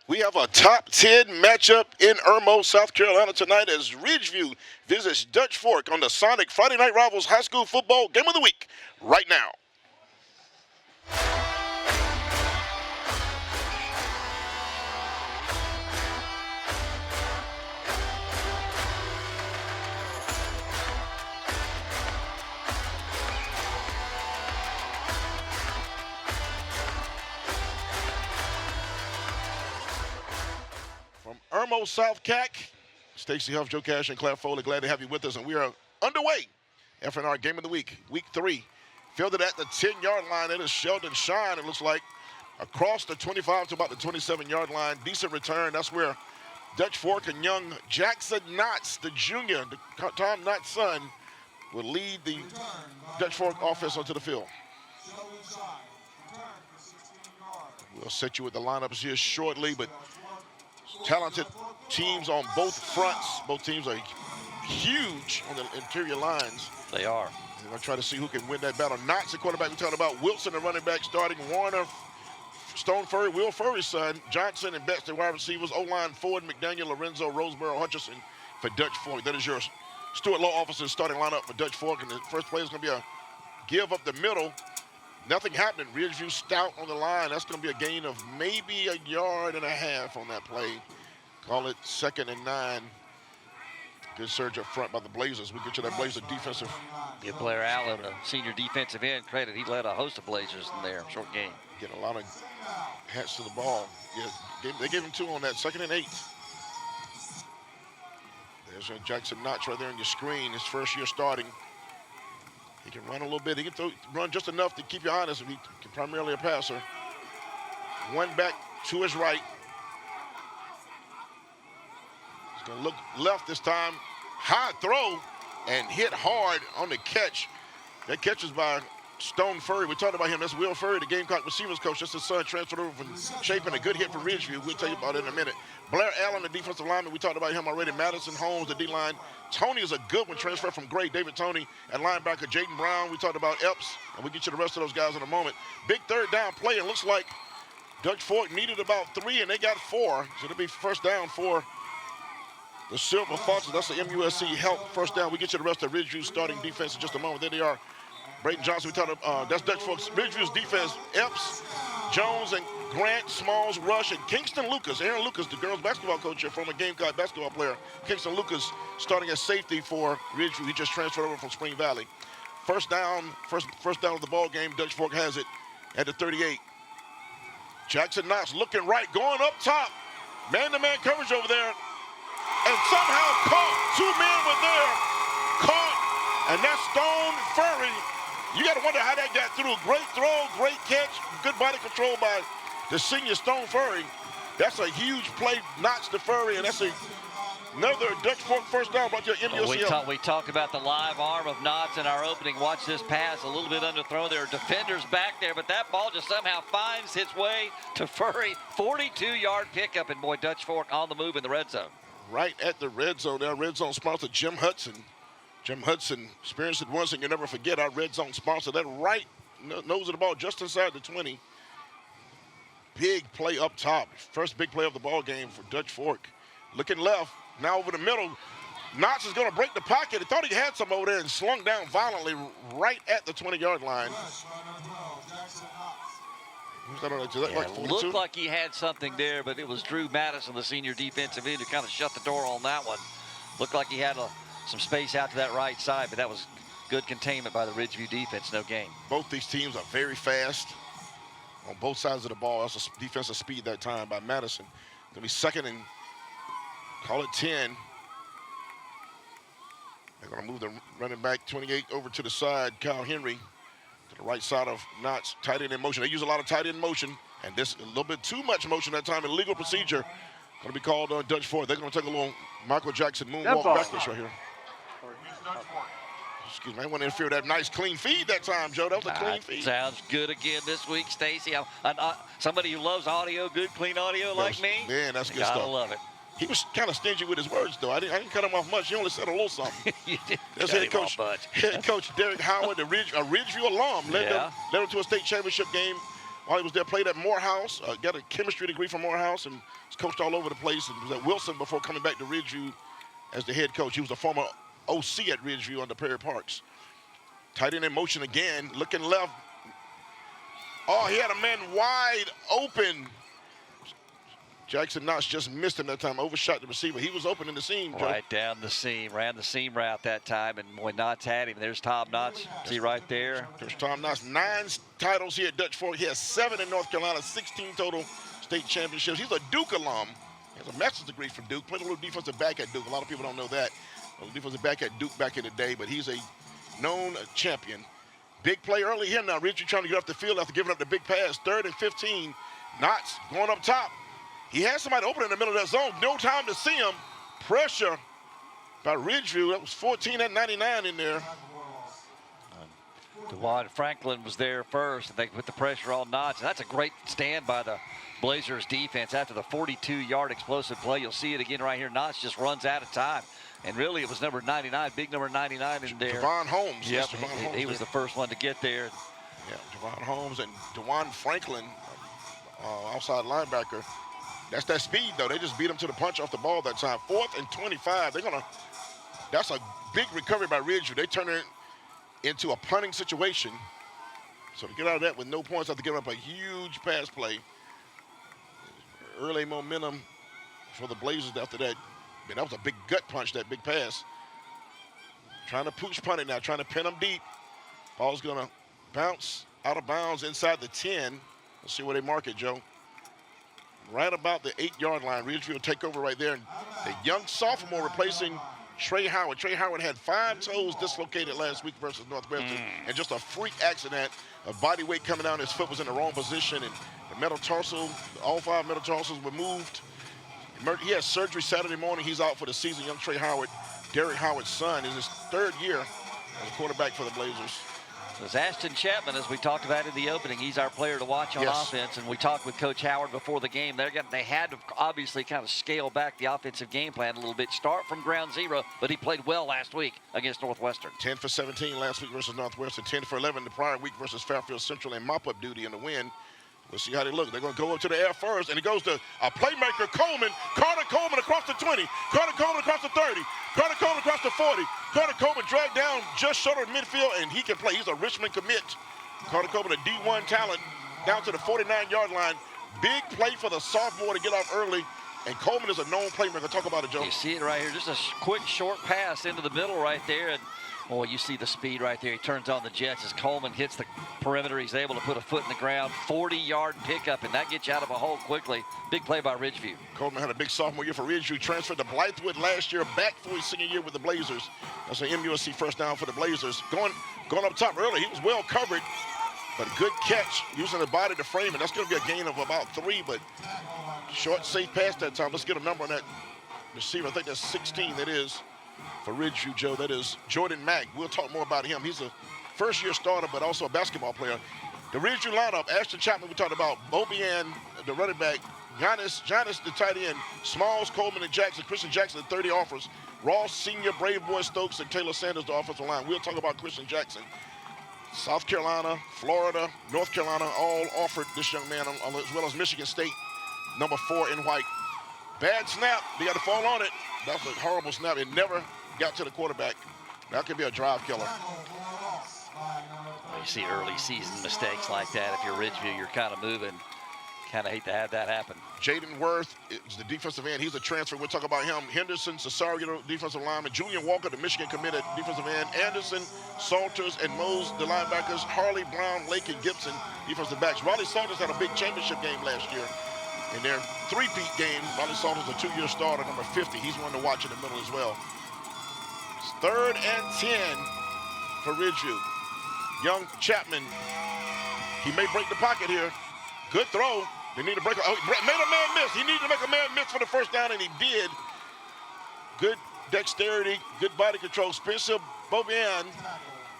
We have a top 10 matchup in Irmo, South Carolina tonight as Ridgeview visits Dutch Fork on the Sonic Friday Night Rivals High School Football Game of the Week right now. From Irmo, South CAC, Stacey Huff, Joe Cash, and Claire Foley, glad to have you with us. And we are underway. FNR Game of the Week, Week 3. Fielded at the 10-yard line. It is Sheldon Shine, it looks like, across the 25 to about the 27-yard line. Decent return. That's where Dutch Fork and young Jackson Knotts, the junior, Tom Knotts' son, will lead the Dutch Fork offense onto the field. We'll set you with the lineups here shortly, but talented teams on both fronts. Both teams are huge on the interior lines. They are. They're going to try to see who can win that battle. Knox, the quarterback we talked about. Wilson, the running back, starting. Warner, Stone Furry, Will Furry's son. Johnson and Betts, the wide receivers. O-line, Ford, McDaniel, Lorenzo, Roseboro, Hutcherson for Dutch Fork. That is your Stuart Law officer's starting lineup for Dutch Fork. And the first play is going to be a give up the middle. Nothing happening. Ridgeview stout on the line. That's going to be a gain of maybe a yard and a half on that play. Call it 2nd and 9. Good surge up front by the Blazers. We get you that Blazer defensive. Give Blair Allen, a senior defensive end, credit. He led a host of Blazers in there, short game. Get a lot of hats to the ball. Yeah, they gave him 2 on that 2nd and 8. There's Jackson Knotts right there on your screen. His first year starting. He can run a little bit. He can run just enough to keep you honest. He's primarily a passer. One back to his right. He's going to look left this time. High throw and hit hard on the catch. That catch is by Stone Furry. We talked about him. That's Will Furry, the Gamecock receivers coach. That's his son, transferred over from Chapin. A good hit for Ridgeview. We'll tell you about it in a minute. Blair Allen, the defensive lineman. We talked about him already. Madison Holmes, the D-line. Tony is a good one, transfer from Gray. David Tony at linebacker. Jaden Brown. We talked about Epps, and we'll get you the rest of those guys in a moment. Big third down play. It looks like Dutch Fork needed about 3, and they got 4. So it'll be first down for the Silver Foxes. That's the MUSC help. First down. We get you the rest of Ridgeview's starting defense in just a moment. There they are. Brayton Johnson, we talked about, that's Dutch Fork's Ridgeview's defense. Epps, Jones, and Grant, Smalls, Rush, and Kingston Lucas. Aaron Lucas, the girls basketball coach here, former Gamecock basketball player. Kingston Lucas starting as safety for Ridgeview. He just transferred over from Spring Valley. First down of the ball game. Dutch Fork has it at the 38. Jackson Knotts looking right, going up top. Man-to-man coverage over there. And somehow caught. 2 men were there. Caught. And that's Stone Furry. You got to wonder how that got through. Great throw, great catch, good body control by the senior Stone Furry. That's a huge play, Knotts to Furry, and that's another Dutch Fork first down brought to MUSC. We talked about the live arm of Knotts in our opening. Watch this pass, a little bit underthrown. There are defenders back there, but that ball just somehow finds its way to Furry. 42-yard pickup, and boy, Dutch Fork on the move in the red zone. Right at the red zone. Our red zone sponsor, Jim Hudson. Jim Hudson experienced it once, and you'll never forget our red zone sponsor. That right nose of the ball just inside the 20. Big play up top. First big play of the ball game for Dutch Fork. Looking left, now over the middle. Knotts is going to break the pocket. He thought he had some over there and slung down violently right at the 20-yard line. Looked like he had something there, but it was Drew Madison, the senior defensive end, who kind of shut the door on that one. Looked like he had some space out to that right side, but that was good containment by the Ridgeview defense, no gain. Both these teams are very fast on both sides of the ball. That's a defensive speed that time by Madison. Going to be 2nd and call it 10. They're going to move the running back 28 over to the side, Kyle Henry, to the right side of Knotts. Tight end in motion. They use a lot of tight end motion, and this a little bit too much motion that time. Illegal procedure going to be called on Dutch Fork. They're going to take a little Michael Jackson moonwalk backwards right here. Excuse me, I want to interfere with that nice clean feed that time, Joe. That was a clean feed. Sounds good again this week, Stacy. Somebody who loves audio, good, clean audio like me. Man, that's good stuff. Gotta love it. He was kind of stingy with his words, though. I didn't cut him off much. He only said a little something. You did. That's head coach Derek Howard, a Ridgeview alum, led him to a state championship game while he was there, played at Morehouse, got a chemistry degree from Morehouse, and was coached all over the place, and was at Wilson before coming back to Ridgeview as the head coach. He was a former OC at Ridgeview under Perry Parks. Tight end in motion again, looking left. Oh, he had a man wide open. Jackson Knox just missed him that time, overshot the receiver. He was open in the seam, Joe. Right down the seam, ran the seam route that time, and when Knotts had him, there's Tom Knotts. See right there? There's Tom Knotts, 9 titles here at Dutch Fork. He has 7 in North Carolina, 16 total state championships. He's a Duke alum. He has a master's degree from Duke. Played a little defensive back at Duke. A lot of people don't know that. A little defensive back at Duke back in the day, but he's a known champion. Big play early here now. Ridgeview trying to get off the field after giving up the big pass. 3rd and 15. Knotts going up top. He had somebody open in the middle of that zone. No time to see him. Pressure by Ridgeview. That was 14 at 99 in there. DeJuan Franklin was there first, and they put the pressure on Knotts. And that's a great stand by the Blazers defense after the 42-yard explosive play. You'll see it again right here. Knotts just runs out of time. And really, it was number 99, big number 99 in there. Javon Holmes. Yep, he was the first one to get there. Yeah, Javon Holmes and DeJuan Franklin, outside linebacker. That's that speed, though. They just beat him to the punch off the ball that time. 4th and 25. That's a big recovery by Ridgeview. They turn it into a punting situation. So to get out of that with no points after giving up a huge pass play. Early momentum for the Blazers after that. Man, that was a big gut punch, that big pass. Trying to push punt it now, trying to pin them deep. Ball's going to bounce out of bounds inside the 10. Let's see where they mark it, Joe. Right about the 8-yard line. Ridgeview will take over right there. And the young sophomore replacing Trey Howard. Trey Howard had 5 toes dislocated last week versus Northwestern. And just a freak accident. A body weight coming down. His foot was in the wrong position. And the metatarsal, all 5 metatarsals were moved. He had surgery Saturday morning. He's out for the season. Young Trey Howard, Derek Howard's son, is his 3rd year as a quarterback for the Blazers. So it's Ashton Chapman, as we talked about in the opening. He's our player to watch on offense, and we talked with Coach Howard before the game. They had to obviously kind of scale back the offensive game plan a little bit, start from ground zero, but he played well last week against Northwestern. 10 for 17 last week versus Northwestern, 10 for 11 the prior week versus Fairfield Central in mop-up duty in the win. We'll see how they look. They're going to go up to the air first, and it goes to a playmaker, Coleman. Carter Coleman across the 20. Carter Coleman across the 30. Carter Coleman across the 40. Carter Coleman dragged down just short of midfield, and he can play. He's a Richmond commit. Carter Coleman, a D1 talent, down to the 49-yard line. Big play for the sophomore to get off early, and Coleman is a known playmaker. Talk about it, Joe. You see it right here. Just a quick, short pass into the middle right there, and oh, you see the speed right there. He turns on the jets as Coleman hits the perimeter. He's able to put a foot in the ground. 40-yard pickup, and that gets you out of a hole quickly. Big play by Ridgeview. Coleman had a big sophomore year for Ridgeview. Transferred to Blythewood last year, back for his senior year with the Blazers. That's an MUSC first down for the Blazers. Going up top early. He was well covered, but a good catch using the body to frame it. That's going to be a gain of about 3, but short, safe pass that time. Let's get a number on that receiver. I think that's 16. That is. For Ridgeview, Joe, that is Jordan Mack. We'll talk more about him. He's a first-year starter, but also a basketball player. The Ridgeview lineup, Ashton Chapman, we talked about, Bobian, the running back, Giannis, the tight end, Smalls, Coleman, and Jackson, Christian Jackson, 30 offers, Ross, Senior, Brave Boy Stokes, and Taylor Sanders, the offensive line. We'll talk about Christian Jackson. South Carolina, Florida, North Carolina all offered this young man, as well as Michigan State, number 4 in white. Bad snap. They got to fall on it. That's a horrible snap. It never got to the quarterback. That could be a drive killer. You see early season mistakes like that. If you're Ridgeview, you're kind of moving. Kind of hate to have that happen. Jaden Worth is the defensive end. He's a transfer. We'll talk about him. Henderson, Cesario, defensive lineman. Julian Walker, the Michigan committed defensive end. Anderson, Salters, and Mose, the linebackers. Harley, Brown, Lake, and Gibson, defensive backs. Raleigh Salters had a big championship game last year. In their three-peat game, Raleigh Salters, a 2-year starter, number 50. He's one to watch in the middle as well. It's 3rd and 10 for Ridgeview. Young Chapman, he may break the pocket here. Good throw. They need to break. Oh, made a man miss. He needed to make a man miss for the first down, and he did. Good dexterity, good body control. Spencer Bobian,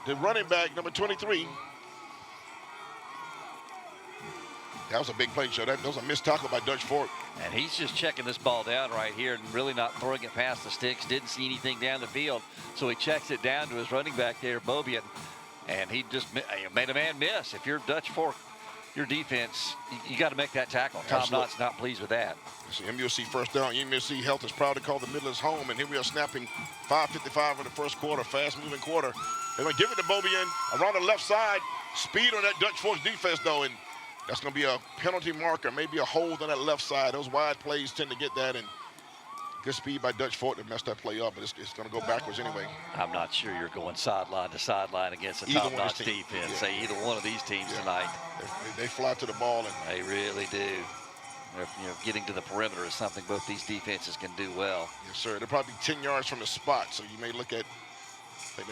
the running back, number 23. That was a big play, Joe. That was a missed tackle by Dutch Fork. And he's just checking this ball down right here and really not throwing it past the sticks. Didn't see anything down the field. So he checks it down to his running back there, Bobian. And he just made a man miss. If you're Dutch Fork your defense, you got to make that tackle. Tom Knott's not pleased with that. It's MUSC first down. MUSC Health is proud to call the Midlands home, and here we are snapping 5:55 in the first quarter, fast-moving quarter. They're going to give it to Beaubien around the left side. Speed on that Dutch Fork defense, though, and that's going to be a penalty marker, maybe a hold on that left side. Those wide plays tend to get that, and good speed by Dutch Fork to mess that play up, but it's going to go backwards anyway. I'm not sure you're going sideline to sideline against a top-notch defense. Say either one of these teams tonight. They fly to the ball. And they really do. Getting to the perimeter is something both these defenses can do well. Yes, sir. They're probably 10 yards from the spot, so you may look at, they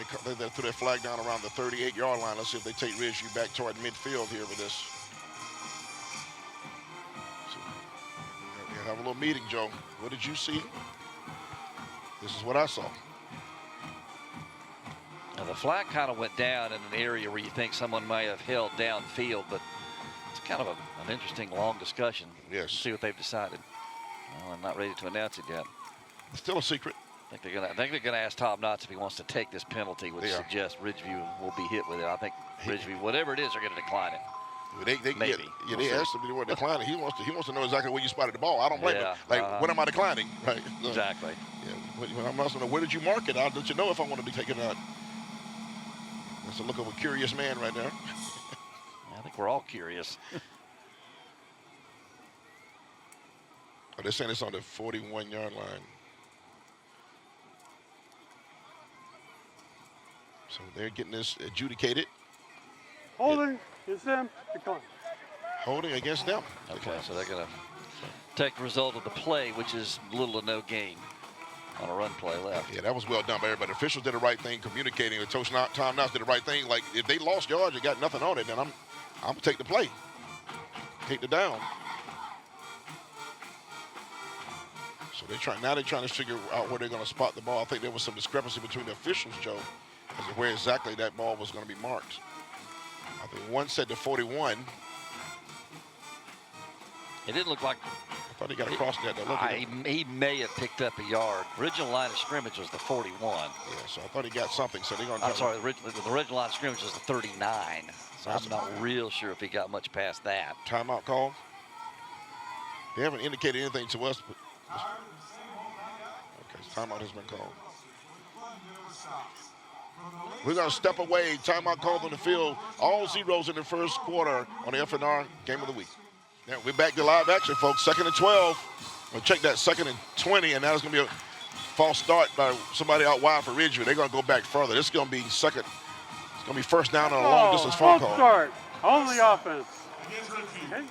threw their flag down around the 38-yard line. Let's see if they take Ridgeview back toward midfield here with this. So, we'll have a little meeting, Joe. What did you see? This is what I saw. Now the flag kind of went down in an area where you think someone may have held downfield, but it's kind of an interesting long discussion. Yes. See what they've decided. Well, I'm not ready to announce it yet. It's still a secret. I think they're gonna ask Tom Knotts if he wants to take this penalty, which suggests Ridgeview will be hit with it. I think Ridgeview, whatever it is, they're gonna decline it. Maybe. They asked him to decline it. He wants to know exactly where you spotted the ball. I don't blame him. Like, when am I declining? Right. Exactly. Yeah. I'm not where did you mark it? I'll let you know if I want to be taken out. That's a look of a curious man right there. I think we're all curious. They're saying it's on the 41-yard line. So they're getting this adjudicated. Holding against them, decline. Holding against them. Okay, so they're going to take the result of the play, which is little to no gain on a run play left. Yeah, that was well done by everybody. Officials did the right thing communicating. Tom Knotts did the right thing. Like, if they lost yards and got nothing on it, then I'm going to take the play. Take the down. So they're trying to figure out where they're going to spot the ball. I think there was some discrepancy between the officials, Joe, as to where exactly that ball was going to be marked. I think one said the 41. It didn't look like. I thought he got across that. He may have picked up a yard. Original line of scrimmage was the 41. Yeah, so I thought he got something. So they're going to. I'm sorry, the original line of scrimmage was the 39. So I'm not real sure if he got much past that. Timeout call. They haven't indicated anything to us. But okay, timeout has been called. We're going to step away. Timeout called on the field. All zeros in the first quarter on the FNR Game of the Week. Now we're back to live action, folks. 2nd and 12. We'll check that 2nd and 20, and now it's going to be a false start by somebody out wide for Ridgeview. They're going to go back further. This is going to be second. It's going to be first down on a long-distance phone call. Start. Only offense. Okay.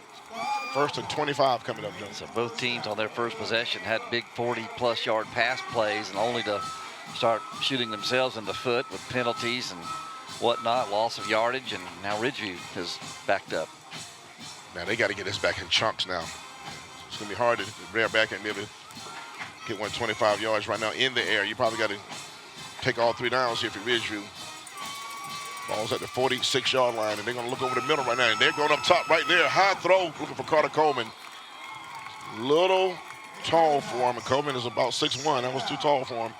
1st and 25 coming up, Joe. So both teams on their first possession had big 40-plus yard pass plays, and only to start shooting themselves in the foot with penalties and whatnot, loss of yardage, and now Ridgeview is backed up. Now they got to get this back in chunks now. It's going to be hard to rear back and be able to get 125 yards right now in the air. You probably got to take all 3 downs here for Ridgeview. Ball's at the 46-yard line, and they're going to look over the middle right now. And they're going up top right there. High throw, looking for Carter Coleman. Little tall for him, and Coleman is about 6'1". That was too tall for him.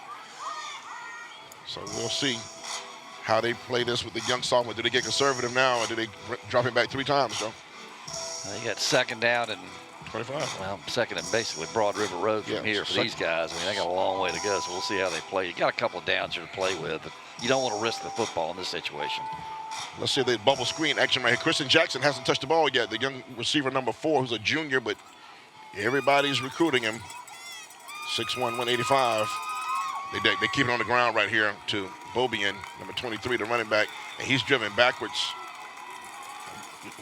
So we'll see how they play this with the young sophomore. Do they get conservative now, or do they drop him back 3 times, Joe? They got 2nd down and 25. Well, 2nd and basically Broad River Road from here for these guys. I mean, they got a long way to go, so we'll see how they play. You got a couple of downs here to play with, but you don't want to risk the football in this situation. Let's see the bubble screen action right here. Christian Jackson hasn't touched the ball yet. The young receiver number 4, who's a junior, but everybody's recruiting him. 6'1", 185. They keep it on the ground right here to Beaubien, number 23, the running back, and he's driven backwards.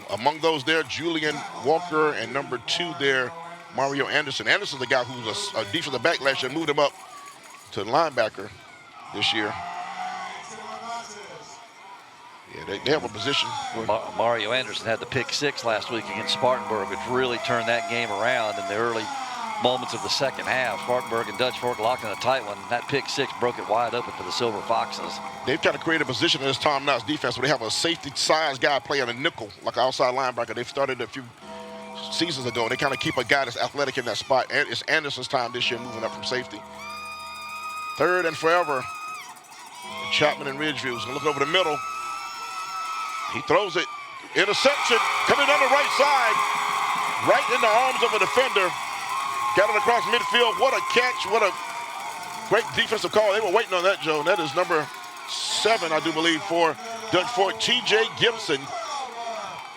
Among those there, Julian Walker, and number 2 there, Mario Anderson. Anderson's the guy who was a defensive back last year, moved him up to linebacker this year. Yeah, they have a position. Mario Anderson had the pick 6 last week against Spartanburg, which really turned that game around in the early moments of the second half. Spartanburg and Dutch Fork locked in a tight one. That pick 6 broke it wide open for the Silver Foxes. They've kind of created a position in this Tom Knotts defense where they have a safety-sized guy playing a nickel, like an outside linebacker. They've started a few seasons ago. They kind of keep a guy that's athletic in that spot. And it's Anderson's time this year moving up from safety. 3rd and forever. Chapman and Ridgeview is going to look over the middle. He throws it. Interception coming down the right side, right in the arms of a defender. Got it across midfield. What a catch. What a great defensive call. They were waiting on that, Joe. And that is number 7, I do believe, for Dutch Fork, T.J. Gibson.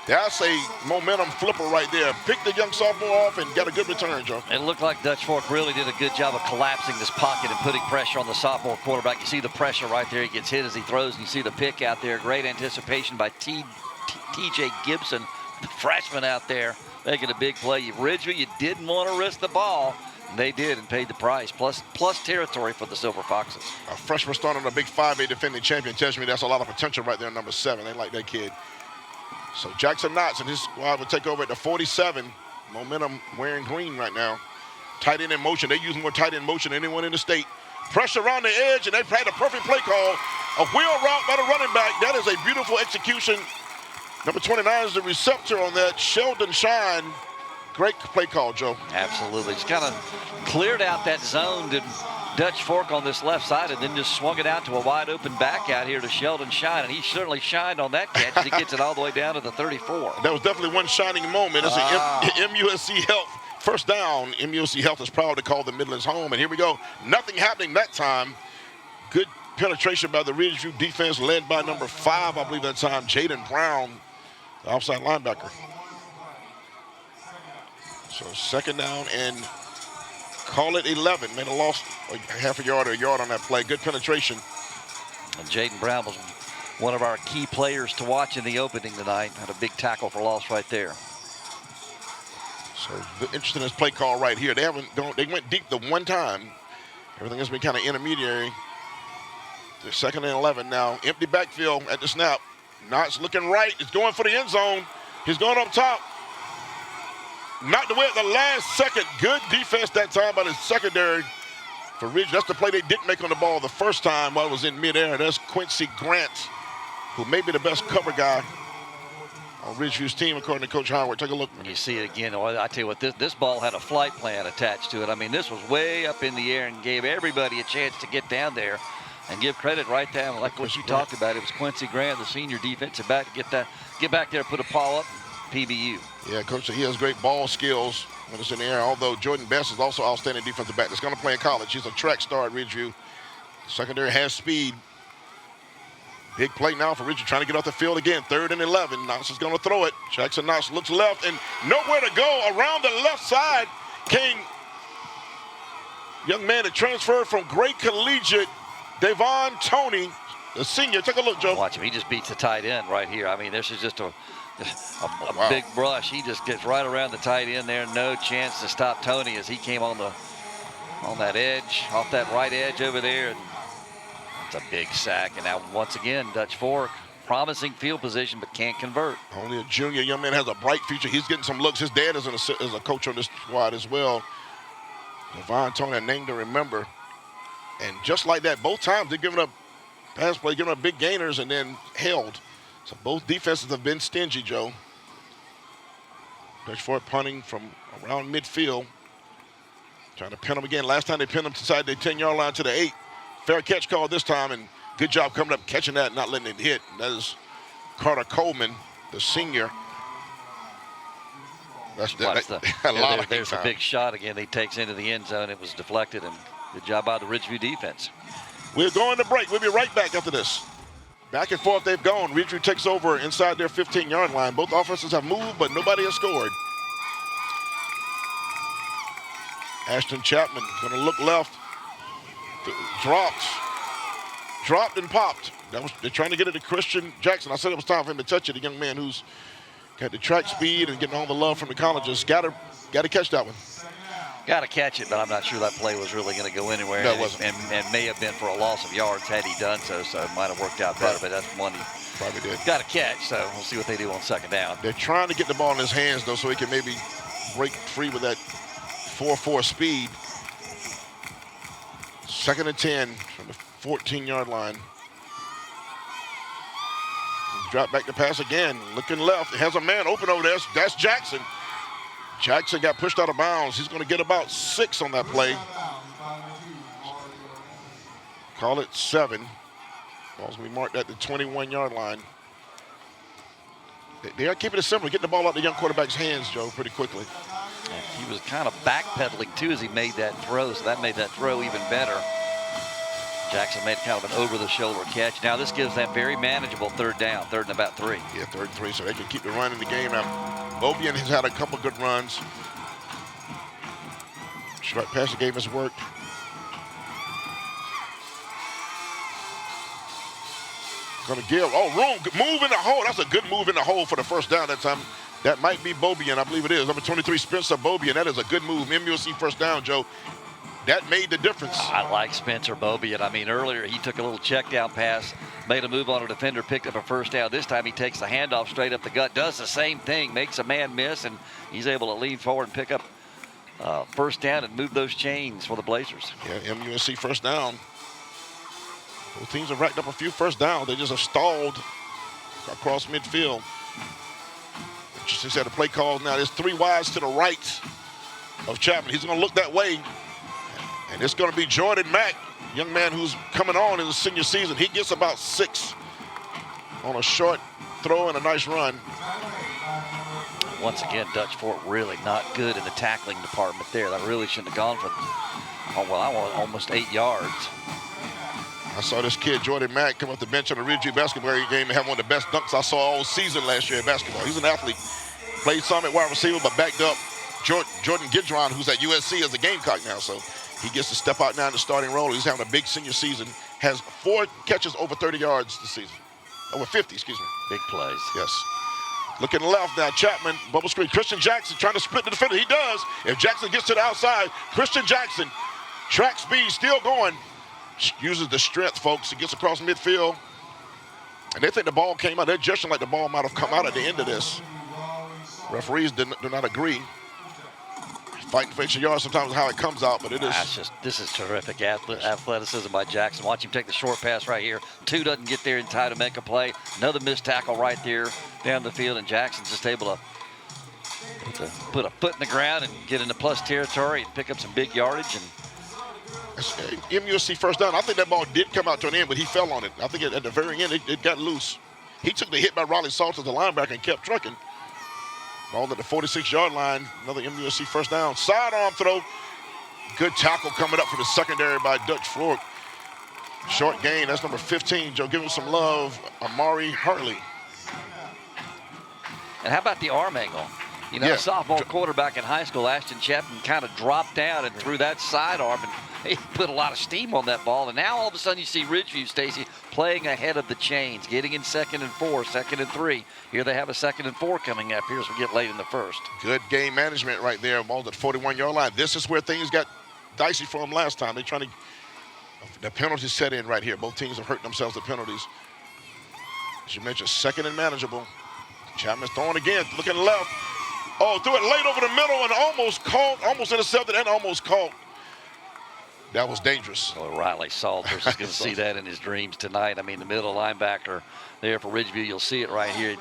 That's a momentum flipper right there. Picked the young sophomore off and got a good return, Joe. It looked like Dutch Fork really did a good job of collapsing this pocket and putting pressure on the sophomore quarterback. You see the pressure right there. He gets hit as he throws, and you see the pick out there. Great anticipation by T.J. Gibson, the freshman out there, making a big play. Ridgeview, you didn't want to risk the ball. And they did and paid the price. Plus territory for the Silver Foxes. A freshman starting on a big 5A defending champion tells me that's a lot of potential right there, number 7. They like that kid. So Jackson Knotts and his squad will take over at the 47. Momentum wearing green right now. Tight end in motion. They use more tight end motion than anyone in the state. Pressure around the edge, and they've had a perfect play call. A wheel route by the running back. That is a beautiful execution. Number 29 is the receptor on that, Sheldon Shine. Great play call, Joe. Absolutely. Just kind of cleared out that zone to Dutch Fork on this left side and then just swung it out to a wide open back out here to Sheldon Shine. And he certainly shined on that catch as he gets it all the way down to the 34. That was definitely one shining moment. It's an MUSC Health first down. MUSC Health is proud to call the Midlands home. And here we go. Nothing happening that time. Good penetration by the Ridgeview defense led by number 5, I believe that time, Jaden Brown, the outside linebacker. So second down and call it 11. Made a loss, half a yard or a yard on that play. Good penetration. And Jaden Brown was one of our key players to watch in the opening tonight. Had a big tackle for loss right there. So interesting in this play call right here. They went deep the one time. Everything has been kind of intermediary. They're second and 11 now. Empty backfield at the snap. Knotts looking right. It's going for the end zone. He's going up top. Knocked away at the last second. Good defense that time by the secondary for Ridge. That's the play they didn't make on the ball the first time while it was in midair. That's Quincy Grant, who may be the best cover guy on Ridgeview's team, according to Coach Howard. Take a look. You see it again. I tell you what, this ball had a flight plan attached to it. I mean, this was way up in the air and gave everybody a chance to get down there and give credit right down. Like what you talked about, it was Quincy Grant, the senior defensive back, to get back there, put a paw up, PBU. Yeah, Coach, he has great ball skills when it's in the air, although Jordan Best is also outstanding defensive back. That's going to play in college. He's a track star at Ridgeview. Secondary has speed. Big play now for Ridgeview, trying to get off the field again. 3rd and 11. Knotts is going to throw it. Jackson Knotts looks left and nowhere to go. Around the left side came young man that transferred from Great Collegiate, Devon Tony, the senior. Take a look, Joe. Watch him. He just beats the tight end right here. I mean, this is just a wow. big brush. He just gets right around the tight end there. No chance to stop Tony as he came on that edge, off that right edge over there. And it's a big sack. And now once again, Dutch Fork, promising field position, but can't convert. Only a junior. Young man has a bright future. He's getting some looks. His dad is a coach on this squad as well. Devon Tony, a name to remember. And just like that, both times they're giving up pass play, giving up big gainers, and then held. So both defenses have been stingy, Joe. Dutch Fork punting from around midfield. Trying to pin them again. Last time they pinned them inside the 10-yard line to the 8. Fair catch call this time, and good job coming up, catching that, not letting it hit. And that is Carter Coleman, the senior. There's a big shot again. He takes into the end zone. It was deflected, and good job by the Ridgeview defense. We're going to break. We'll be right back after this. Back and forth they've gone. Ridgeview takes over inside their 15-yard line. Both offenses have moved, but nobody has scored. Ashton Chapman going to look left. Dropped and popped. They're trying to get it to Christian Jackson. I said it was time for him to touch it. A young man who's got the track speed and getting all the love from the colleges. Got to catch that one. Got to catch it, but I'm not sure that play was really going to go anywhere. No, it wasn't. And may have been for a loss of yards had he done so. So it might have worked out better, but that's one he probably did. Got to catch, so we'll see what they do on second down. They're trying to get the ball in his hands, though, so he can maybe break free with that 4.4 speed. 2nd and 10 from the 14-yard line. Drop back to pass again. Looking left. It has a man open over there. That's Jackson. Jackson got pushed out of bounds. He's going to get about 6 on that play. Call it 7. Ball's going to be marked at the 21-yard line. They are keeping it simple, getting the ball out the young quarterback's hands, Joe, pretty quickly. And he was kind of backpedaling, too, as he made that throw, so that made that throw even better. Jackson made kind of an over-the-shoulder catch. Now this gives them very manageable third down, third and about 3. Yeah, third and 3, so they can keep the run in the game. Now, Bobian has had a couple good runs. Short passing game has worked. Gonna give, room, move in the hole. That's a good move in the hole for the first down that time. That might be Bobian, I believe it is. Number 23, Spencer Bobian. That is a good move. MUSC first down, Joe. That made the difference. I like Spencer Bobian. I mean, earlier he took a little check down pass, made a move on a defender, picked up a first down. This time he takes the handoff straight up the gut, does the same thing, makes a man miss, and he's able to lean forward and pick up first down and move those chains for the Blazers. Yeah, MUSC first down. Both teams have racked up a few first downs. They just have stalled across midfield. Just said the play calls now. There's 3 wides to the right of Chapman. He's going to look that way. And it's going to be Jordan Mack, young man who's coming on in the senior season. He gets about 6 on a short throw and a nice run. Once again, Dutch Fork really not good in the tackling department there. That really shouldn't have gone for, I want almost 8 yards. I saw this kid, Jordan Mack, come off the bench on the Ridgeview basketball game and have one of the best dunks I saw all season last year in basketball. He's an athlete. Played some at wide receiver, but backed up Jordan Gidron, who's at USC as a Gamecock now. So he gets to step out now in the starting role. He's having a big senior season. Has 4 catches over 30 yards this season. Over 50, excuse me. Big plays. Yes. Looking left now, Chapman, bubble screen. Christian Jackson trying to split the defender. He does. If Jackson gets to the outside, Christian Jackson, track speed still going. Uses the strength, folks. He gets across midfield. And they think the ball came out. They're judging like the ball might have come out at the end of this. Referees do not agree. Fighting for extra yards sometimes is how it comes out, but it is. This is terrific athleticism by Jackson. Watch him take the short pass right here. 2 doesn't get there in time to make a play. Another missed tackle right there down the field, and Jackson's just able to put a foot in the ground and get into plus territory and pick up some big yardage. And MUSC first down. I think that ball did come out to an end, but he fell on it. I think at the very end, it got loose. He took the hit by Riley Salters, the linebacker, and kept trucking. Ball at the 46-yard line. Another MUSC first down. Sidearm throw. Good tackle coming up for the secondary by Dutch Fork. Short gain. That's number 15. Joe, give him some love. Amari Hartley. And how about the arm angle? You know, sophomore quarterback in high school, Ashton Chapman, kind of dropped down and threw that sidearm, and he put a lot of steam on that ball. And now all of a sudden you see Ridgeview, Stacy, playing ahead of the chains, getting in 2nd and 4, 2nd and 3. Here they have a 2nd and 4 coming up here as we get late in the first. Good game management right there. Ball at the 41-yard line. This is where things got dicey for them last time. They're trying to, the penalties set in right here. Both teams have hurt themselves with penalties. As you mentioned, 2nd and manageable. Chapman's throwing again, looking left. Oh, threw it late over the middle and almost caught, almost intercepted and almost caught. That was dangerous. Well, Riley Salters is going to see that in his dreams tonight. I mean, the middle linebacker there for Ridgeview, you'll see it right here.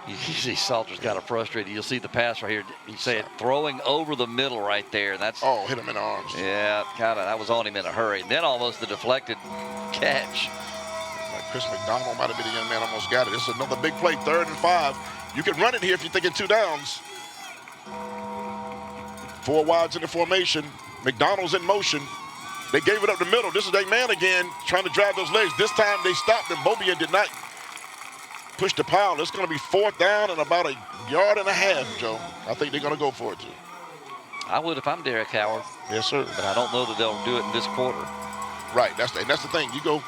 You see Salters got it frustrated. You'll see the pass right here. You say it throwing over the middle right there. That's hit him in the arms. Yeah, kind of. That was on him in a hurry. And then almost the deflected catch. Like Chris McDonald might have been the young man, almost got it. This is another big play, 3rd and 5. You can run it here if you're thinking 2 downs. 4 wides in the formation. McDonald's in motion. They gave it up the middle. This is their man again, trying to drive those legs. This time they stopped and Bobian did not push the pile. It's going to be 4th down and about 1.5 yards, Joe. I think they're going to go for it, too. I would if I'm Derek Howard. Yes, sir. But I don't know that they'll do it in this quarter. Right, that's the thing. You go,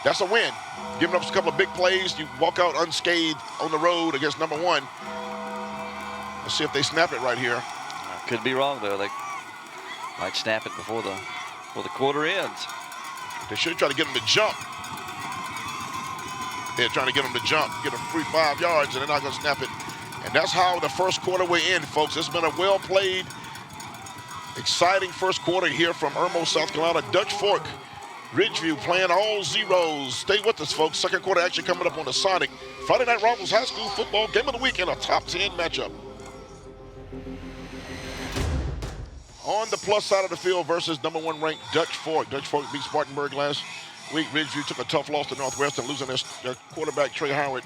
that's a win. Giving up a couple of big plays, you walk out unscathed on the road against number 1. Let's see if they snap it right here. Could be wrong, though. They might snap it before the quarter ends. They should try to get them to jump. They're trying to get them to jump, get them free 5 yards, and they're not going to snap it. And that's how the first quarter will end, folks. It's been a well-played, exciting first quarter here from Irmo, South Carolina. Dutch Fork, Ridgeview playing all zeros. Stay with us, folks. Second quarter action coming up on the Sonic. Friday Night Rivals High School Football Game of the Week in a top 10 matchup. On the plus side of the field versus number 1 ranked Dutch Fork. Dutch Fork beat Spartanburg last week. Ridgeview took a tough loss to Northwestern, losing their quarterback, Trey Howard.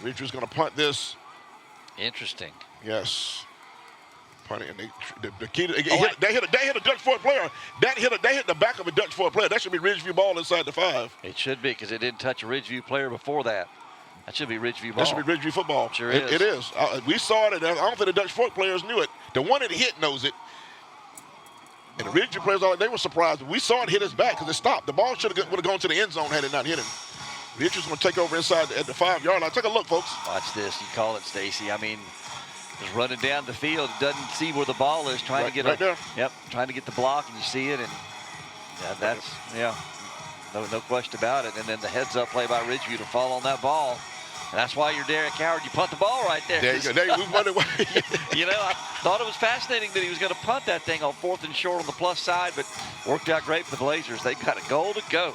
Ridgeview's going to punt this. Interesting. Yes. Punting, and the key. They hit a Dutch Fork player. They hit the back of a Dutch Fork player. That should be Ridgeview ball inside the 5. It should be, because it didn't touch a Ridgeview player before that. That should be Ridgeview ball. That should be Ridgeview football. Sure is. It is. We saw it, and I don't think the Dutch Fork players knew it. The one that hit knows it. And the Ridgeview players, they were surprised. We saw it hit his back because it stopped. The ball would have gone to the end zone had it not hit him. Ridgew's going to take over inside at the 5-yard line. Take a look, folks. Watch this. You call it, Stacy. I mean, just running down the field, doesn't see where the ball is, trying to get there. Yep, trying to get the block, and you see it, and that's no question about it. And then the heads-up play by Ridgeview to fall on that ball. And that's why you're Derek Howard. You punt the ball right there. There you go. We won it. I thought it was fascinating that he was going to punt that thing on 4th and short on the plus side, but worked out great for the Blazers. They've got a goal to go.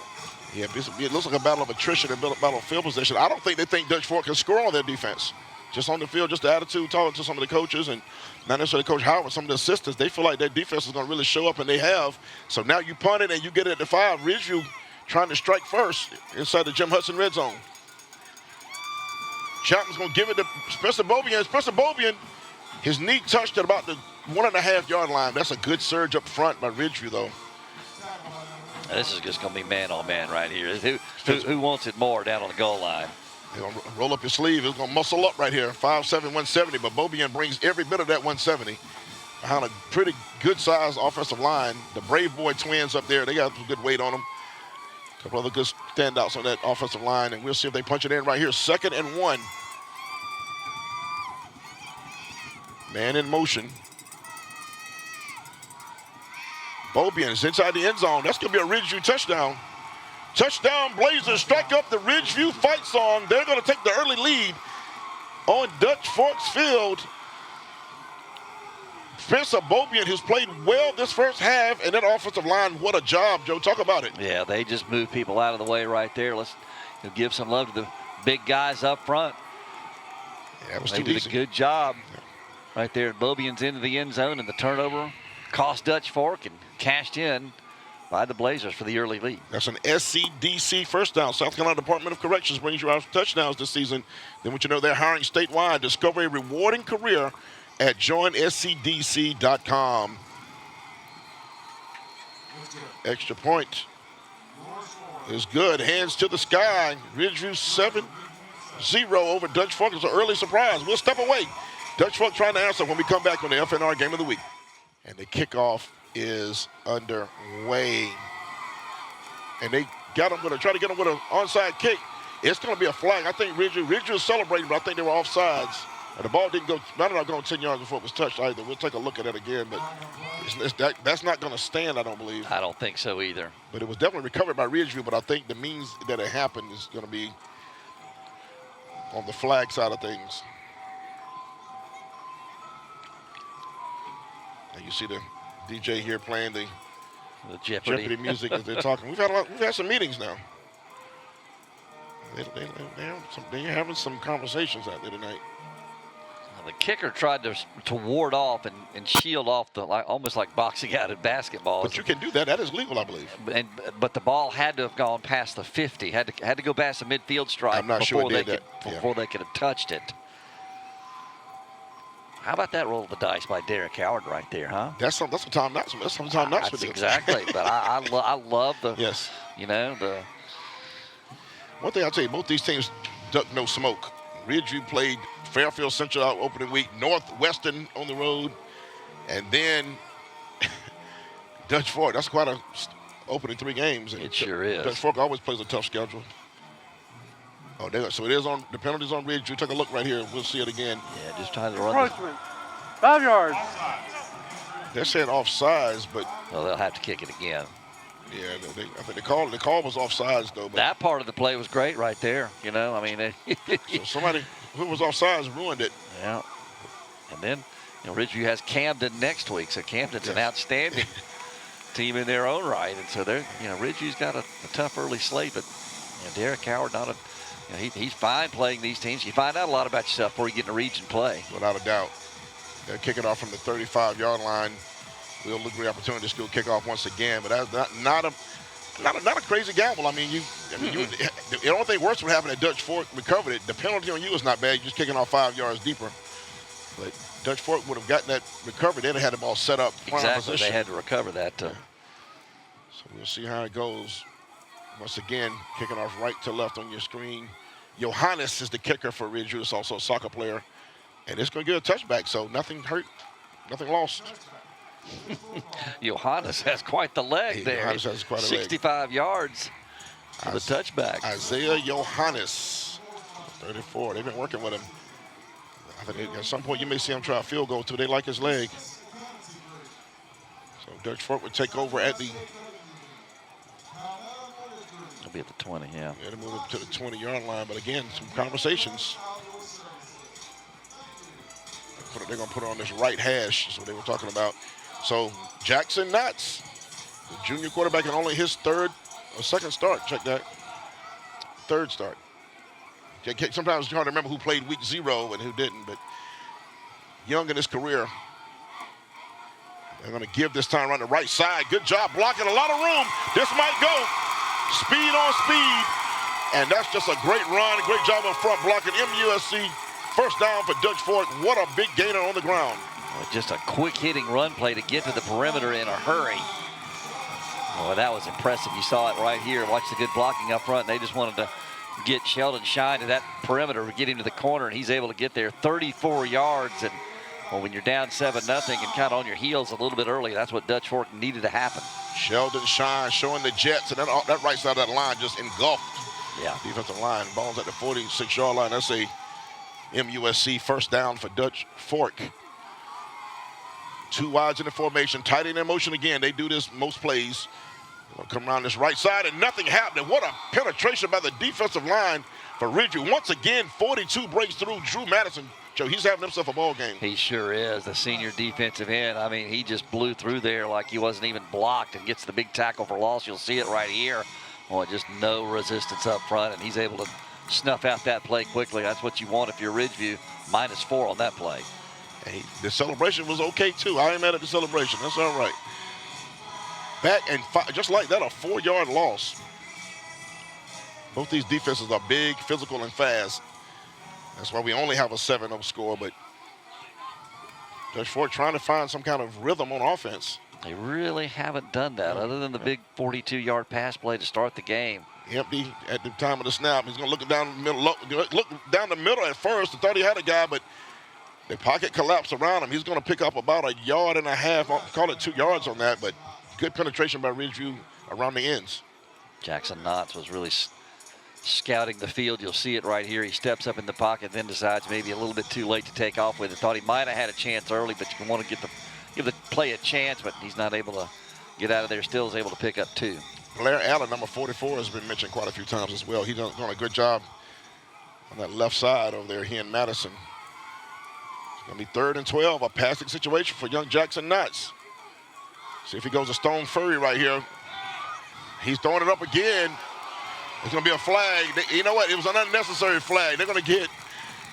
Yeah, it looks like a battle of attrition and battle of field position. I don't think they think Dutch Fork can score on their defense. Just on the field, just the attitude, talking to some of the coaches, and not necessarily Coach Howard, some of the assistants, they feel like their defense is going to really show up, and they have. So now you punt it and you get it at the 5. Ridgeview trying to strike first inside the Jim Hudson red zone. Chapman's going to give it to Spencer Bobian. Spencer Bobian, his knee touched at about the 1.5-yard line. That's a good surge up front by Ridgeview, though. This is just going to be man-on-man right here. Who wants it more down on the goal line? He's going to roll up your sleeve. He's going to muscle up right here. 5'7", 170, but Bobian brings every bit of that 170. Behind a pretty good-sized offensive line. The Brave Boy twins up there, they got some good weight on them. A couple other good standouts on that offensive line, and we'll see if they punch it in right here. 2nd and 1. Man in motion. Bobian is inside the end zone. That's going to be a Ridgeview touchdown. Touchdown Blazers strike up the Ridgeview fight song. They're going to take the early lead on Dutch Forks Field. Spencer Bobian, who's played well this first half, and that offensive line, what a job, Joe. Talk about it. Yeah, they just moved people out of the way right there. Let's give some love to the big guys up front. Yeah, it was they too did easy. A good job right there. Bobian's into the end zone, and the turnover cost Dutch Fork and cashed in by the Blazers for the early lead. That's an SCDC first down. South Carolina Department of Corrections brings you out touchdowns this season. Then what you know, they're hiring statewide. Discover a rewarding career at joinscdc.com. Extra point is good. Hands to the sky. Ridgeview 7-0 over Dutch Fork. It's an early surprise. We'll step away. Dutch Fork trying to answer when we come back on the FNR Game of the Week. And the kickoff is underway. And they got him going to try to get him with an onside kick. It's going to be a flag. I think Ridgeview is celebrating, but I think they were offsides. And the ball didn't go, might not go 10 yards before it was touched either. We'll take a look at it again, but that's not going to stand, I don't believe. I don't think so either. But it was definitely recovered by Ridgeview, but I think the means that it happened is going to be on the flag side of things. And you see the DJ here playing the Jeopardy music as they're talking. We've had some meetings now. They're having some conversations out there tonight. The kicker tried to ward off and shield off almost like boxing out in basketball. But you can do that. That is legal, I believe. But the ball had to have gone past the 50. Had to go past the midfield stripe. I'm not sure it did that. Before they could have touched it. How about that roll of the dice by Derek Howard right there, huh? That's some Tom Knox. That's some Tom Knox. That's exactly. But I love the. Yes. The. One thing I'll tell you, both these teams duck no smoke. Ridgeview played Fairfield Central out opening week, Northwestern on the road, and then Dutch Fork. That's quite a opening 3 games. It sure is. Dutch Fork always plays a tough schedule. Oh, so it is on the penalties on Ridgeview. Take a look right here. We'll see it again. Yeah, just trying to run. Approachment. 5 yards. They're saying offsides, but well, they'll have to kick it again. Yeah, I think the call was offsides though. But that part of the play was great right there. I mean, so somebody who was offsides ruined it. Yeah, and then Ridgeview has Camden next week, so Camden's an outstanding team in their own right, and so they're Ridgeview's got a tough early slate, but Derek Howard he's fine playing these teams. You find out a lot about yourself before you get in a region play. Without a doubt, they're kicking off from the 35-yard line. We'll look for the opportunity to still kick off once again, but that's not a crazy gamble. I mean, the only thing worse would happen at Dutch Fork recovered it. The penalty on you is not bad. You're just kicking off 5 yards deeper. But Dutch Fork would have gotten that recovery. They'd have had the ball set up. Exactly. They had to recover that. So we'll see how it goes. Once again, kicking off right to left on your screen. Johannes is the kicker for Ridgeview. It's also a soccer player. And it's going to get a touchback, so nothing hurt, nothing lost. Johannes has quite the leg there. Johannes has quite a 65 yards for the touchback. Isaiah Johannes, 34. They've been working with him. I think at some point you may see him try a field goal too. They like his leg. So Dutch Fork would take over at the. He'll be at the 20, yeah. Yeah, to move it to the 20-yard line. But again, some conversations. They're going to put on this right hash. That's what they were talking about. So Jackson Knotts, the junior quarterback, and only his second start. Check that. Third start. Sometimes it's hard to remember who played week 0 and who didn't, but young in his career. They're going to give this time around the right side. Good job blocking, a lot of room. This might go. Speed on speed. And that's just a great run. Great job up front blocking. MUSC first down for Dutch Fork. What a big gainer on the ground. Just a quick hitting run play to get to the perimeter in a hurry. Oh, that was impressive. You saw it right here. Watch the good blocking up front. They just wanted to get Sheldon Shine to that perimeter, get him to the corner, and he's able to get there 34 yards. And well, when you're down 7-0 and kind of on your heels a little bit early, that's what Dutch Fork needed to happen. Sheldon Shine showing the Jets, and that right side of that line just engulfed. Yeah. Defensive line. Ball's at the 46-yard line. That's a MUSC first down for Dutch Fork. 2 wides in the formation, tight in their motion again. They do this most plays. They'll come around this right side and nothing happening. What a penetration by the defensive line for Ridgeview. Once again, 42 breaks through. Drew Madison, Joe, he's having himself a ball game. He sure is, the senior defensive end. I mean, he just blew through there like he wasn't even blocked and gets the big tackle for loss. You'll see it right here. Well, just no resistance up front, and he's able to snuff out that play quickly. That's what you want if you're Ridgeview. -4 on that play. Hey, the celebration was okay, too. I ain't mad at the celebration. That's all right. Back and just like that, a 4-yard loss. Both these defenses are big, physical, and fast. That's why we only have a 7-0 score, but Dutch Fork trying to find some kind of rhythm on offense. They really haven't done that other than the big 42-yard pass play to start the game. Empty at the time of the snap. He's going to look down the middle. Look down the middle at first. I thought he had a guy, but the pocket collapsed around him. He's going to pick up about 1.5 yards. I'll call it 2 yards on that, but good penetration by Ridgeview around the ends. Jackson Knotts was really scouting the field. You'll see it right here. He steps up in the pocket, then decides maybe a little bit too late to take off with it. Thought he might have had a chance early, but you want to give the play a chance, but he's not able to get out of there. Still is able to pick up 2. Blair Allen, number 44, has been mentioned quite a few times as well. He's done a good job on that left side over there, he and Madison. It's going to be 3rd and 12, a passing situation for young Jackson Knotts. See if he goes to Stone Furry right here. He's throwing it up again. It's going to be a flag. You know what? It was an unnecessary flag. They're going to get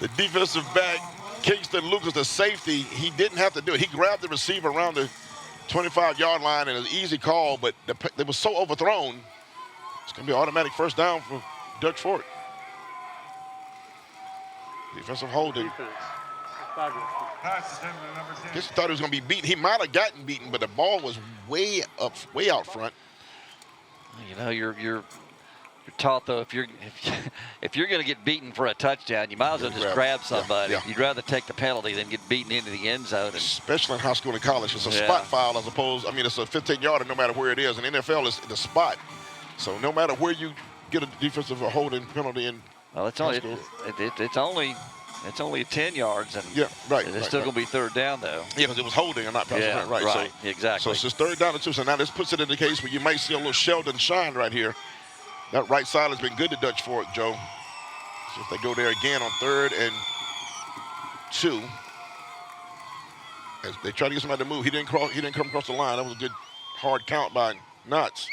the defensive back, Kingston Lucas, the safety. He didn't have to do it. He grabbed the receiver around the 25-yard line, and it was an easy call, but it was so overthrown. It's going to be an automatic first down for Dutch Fork. Defensive holding. I guess he thought he was going to be beaten. He might have gotten beaten, but the ball was way out front. You know, you're taught though if you're going to get beaten for a touchdown, you might as well just grab somebody. Yeah. You'd rather take the penalty than get beaten into the end zone. Especially in high school and college, it's a spot foul as opposed. I mean, it's a 15-yarder no matter where it is. In NFL, it's the spot. So no matter where you get a defensive or holding penalty in. Well, it's only 10 yards, and it's still going to be 3rd down, though. Yeah, because it was holding and not passing. Right. So, exactly. So it's just 3rd down and 2. So now this puts it in the case where you might see a little Sheldon Shine right here. That right side has been good to Dutch Fork, Joe. So if they go there again on 3rd and 2, as they try to get somebody to move, he didn't come across the line. That was a good hard count by Knotts.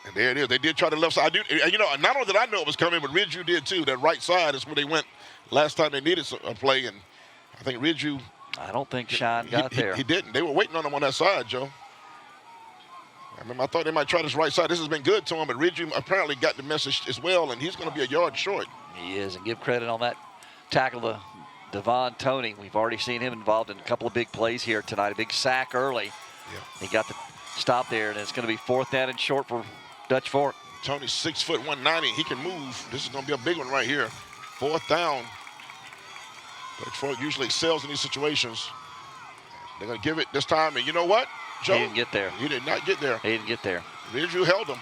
And there it is. They did try the left side. You know, not only did I know it was coming, but Ridgeview did too. That right side is where they went last time they needed a play, and I think Ridgeview. I don't think Shine got there. He didn't. They were waiting on him on that side, Joe. I thought they might try this right side. This has been good to him, but Ridgeview apparently got the message as well, and he's going to be a yard short. He is, and give credit on that tackle to Devon Toney. We've already seen him involved in a couple of big plays here tonight. A big sack early. Yeah. He got the stop there, and it's going to be 4th down and short for Dutch Fork. Tony's 6 foot 190. He can move. This is going to be a big one right here. 4th down. Dutch Fork usually excels in these situations. They're going to give it this time, and you know what, Joe? He didn't get there. He did not get there. He didn't get there. Ridgeview held him.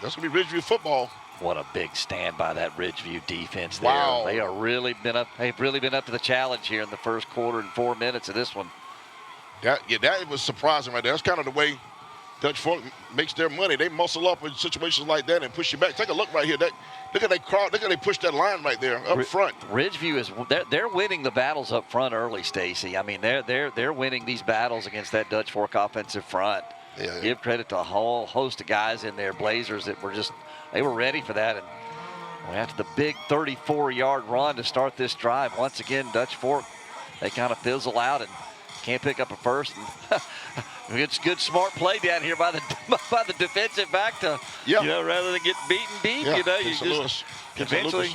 That's going to be Ridgeview football. What a big stand by that Ridgeview defense there. Wow. They've really been up to the challenge here in the first quarter and 4 minutes of this one. That was surprising right there. That's kind of the way Dutch Fork makes their money. They muscle up in situations like that and push you back. Take a look right here. Look at that crowd. Look at they push that line right there up front. Ridgeview they're winning the battles up front early, Stacy. I mean, they're winning these battles against that Dutch Fork offensive front. Yeah. Give credit to a whole host of guys in there, Blazers, that they were ready for that. And after the big 34-yard run to start this drive, once again, Dutch Fork, they kind of fizzle out and can't pick up a first. And it's good, smart play down here by the defensive back to, rather than get beaten deep, you just eventually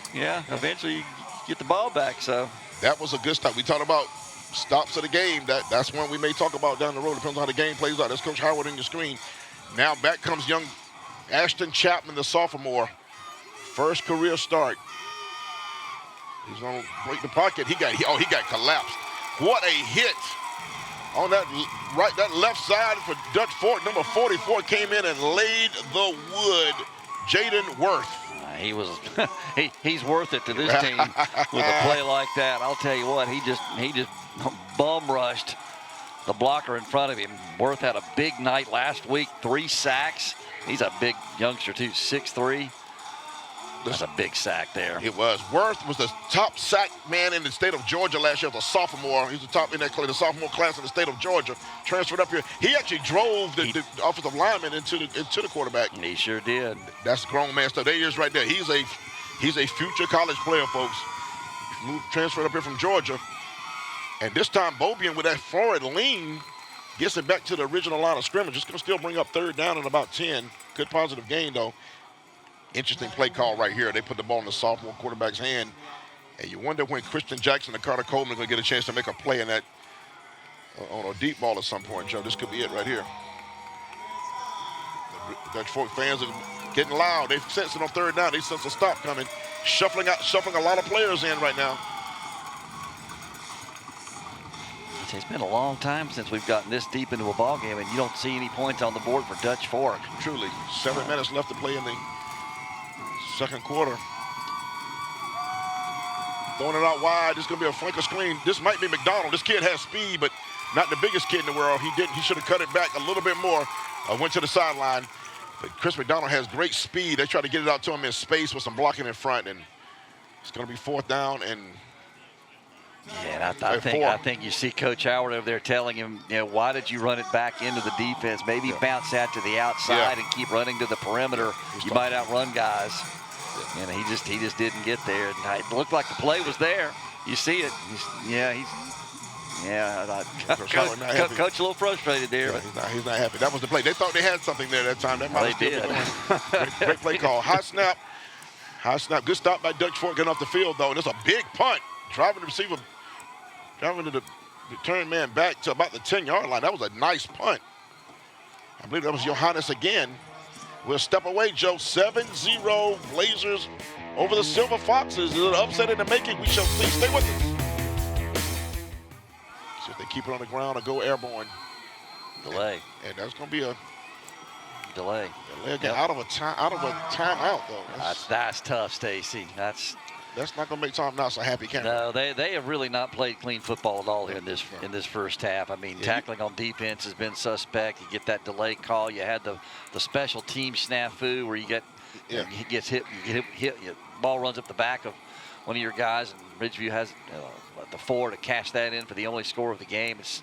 you get the ball back. So that was a good stop. We talked about stops of the game. That's one we may talk about down the road. Depends on how the game plays out. That's Coach Howard on your screen. Now back comes young Ashton Chapman, the sophomore. First career start. He's going to break the pocket. He got collapsed. What a hit on that left side for Dutch Fork. Number 44 came in and laid the wood. Jaden Worth. He's worth it to this team with a play like that. I'll tell you what, he just bum rushed the blocker in front of him. Worth had a big night last week, 3 sacks. He's a big youngster too, 6'3". That's a big sack there. It was. Worth was the top sack man in the state of Georgia last year as a sophomore. He's the top in the sophomore class in the state of Georgia. Transferred up here. He actually drove the offensive lineman into the quarterback. He sure did. That's grown man stuff. There he is right there. He's a future college player, folks. Transferred up here from Georgia. And this time, Bobian with that forward lean gets it back to the original line of scrimmage. It's going to still bring up 3rd down and about 10. Good positive gain, though. Interesting play call right here. They put the ball in the sophomore quarterback's hand. And you wonder when Christian Jackson and Carter Coleman are going to get a chance to make a play in that on a deep ball at some point, Joe. This could be it right here. The Dutch Fork fans are getting loud. They've sensed it on 3rd down. They sense a stop coming. Shuffling a lot of players in right now. It's been a long time since we've gotten this deep into a ball game, and you don't see any points on the board for Dutch Fork. Truly, 7 minutes left to play in the second quarter. Throwing it out wide. This is going to be a flanker screen. This might be McDonald. This kid has speed, but not the biggest kid in the world. He should have cut it back a little bit more. Went to the sideline. But Chris McDonald has great speed. They try to get it out to him in space with some blocking in front, and it's going to be 4th down and. Yeah, I think you see Coach Howard over there telling him, why did you run it back into the defense? Maybe bounce that to the outside and keep running to the perimeter. You might outrun guys. And he just didn't get there. And it looked like the play was there. You see it. Coach a little frustrated there. Yeah, he's not happy. That was the play. They thought they had something there that time. That might they did. Great play call. High snap. Good stop by Dutch Fork getting off the field, though. And it's a big punt. Driving the receiver, driving the return man back to about the 10-yard line. That was a nice punt. I believe that was Johannes again. We'll step away, Joe. 7-0 Blazers over the Silver Foxes. Is it an upset in the making? We shall see. Stay with us. See if they keep it on the ground or go airborne. Delay. And that's going to be a delay. Again, out of a timeout, though. That's tough, Stacy. That's not going to make Tom Knotts a happy camper. No, they have really not played clean football at all here in this first half. I mean, tackling on defense has been suspect. You get that delay call. You had the special team snafu where he gets hit. Ball runs up the back of one of your guys, and Ridgeview has the 4 to cash that in for the only score of the game. It's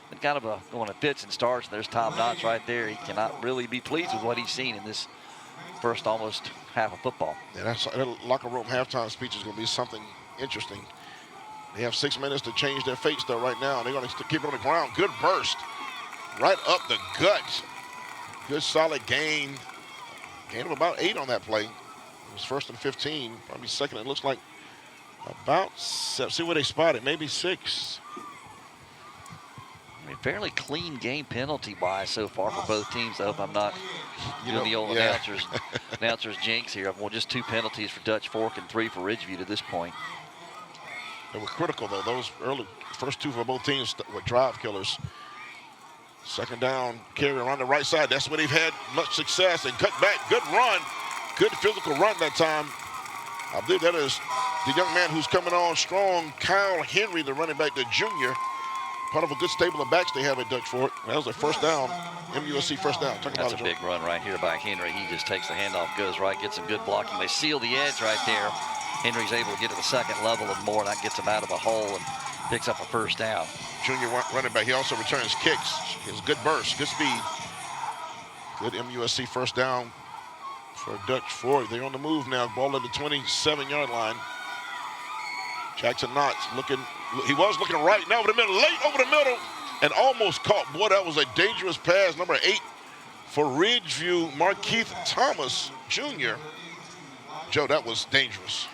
been kind of going to fits and starts. There's Tom Knotts right there. He cannot really be pleased with what he's seen in this first almost half of football. Yeah, that locker room halftime speech is going to be something interesting. They have 6 minutes to change their fates, though, right now. They're going to keep it on the ground. Good burst. Right up the gut. Good solid gain. Gain of about 8 on that play. It was 1st and 15. Probably 2nd. It looks like About 7. See where they spotted, maybe 6. I mean, fairly clean game penalty-wise so far for both teams. I hope I'm not doing the old announcers jinx here. Well, just 2 penalties for Dutch Fork and 3 for Ridgeview to this point. They were critical, though. Those first 2 for both teams were drive killers. Second down, carry around the right side. That's where they've had much success. And cut back, good run. Good physical run that time. I believe that is the young man who's coming on strong, Kyle Henry, the running back, the junior. Part of a good stable of backs they have at Dutch Fork. That was a first down, MUSC first down. That's a big run right here by Henry. He just takes the handoff, goes right, gets some good blocking. They seal the edge right there. Henry's able to get to the second level and more. That gets him out of a hole and picks up a first down. Junior running back. He also returns kicks. He has good burst, good speed. Good MUSC first down for Dutch Fork. They're on the move now. Ball at the 27-yard line. Jackson Knotts looking. He was looking right now over the middle, late over the middle, and almost caught. Boy, that was a dangerous pass. Number 8 for Ridgeview, Markeith Thomas Jr. Joe, that was dangerous.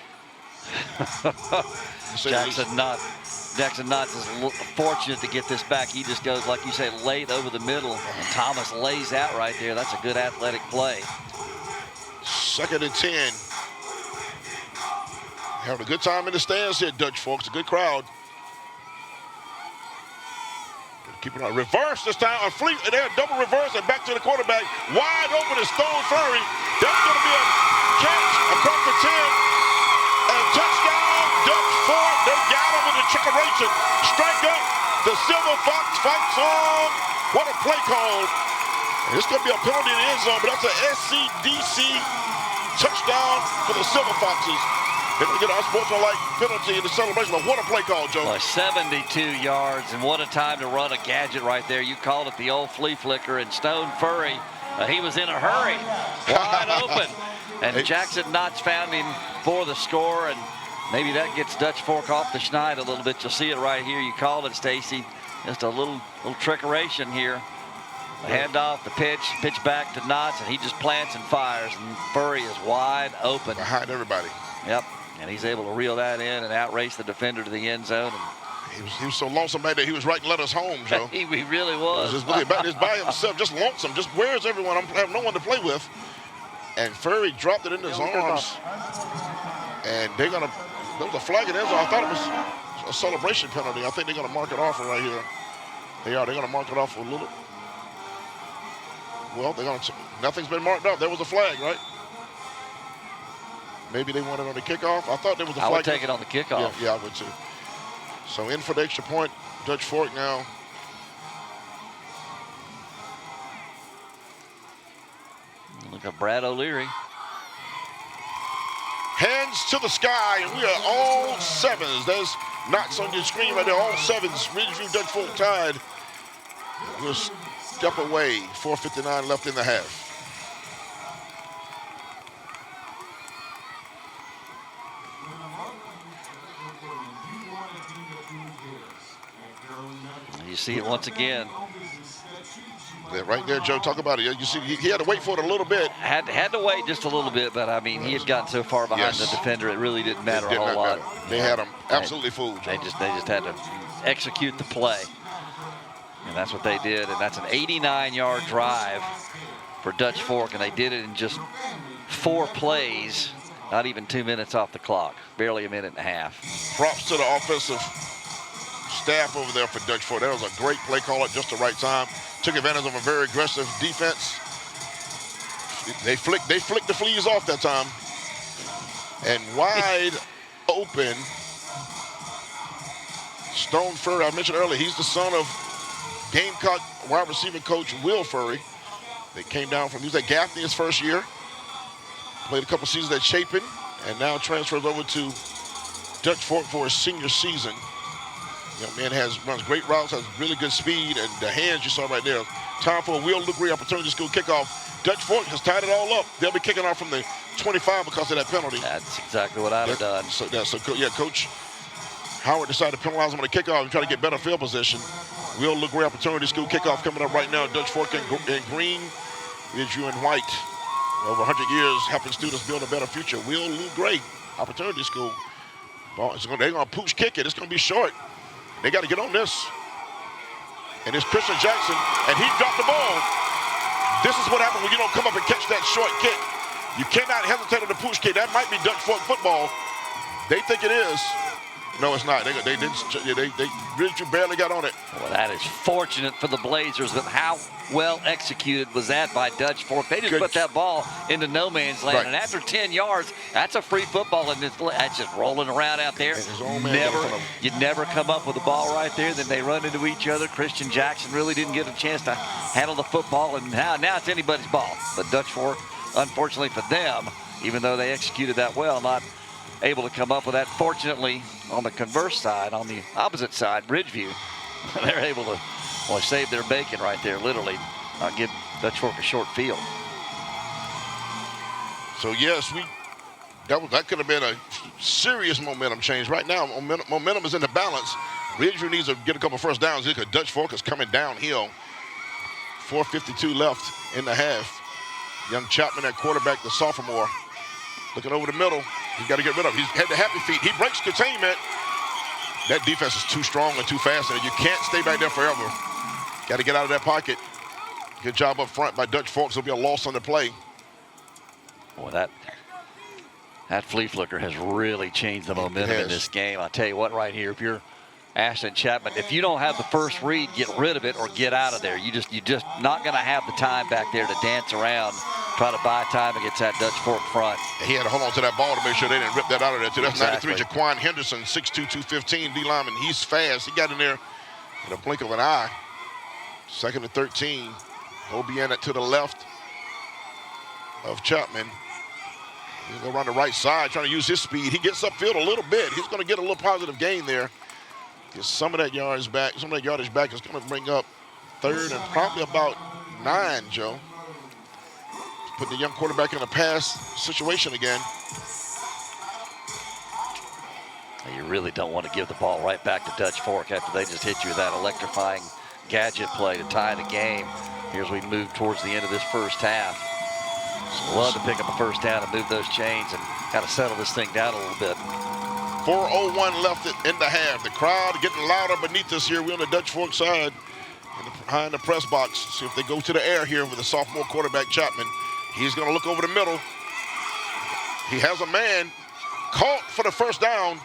Jackson Knotts is fortunate to get this back. He just goes, like you say, late over the middle, and Thomas lays out right there. That's a good athletic play. 2nd and 10. Having a good time in the stands here, Dutch Fork. It's a good crowd. Keep it on. Reverse this time. A fleet, and they're double reverse and back to the quarterback. Wide open is Stone Furry. That's going to be a catch across the 10. And touchdown, Dutch Fork. They got him with the trickeration. Strike up. The Silver Fox fights on. What a play call. And it's going to be a penalty in the end zone, but that's an SCDC touchdown for the Silver Foxes. They're going to get an unsportsmanlike penalty in the celebration, but what a play call, Joe. 72 yards, and what a time to run a gadget right there. You called it the old flea flicker, and Stone Furry, he was in a hurry, wide open. And Jackson Knotts found him for the score, and maybe that gets Dutch Fork off the schneid a little bit. You'll see it right here. You called it, Stacy. Just a little trickeration here. The handoff, the pitch back to Knotts, and he just plants and fires, and Furry is wide open. Behind everybody. Yep. And he's able to reel that in and outrace the defender to the end zone. And he was so lonesome back there. He was writing letters home, Joe. he really was. Just by himself, just lonesome. Just where's everyone? I have no one to play with. And Furry dropped it in his arms. And they're gonna. There was a flag in there. I thought it was a celebration penalty. I think they're gonna mark it off right here. They are. They're gonna mark it off a little. Well, they're gonna. Nothing's been marked up. There was a flag, right? Maybe they want it on the kickoff. I thought there was a flag. I would take it on the kickoff. Yeah, I would too. So in for the extra point, Dutch Fork now. Look at Brad O'Leary. Hands to the sky, and we are all 7s. There's Knotts on your screen right there, all 7s. Ridgeview, Dutch Fork tied. We'll step away. 4:59 left in the half. You see it once again. Yeah, right there, Joe. Talk about it. You see, he had to wait for it a little bit. Had to wait just a little bit, but I mean, he had gotten so far behind the defender, it really didn't matter a whole lot. They had him absolutely fooled, Joe. They just had to execute the play, and that's what they did. And that's an 89-yard drive for Dutch Fork, and they did it in just 4 plays, not even 2 minutes off the clock, barely a minute and a half. Props to the offensive staff over there for Dutch Fork. That was a great play call at just the right time. Took advantage of a very aggressive defense. They flicked the fleas off that time. And wide open, Stone Furry, I mentioned earlier, he's the son of Gamecock wide receiver coach Will Furry. They came down from, he was at Gaffney his first year. Played a couple seasons at Chapin, and now transfers over to Dutch Fork for his senior season. Young man runs great routes, has really good speed, and the hands you saw right there. Time for a Will Lugree Opportunity School kickoff. Dutch Fork has tied it all up. They'll be kicking off from the 25 because of that penalty. That's exactly what I'd have done. Coach Howard decided to penalize him on the kickoff and try to get better field position. Will Lugree Opportunity School kickoff coming up right now. Dutch Fork in green, Ridgeview in white. Over 100 years helping students build a better future. Will Lugree Opportunity School. They're going to pooch kick it. It's going to be short. They got to get on this. And it's Christian Jackson, and he dropped the ball. This is what happens when you don't come up and catch that short kick. You cannot hesitate on the pooch kick. That might be Dutch Fork football. They think it is. No, it's not. They Ridgeview barely got on it. Well, that is fortunate for the Blazers, but how well executed was that by Dutch Fork? They just put that ball into no man's land, and after 10 yards, that's a free football, and that's just rolling around out there. You never come up with the ball right there, then they run into each other. Christian Jackson really didn't get a chance to handle the football, and now it's anybody's ball. But Dutch Fork, unfortunately for them, even though they executed that well, not able to come up with that. Fortunately, on the converse side, on the opposite side, Ridgeview, they're able to save their bacon right there, literally, not give Dutch Fork a short field. So yes, that could have been a serious momentum change. Right now, momentum is in the balance. Ridgeview needs to get a couple first downs because Dutch Fork is coming downhill. 4:52 left in the half. Young Chapman at quarterback, the sophomore, looking over the middle. He's got to get rid of it. He's had the happy feet. He breaks containment. That defense is too strong and too fast, and you can't stay back there forever. Got to get out of that pocket. Good job up front by Dutch Fork. It'll be a loss on the play. Boy, that flea flicker has really changed the momentum in this game. I'll tell you what, right here, if you're Ashton Chapman, if you don't have the first read, get rid of it or get out of there. You're just not going to have the time back there to dance around, try to buy time against that Dutch Fork front. He had to hold on to that ball to make sure they didn't rip that out of there, too. That's 93, Jaquan Henderson, 6'2", 215, D lineman. He's fast. He got in there in a blink of an eye. 2nd and 13. Obiena to the left of Chapman. He's going to run the right side, trying to use his speed. He gets upfield a little bit. He's going to get a little positive gain there. Get some of that yardage back. Some of that yardage back is going to bring up 3rd and probably about 9, Joe. Put the young quarterback in a pass situation again. You really don't want to give the ball right back to Dutch Fork after they just hit you with that electrifying gadget play to tie the game. Here's we move towards the end of this first half. So love to pick up a first down and move those chains and kind of settle this thing down a little bit. 4:01 left in the half. The crowd getting louder beneath us here. We're on the Dutch Fork side, behind the press box. See if they go to the air here with the sophomore quarterback Chapman. He's going to look over the middle. He has a man caught for the first down.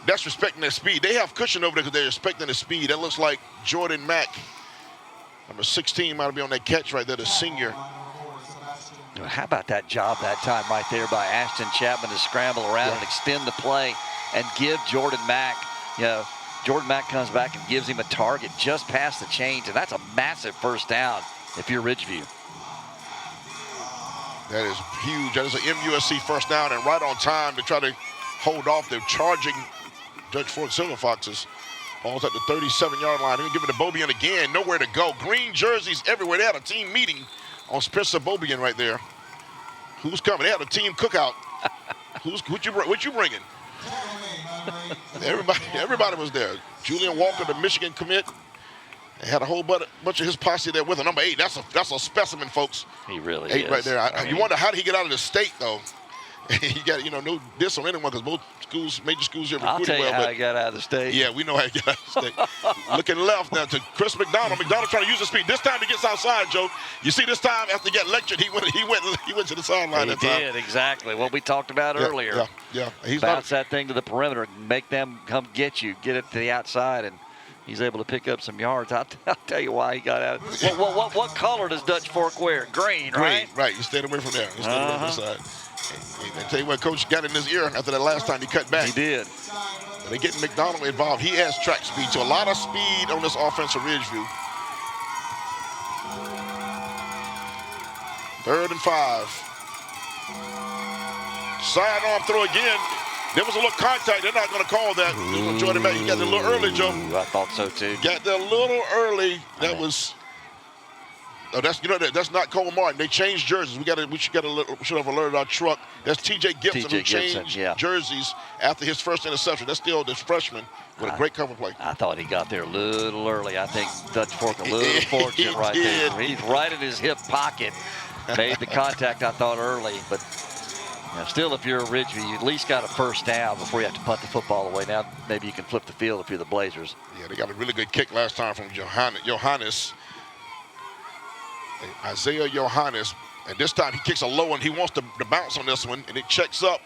That's respecting their speed. They have cushion over there because they're respecting the speed. That looks like Jordan Mack. Number 16 might be on that catch right there, the senior. How about that job that time right there by Ashton Chapman to scramble around and extend the play and give Jordan Mack, Jordan Mack comes back and gives him a target just past the chains, and that's a massive first down if you're Ridgeview. That is huge. That is an MUSC first down and right on time to try to hold off the charging Dutch Fork Silver Foxes. Ball's at the 37-yard line. They're going to give it to Bobian again. Nowhere to go. Green jerseys everywhere. They had a team meeting on Spencer Bobian right there. Who's coming? They had a team cookout. What you bringing? Everybody was there. Julian Walker, the Michigan commit. They had a whole bunch of his posse there with him. Number 8, that's a specimen, folks. He really 8 is. right there. You wonder how did he get out of the state, though? He got, no diss on anyone because both major schools here recruiting well. I'll tell you how he got out of the state. Yeah, we know how he got out of the state. Looking left now to Chris McDonald. McDonald trying to use his speed. This time he gets outside, Joe. You see, this time after he got lectured, he went to the sideline that time. He did, exactly. What we talked about earlier. Yeah. Bounce that thing to the perimeter and make them come get you. Get it to the outside, and he's able to pick up some yards. I'll tell you why he got out. What color does Dutch Fork wear? Green, right? Right. You stayed away from there. You stayed away from the side. I tell you what, Coach got in his ear after that last time he cut back. He did. They're getting McDonald involved. He has track speed, so a lot of speed on this offense of Ridgeview. 3rd and 5. Sidearm throw again. There was a little contact. They're not going to call that. Jordan Mack, he got there a little early, Joe. I thought so too. Got there a little early. That was. Oh, that's not Cole Martin. They changed jerseys. We should have alerted our truck. That's T.J. Gibson who changed jerseys after his first interception. That's still this freshman with a great cover play. I thought he got there a little early. I think Dutch Fork a little fortunate right there. He's right in his hip pocket. Made the contact, I thought, early, but Now, still, if you're a Ridgeview, you at least got a first down before you have to punt the football away. Now, maybe you can flip the field if you're the Blazers. Yeah, they got a really good kick last time from Johannes. Isaiah Johannes. And this time he kicks a low one. He wants to bounce on this one, and it checks up.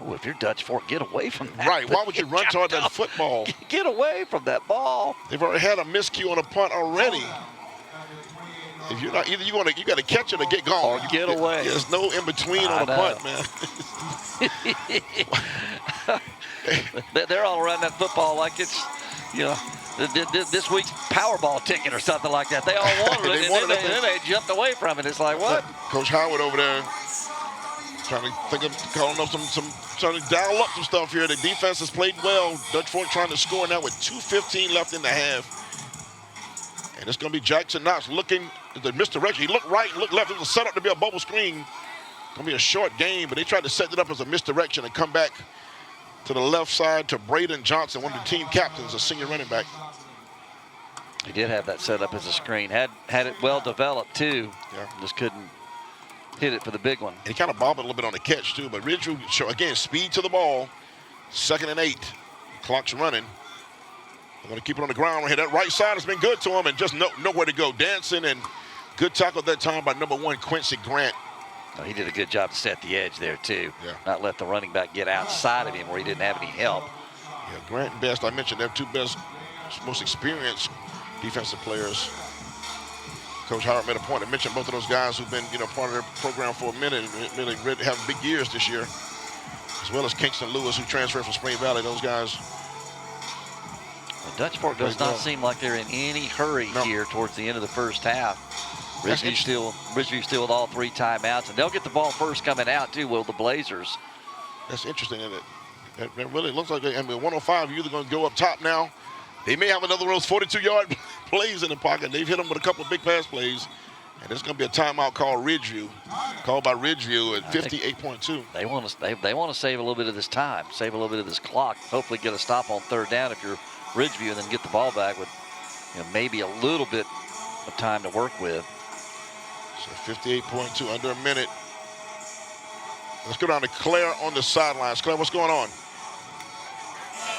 Oh, if you're Dutch Fork, get away from that. Right, why would you run toward that football? Get away from that ball. They've already had a miscue on a punt already. If you're not, either you got to catch it or get gone. Or get away. There's no in between on a punt, man. They're all around that football like it's, this week's Powerball ticket or something like that. They all wanted it, and then they jumped away from it. It's like, what? Coach Howard over there trying to think of calling up trying to dial up some stuff here. The defense has played well. Dutch Fork trying to score now with 2:15 left in the half. And it's going to be Jackson Knox looking at the misdirection. He looked right and looked left. It was set up to be a bubble screen. Going to be a short game, but they tried to set it up as a misdirection and come back to the left side to Braden Johnson, one of the team captains, a senior running back. He did have that set up as a screen. Had it well developed, too. Yeah. Just couldn't hit it for the big one. And he kind of bobbed a little bit on the catch, too. But Ridgeview, again, speed to the ball. 2nd and 8. Clock's running. They're going to keep it on the ground right here. That right side has been good to him and just nowhere to go. Dancing and good tackle at that time by number 1, Quincy Grant. Oh, he did a good job to set the edge there, too. Yeah. Not let the running back get outside of him where he didn't have any help. Yeah, Grant and Best, I mentioned, they're 2 best, most experienced defensive players. Coach Howard made a point to mention both of those guys who've been, part of their program for a minute and really having big years this year, as well as Kingston Lewis, who transferred from Spring Valley. Those guys. Well, Dutch Fork does not seem like they're in any hurry here towards the end of the first half. Ridgeview still with all 3 timeouts, and they'll get the ball first coming out too. Will the Blazers? That's interesting, isn't it? It really looks like 105. You're either going to go up top now. They may have another one of those 42-yard plays in the pocket. They've hit them with a couple of big pass plays, and there's going to be a timeout called by Ridgeview at 58.2. They want to save a little bit of this time, save a little bit of this clock. Hopefully, get a stop on 3rd down if you're Ridgeview, and then get the ball back with maybe a little bit of time to work with. So 58.2, under a minute. Let's go down to Claire on the sidelines. Claire, what's going on?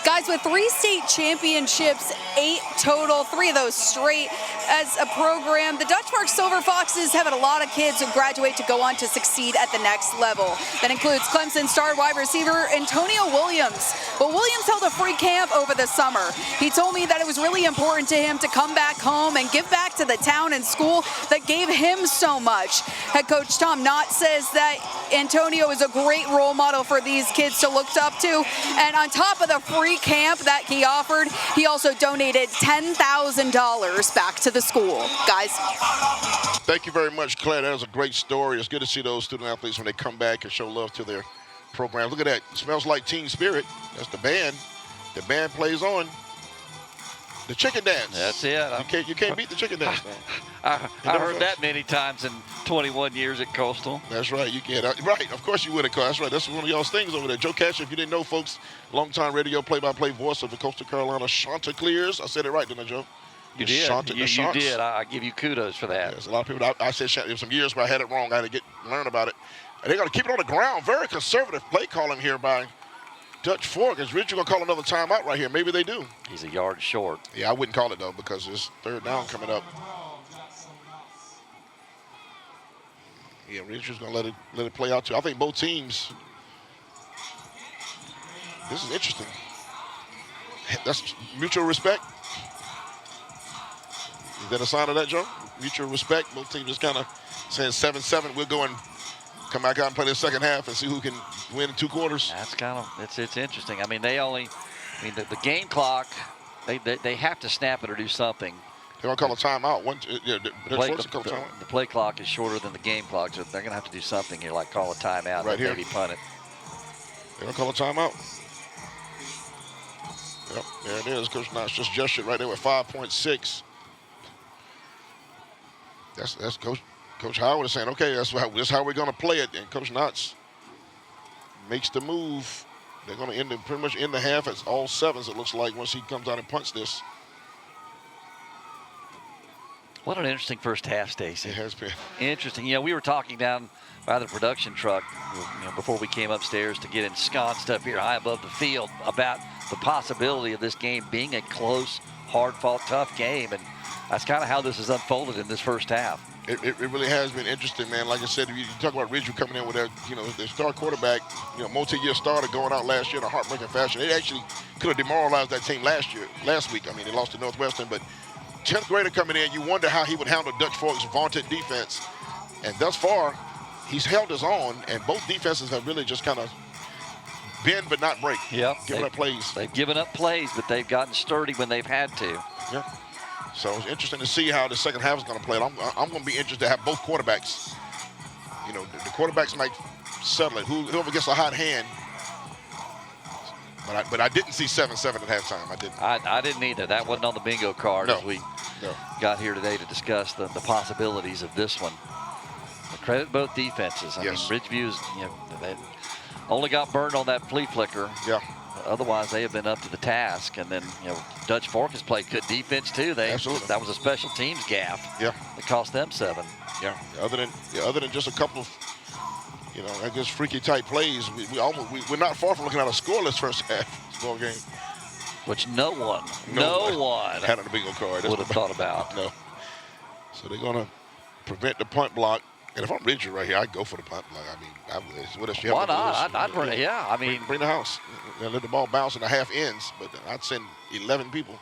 Guys, with 3 state championships, 8 total, 3 of those straight as a program, the Dutch Fork Silver Foxes have had a lot of kids who graduate to go on to succeed at the next level. That includes Clemson star wide receiver Antonio Williams. Well, Williams held a free camp over the summer. He told me that it was really important to him to come back home and give back to the town and school that gave him so much. Head coach Tom Knott says that Antonio is a great role model for these kids to look up to. And on top of the free camp that he offered, he also donated $10,000 back to the school. Guys. Thank you very much, Claire. That was a great story. It's good to see those student athletes when they come back and show love to their program. Look at that. Smells like teen spirit. That's the band. The band plays on. The chicken dance. That's it. You can't beat the chicken dance, man. I heard that many times in 21 years at Coastal. That's right. You can't. Right. Of course you would have. That's right. That's one of y'all's things over there. Joe Cash, if you didn't know, folks, longtime radio play-by-play voice of the Coastal Carolina Chanticleers. I said it right, didn't I, Joe? You did. You did. I give you kudos for that. There's a lot of people. I said there were some years where I had it wrong. I had to learn about it. And they're going to keep it on the ground. Very conservative play calling here by Dutch Fork. Is Richard going to call another timeout right here? Maybe they do. He's a yard short. Yeah, I wouldn't call it, though, because there's 3rd down coming up. Yeah, Richard's going to let it play out, too. I think both teams. This is interesting. That's mutual respect. Is that a sign of that, Joe? Mutual respect. Both teams just kind of saying 7-7. We'll go and come back out and play the second half and see who can win in 2 quarters. That's kind of, it's interesting. I mean, the game clock, they have to snap it or do something. They're going to call a timeout. The play clock is shorter than the game clock, so they're going to have to do something here, like call a timeout right and maybe punt it. They're going to call a timeout. Yep, there it is. Coach Knox just gestured right there with 5.6. That's Coach Howard is saying, okay, that's how we're going to play it. And Coach Knox makes the move. They're going to pretty much end the half. It's all 7s, it looks like, once he comes out and punts this. What an interesting first half, Stacy. It has been. Interesting. You know, we were talking down by the production truck before we came upstairs to get ensconced up here high above the field about the possibility of this game being a close, hard-fought, tough game. And that's kind of how this has unfolded in this first half. It really has been interesting, man. Like I said, you talk about Ridgeview coming in with their, their star quarterback, multi-year starter going out last year in a heartbreaking fashion. It actually could have demoralized that team last week. I mean, they lost to Northwestern, but 10th grader coming in, you wonder how he would handle Dutch Fork's vaunted defense. And thus far, he's held his own, and both defenses have really just kind of bend but not break. Yep. Giving up plays. They've given up plays, but they've gotten sturdy when they've had to. Yeah. So it's interesting to see how the second half is going to play. I'm going to be interested to have both quarterbacks. The quarterbacks might settle it. Whoever gets a hot hand. But I didn't see 7-7 at halftime. I didn't. I didn't either. That wasn't on the bingo card No. as we got here today to discuss the possibilities of this one. But credit both defenses. I mean, Ridgeview's, they only got burned on that flea flicker. Yeah. Otherwise, they have been up to the task. And then, Dutch Fork has played good defense too. Absolutely. That was a special teams gaffe. Yeah. That cost them 7. Yeah. Other than just a couple of, I guess freaky type plays, we're not far from looking at a scoreless first half ball game. Which no one had on the bingo card. would have thought about. No. So they're going to prevent the punt block. And if I'm Ridgeview right here, I'd go for the punt block. I mean, what else you have? Why not? I'd bring it. Yeah, I mean, bring the house. And let the ball bounce in the half ends. But I'd send 11 people.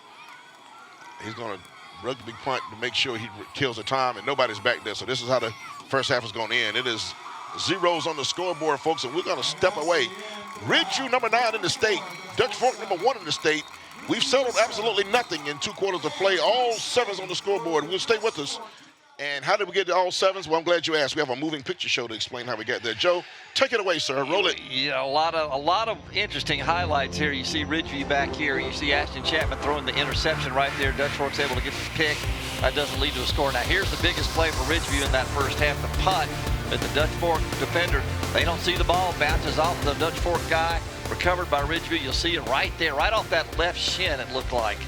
He's going to rugby punt to make sure he kills the time, and nobody's back there. So this is how the first half is going to end. It is zeros on the scoreboard, folks, and we're going to step away. Ridgeview number 9 in the state. Dutch Fork number 1 in the state. We've settled absolutely nothing in 2 quarters of play. All 7s on the scoreboard. We'll stay with us. And how did we get to all 7s? Well, I'm glad you asked. We have a moving picture show to explain how we got there. Joe, take it away, sir. Roll it. Yeah, a lot of interesting highlights here. You see Ridgeview back here. You see Ashton Chapman throwing the interception right there. Dutch Fork's able to get the pick. That doesn't lead to a score. Now, here's the biggest play for Ridgeview in that first half, the punt. But the Dutch Fork defender, they don't see the ball, bounces off the Dutch Fork guy, recovered by Ridgeview. You'll see it right there, right off that left shin, it looked like.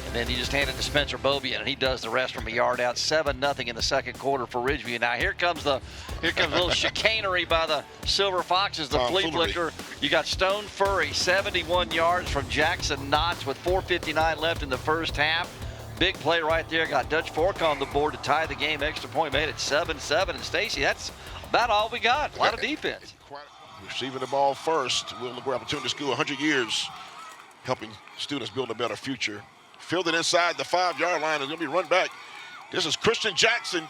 And then he just handed it to Spencer Bobian, and he does the rest from a yard out. 7-0 in the second quarter for Ridgeview. Now here comes a little chicanery by the Silver Foxes, the flea flicker. You got Stone Furry, 71 yards from Jackson Knotts with 4:59 left in the first half. Big play right there. Got Dutch Fork on the board to tie the game. Extra point made it 7-7. And Stacy, that's about all we got. A lot of defense. Receiving the ball first. Will McGraw Opportunity School, 100 years, helping students build a better future. Fielded inside the 5-yard line. Is going to be run back. This is Christian Jackson.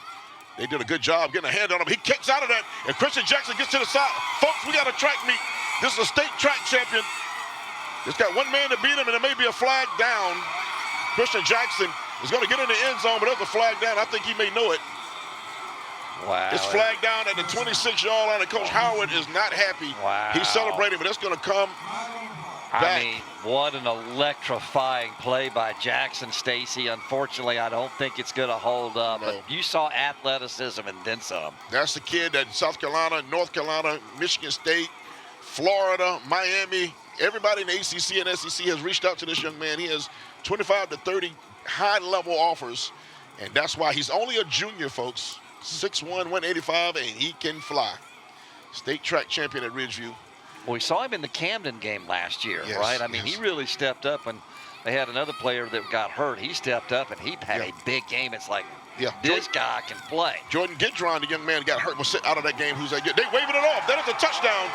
They did a good job getting a hand on him. He kicks out of that, and Christian Jackson gets to the side. Folks, we got a track meet. This is a state track champion. It's got one man to beat him, and it may be a flag down. Christian Jackson is going to get in the end zone, but there's a flag down. I think he may know it. Wow. It's flagged down at the 26-yard line, and Coach Howard is not happy. Wow. He's celebrating, but it's going to come back. I mean, what an electrifying play by Jackson, Stacy. Unfortunately, I don't think it's going to hold up. No. But you saw athleticism and then some. That's the kid that South Carolina, North Carolina, Michigan State, Florida, Miami, everybody in the ACC and SEC has reached out to this young man. He has 25 to 30 high-level offers, and that's why he's only a junior, folks. 6'1", 185, and he can fly. State track champion at Ridgeview. Well, we saw him in the Camden game last year, Yes, right? I mean, yes. he really stepped up, and they had another player that got hurt. He stepped up, and he had a big game. It's like, this guy can play. Jordan Gidron, the young man who got hurt, was sent out of that game. Who's that? They waving it off. That is a touchdown.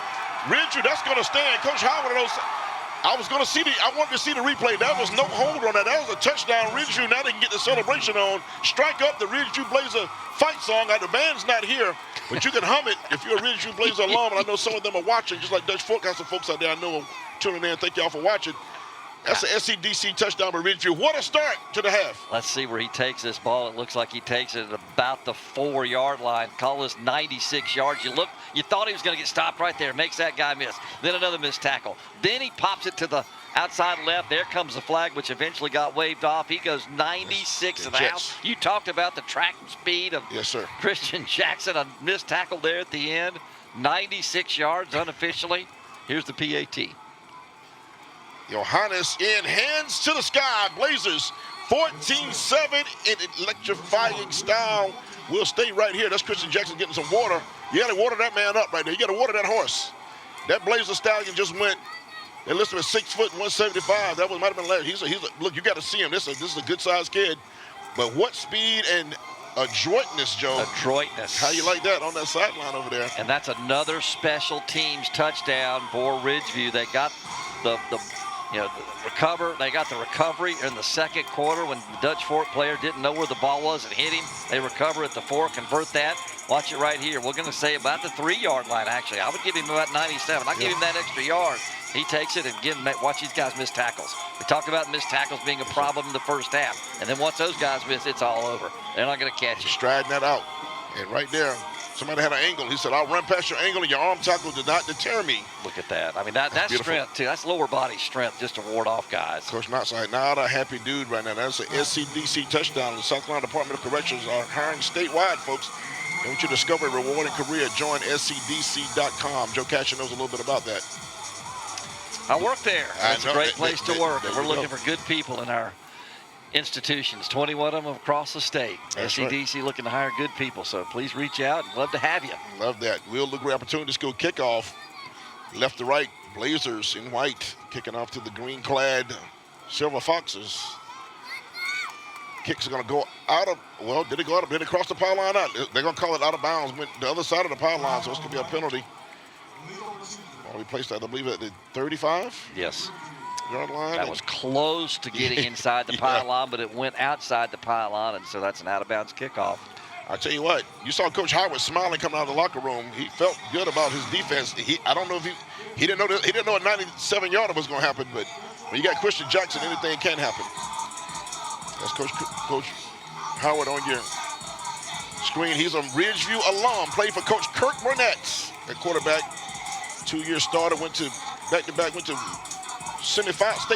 Ridgeview, that's going to stand. Coach Howard knows. I wanted to see the replay. That was no hold on that. That was a touchdown. Ridgeview, now they can get the celebration on. Strike up the Ridgeview Blazer fight song. The band's not here, but you can hum it if you're a Ridgeview Blazer alum. And I know some of them are watching, just like Dutch Fork has some folks out there I know are tuning in. Thank y'all for watching. That's an SCDC touchdown by Ridgeview. What a start to the half. Let's see where he takes this ball. It looks like he takes it at about the 4-yard line. Call this 96 yards. You thought he was going to get stopped right there. Makes that guy miss. Then another missed tackle. Then he pops it to the outside left. There comes the flag, which eventually got waved off. He goes 96 to the house. You talked about the track speed of Christian Jackson. A missed tackle there at the end. 96 yards unofficially. Here's the PAT. Johannes in, hands to the sky. Blazers 14-7 in electrifying style. We'll stay right here. That's Christian Jackson getting some water. You got to water that man up right there. You got to water that horse. That Blazer Stallion just went. They listed him at 6 foot and 175. That might have been last. Look, you got to see him. This is a good sized kid. But what speed and adroitness, Joe. Adroitness. How you like that on that sideline over there? And that's another special teams touchdown for Ridgeview. They got the recover. They got the recovery in the second quarter when the Dutch Fork player didn't know where the ball was and hit him. They recover at the 4, convert that. Watch it right here. We're going to say about the 3-yard line, actually. I would give him about 97. I'll give him that extra yard. He takes it and watch these guys miss tackles. We talked about missed tackles being a problem in the first half. And then once those guys miss, it's all over. They're not going to catch it. Striding that out. And right there, somebody had an angle. He said, I'll run past your angle and your arm tackle did not deter me. Look at that. I mean, that's strength, too. That's lower body strength just to ward off guys. Coach Knott's like, not a happy dude right now. That's an SCDC touchdown. The South Carolina Department of Corrections are hiring statewide, folks. They want you to discover a rewarding career. Join scdc.com. Joe Casher knows a little bit about that. I work there. It's a great place to work. And we're looking for good people in our institutions, 21 of them across the state. That's SCDC right. looking to hire good people, so please reach out. Love to have you. Love that. We'll look for opportunity to go kickoff. Left to right, Blazers in white, kicking off to the green-clad Silver Foxes. Kick's going to go out of, well, did it go out of, did it cross the pylon out? They're going to call it out of bounds, went the other side of the pylon, so it's going to be a penalty. We placed that, I believe, at the 35? Yes. Yard line. That was close to getting inside the pylon, but it went outside the pylon, and so that's an out-of-bounds kickoff. I tell you what, you saw Coach Howard smiling coming out of the locker room. He felt good about his defense. I don't know if he didn't know a 97-yarder was going to happen, but when you got Christian Jackson, anything can happen. That's Coach Howard on your screen. He's a Ridgeview alum, played for Coach Kirk Burnett at quarterback. 2-year starter, went to back-to-back, went to state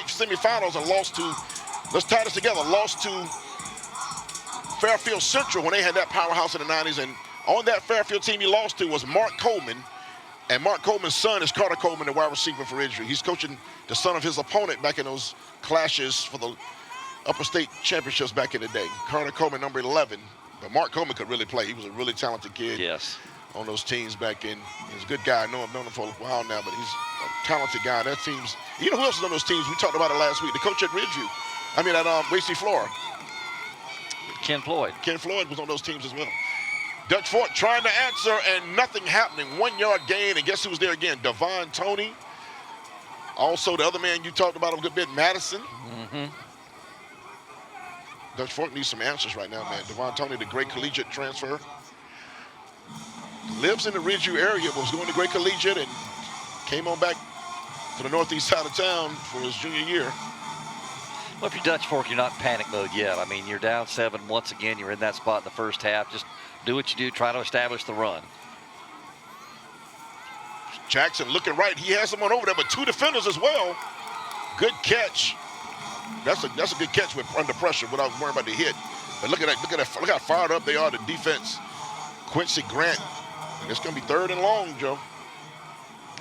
semifinals and lost to, let's tie this together, lost to Fairfield Central when they had that powerhouse in the 90s. And on that Fairfield team he lost to was Mark Coleman. And Mark Coleman's son is Carter Coleman, the wide receiver for Ridgeview. He's coaching the son of his opponent back in those clashes for the upper state championships back in the day. Carter Coleman, number 11. But Mark Coleman could really play. He was a really talented kid. Yes. On those teams back in. He's a good guy. I've known him for a while now, but he's a talented guy. That team's, you know who else is on those teams? We talked about it last week. The coach at Ridgeview. I mean, at Wasey Flora. Ken Floyd. Ken Floyd was on those teams as well. Dutch Fork trying to answer and nothing happening. 1-yard gain, and guess who's there again? Devon Toney. Also, the other man you talked about a good bit, Madison. Mm-hmm. Dutch Fork needs some answers right now, man. Devon Toney, the great collegiate transfer. Lives in the Ridgeview area, but was going to Great Collegiate and came on back to the northeast side of town for his junior year. Well, if you're Dutch Fork, you're not in panic mode yet. I mean, you're down 7 once again. You're in that spot in the first half. Just do what you do. Try to establish the run. Jackson looking right. He has someone over there, but 2 defenders as well. Good catch. That's a good catch with under pressure without worrying about the hit. But look at that. Look how fired up they are, the defense. Quincy Grant. And it's going to be 3rd and long, Joe.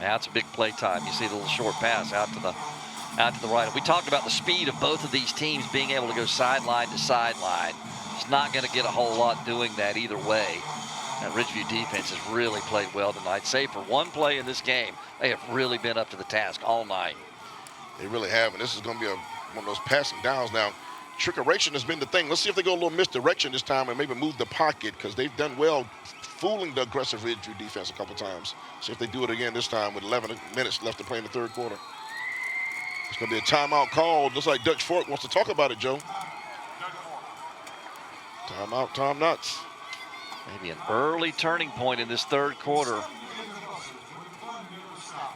Now it's a big play time. You see the little short pass out to the right. We talked about the speed of both of these teams being able to go sideline to sideline. It's not going to get a whole lot doing that either way. That Ridgeview defense has really played well tonight. Save for one play in this game, they have really been up to the task all night. They really have, and this is going to be one of those passing downs now. Trickeration has been the thing. Let's see if they go a little misdirection this time and maybe move the pocket, because they've done well fooling the aggressive Ridgeview defense a couple times. See if they do it again this time with 11 minutes left to play in the 3rd quarter. It's going to be a timeout called. Looks like Dutch Fork wants to talk about it, Joe. Timeout, Tom Nuts. Maybe an early turning point in this 3rd quarter.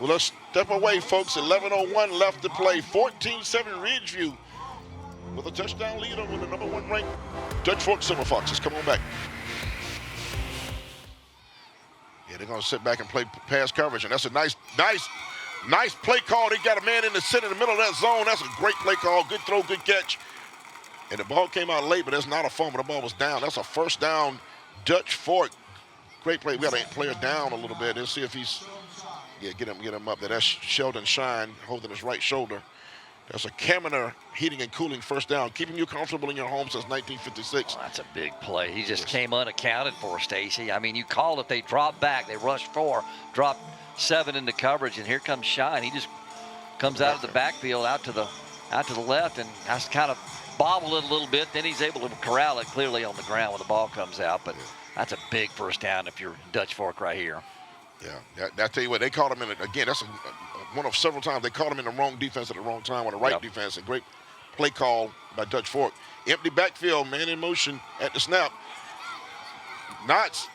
Well, let's step away, folks. 11:01 left to play. 14-7 Ridgeview with a touchdown lead over the number 1 ranked Dutch Fork Silver Foxes. Come on back. Yeah, they're going to sit back and play pass coverage, and that's a nice play call. They got a man in the center in the middle of that zone. That's a great play call. Good throw, good catch. And the ball came out late, but that's not a fumble. The ball was down. That's a first down, Dutch Fork. Great play. We got a player down a little bit. Let's see if he's, yeah, get him up there. That's Sheldon Shine holding his right shoulder. That's a Kaminer Heating and Cooling first down, keeping you comfortable in your home since 1956. Well, that's a big play. He just came unaccounted for, Stacy. I mean, you called it. They dropped back. They rushed 4, dropped 7 into coverage, and here comes Shine. He just comes out of the backfield out to the left and has to kind of bobble it a little bit. Then he's able to corral it clearly on the ground when the ball comes out. But that's a big first down if you're Dutch Fork right here. Yeah, I tell you what, they caught him in it again. That's one of several times they caught him in the wrong defense at the wrong time, or the right defense. A great play call by Dutch Fork. Empty backfield, man in motion at the snap. Knotts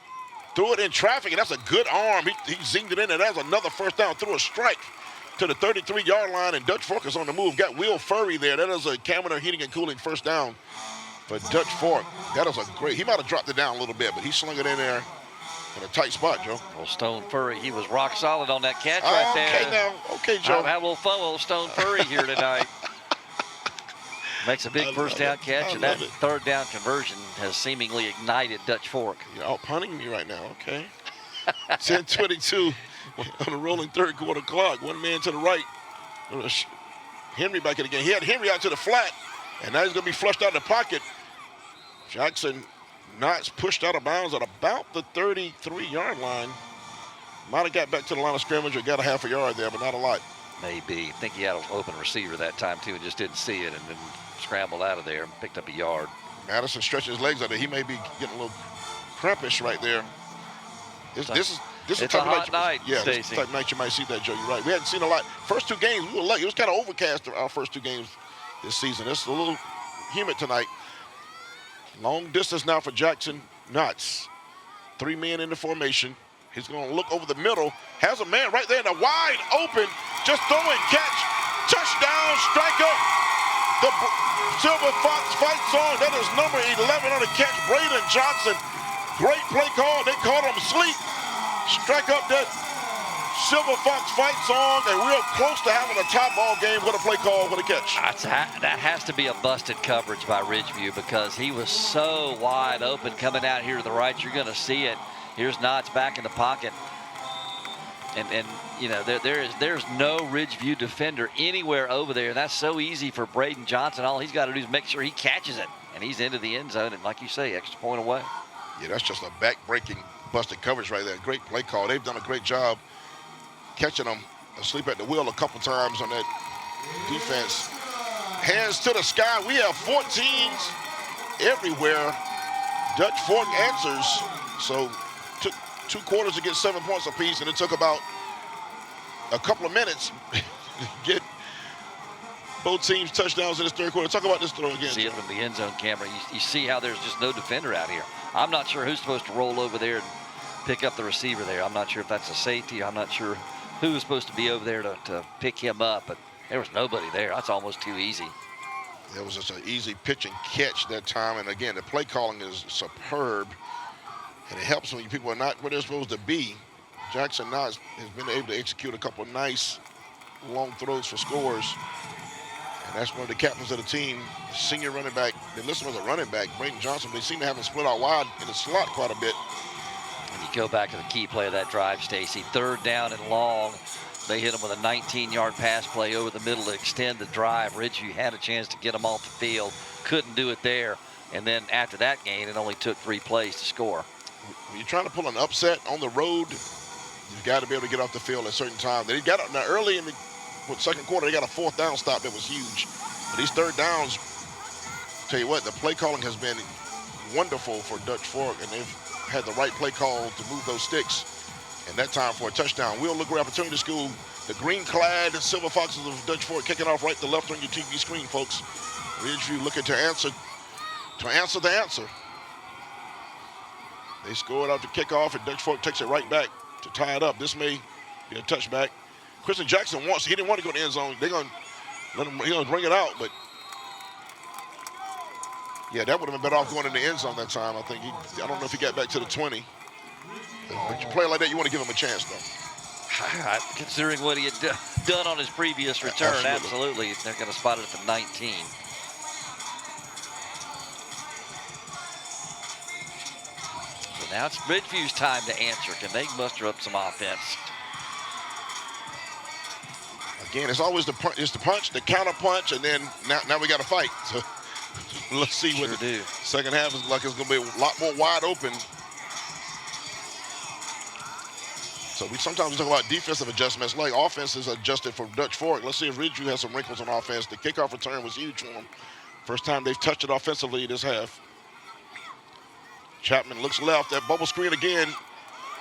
threw it in traffic, and that's a good arm. He zinged it in, and that's another first down. Threw a strike to the 33-yard line, and Dutch Fork is on the move. Got Will Furry there. That is a Kaminer Heating and Cooling first down for Dutch Fork. That is a great. He might have dropped it down a little bit, but he slung it in there. In a tight spot, Joe. Well, Stone Furry, he was rock solid on that catch right there. Okay, now. Okay, Joe. I'll have a little fun with old Stone Furry here tonight. Makes a big first down catch, and that third down conversion has seemingly ignited Dutch Fork. You're out punting me right now, okay. 10:22 on the rolling third quarter clock. One man to the right. Henry back in again. He had Henry out to the flat, and now he's going to be flushed out of the pocket. Jackson Knotts pushed out of bounds at about the 33-yard line. Might have got back to the line of scrimmage or got a half a yard there, but not a lot. Maybe. I think he had an open receiver that time, too, and just didn't see it and then scrambled out of there and picked up a yard. Madison stretching his legs out there. He may be getting a little crampish right there. This is it's the type a hot night, yeah, Stacey. this is the type of night you might see that, Joe. You're right. We hadn't seen a lot. First 2 games, we were lucky. It was kind of overcast our first 2 games this season. It's a little humid tonight. Long distance now for Jackson Knotts. 3 men in the formation. He's going to look over the middle. Has a man right there in the wide open. Just throw and catch. Touchdown, striker. The Silver Fox fights on. That is number 11 on the catch, Braden Johnson. Great play call. They called him sleep. Strike up that Silver Fox fights on, and we're close to having a top ball game. What a play call, what a catch. That has to be a busted coverage by Ridgeview because he was so wide open coming out here to the right. You're going to see it. Here's Knotts back in the pocket. And you know, there's no Ridgeview defender anywhere over there. That's so easy for Braden Johnson. All he's got to do is make sure he catches it. And he's into the end zone, and like you say, extra point away. Yeah, that's just a back-breaking busted coverage right there. Great play call. They've done a great job catching them asleep at the wheel a couple times on that defense. Hands to the sky. We have 14s everywhere. Dutch Fork answers. So took 2 quarters to get 7 points apiece, and it took about a couple of minutes to get both teams touchdowns in this third quarter. Talk about this throw again. See it from the end zone camera. You see how there's just no defender out here. I'm not sure who's supposed to roll over there and pick up the receiver there. I'm not sure if that's a safety. I'm not sure who was supposed to be over there to pick him up, but there was nobody there. That's almost too easy. It was just an easy pitch and catch that time. And again, the play calling is superb. And it helps when people are not where they're supposed to be. Jackson Knotts has been able to execute a couple of nice long throws for scores. And that's one of the captains of the team, the senior running back. They list him as a running back, Braden Johnson. They seem to have him split out wide in the slot quite a bit. When you go back to the key play of that drive, Stacy, 3rd down and long. They hit him with a 19-yard pass play over the middle to extend the drive. Ridgeview had a chance to get him off the field, couldn't do it there. And then after that gain, it only took 3 plays to score. When you're trying to pull an upset on the road, you've got to be able to get off the field at a certain time. They got now early in the second quarter, they got a 4th down stop that was huge. But these 3rd downs, tell you what, the play calling has been wonderful for Dutch Fork, and they've had the right play call to move those sticks. And that time for a touchdown. We'll look around Opportunity School. The green-clad Silver Foxes of Dutch Fork kicking off right to left on your TV screen, folks. Ridgeview looking to answer the answer. They scored out the kickoff, and Dutch Fork takes it right back to tie it up. This may be a touchback. Christian Jackson he didn't want to go to the end zone. They're going to let him, he's going to bring it out, but yeah, that would have been better off going in the end zone that time. I think I don't know if he got back to the 20. But you play like that, you want to give him a chance, though. Considering what he had done on his previous return, absolutely. They're going to spot it at the 19. So now it's Ridgeview's time to answer. Can they muster up some offense? Again, it's always the punch, the counter punch, and then now we got to fight. So let's see what the second half is like. It's going to be a lot more wide open. So we sometimes talk about defensive adjustments, like offense is adjusted for Dutch Fork. Let's see if Ridgeview has some wrinkles on offense. The kickoff return was huge for them. First time they've touched it offensively this half. Chapman looks left. That bubble screen again.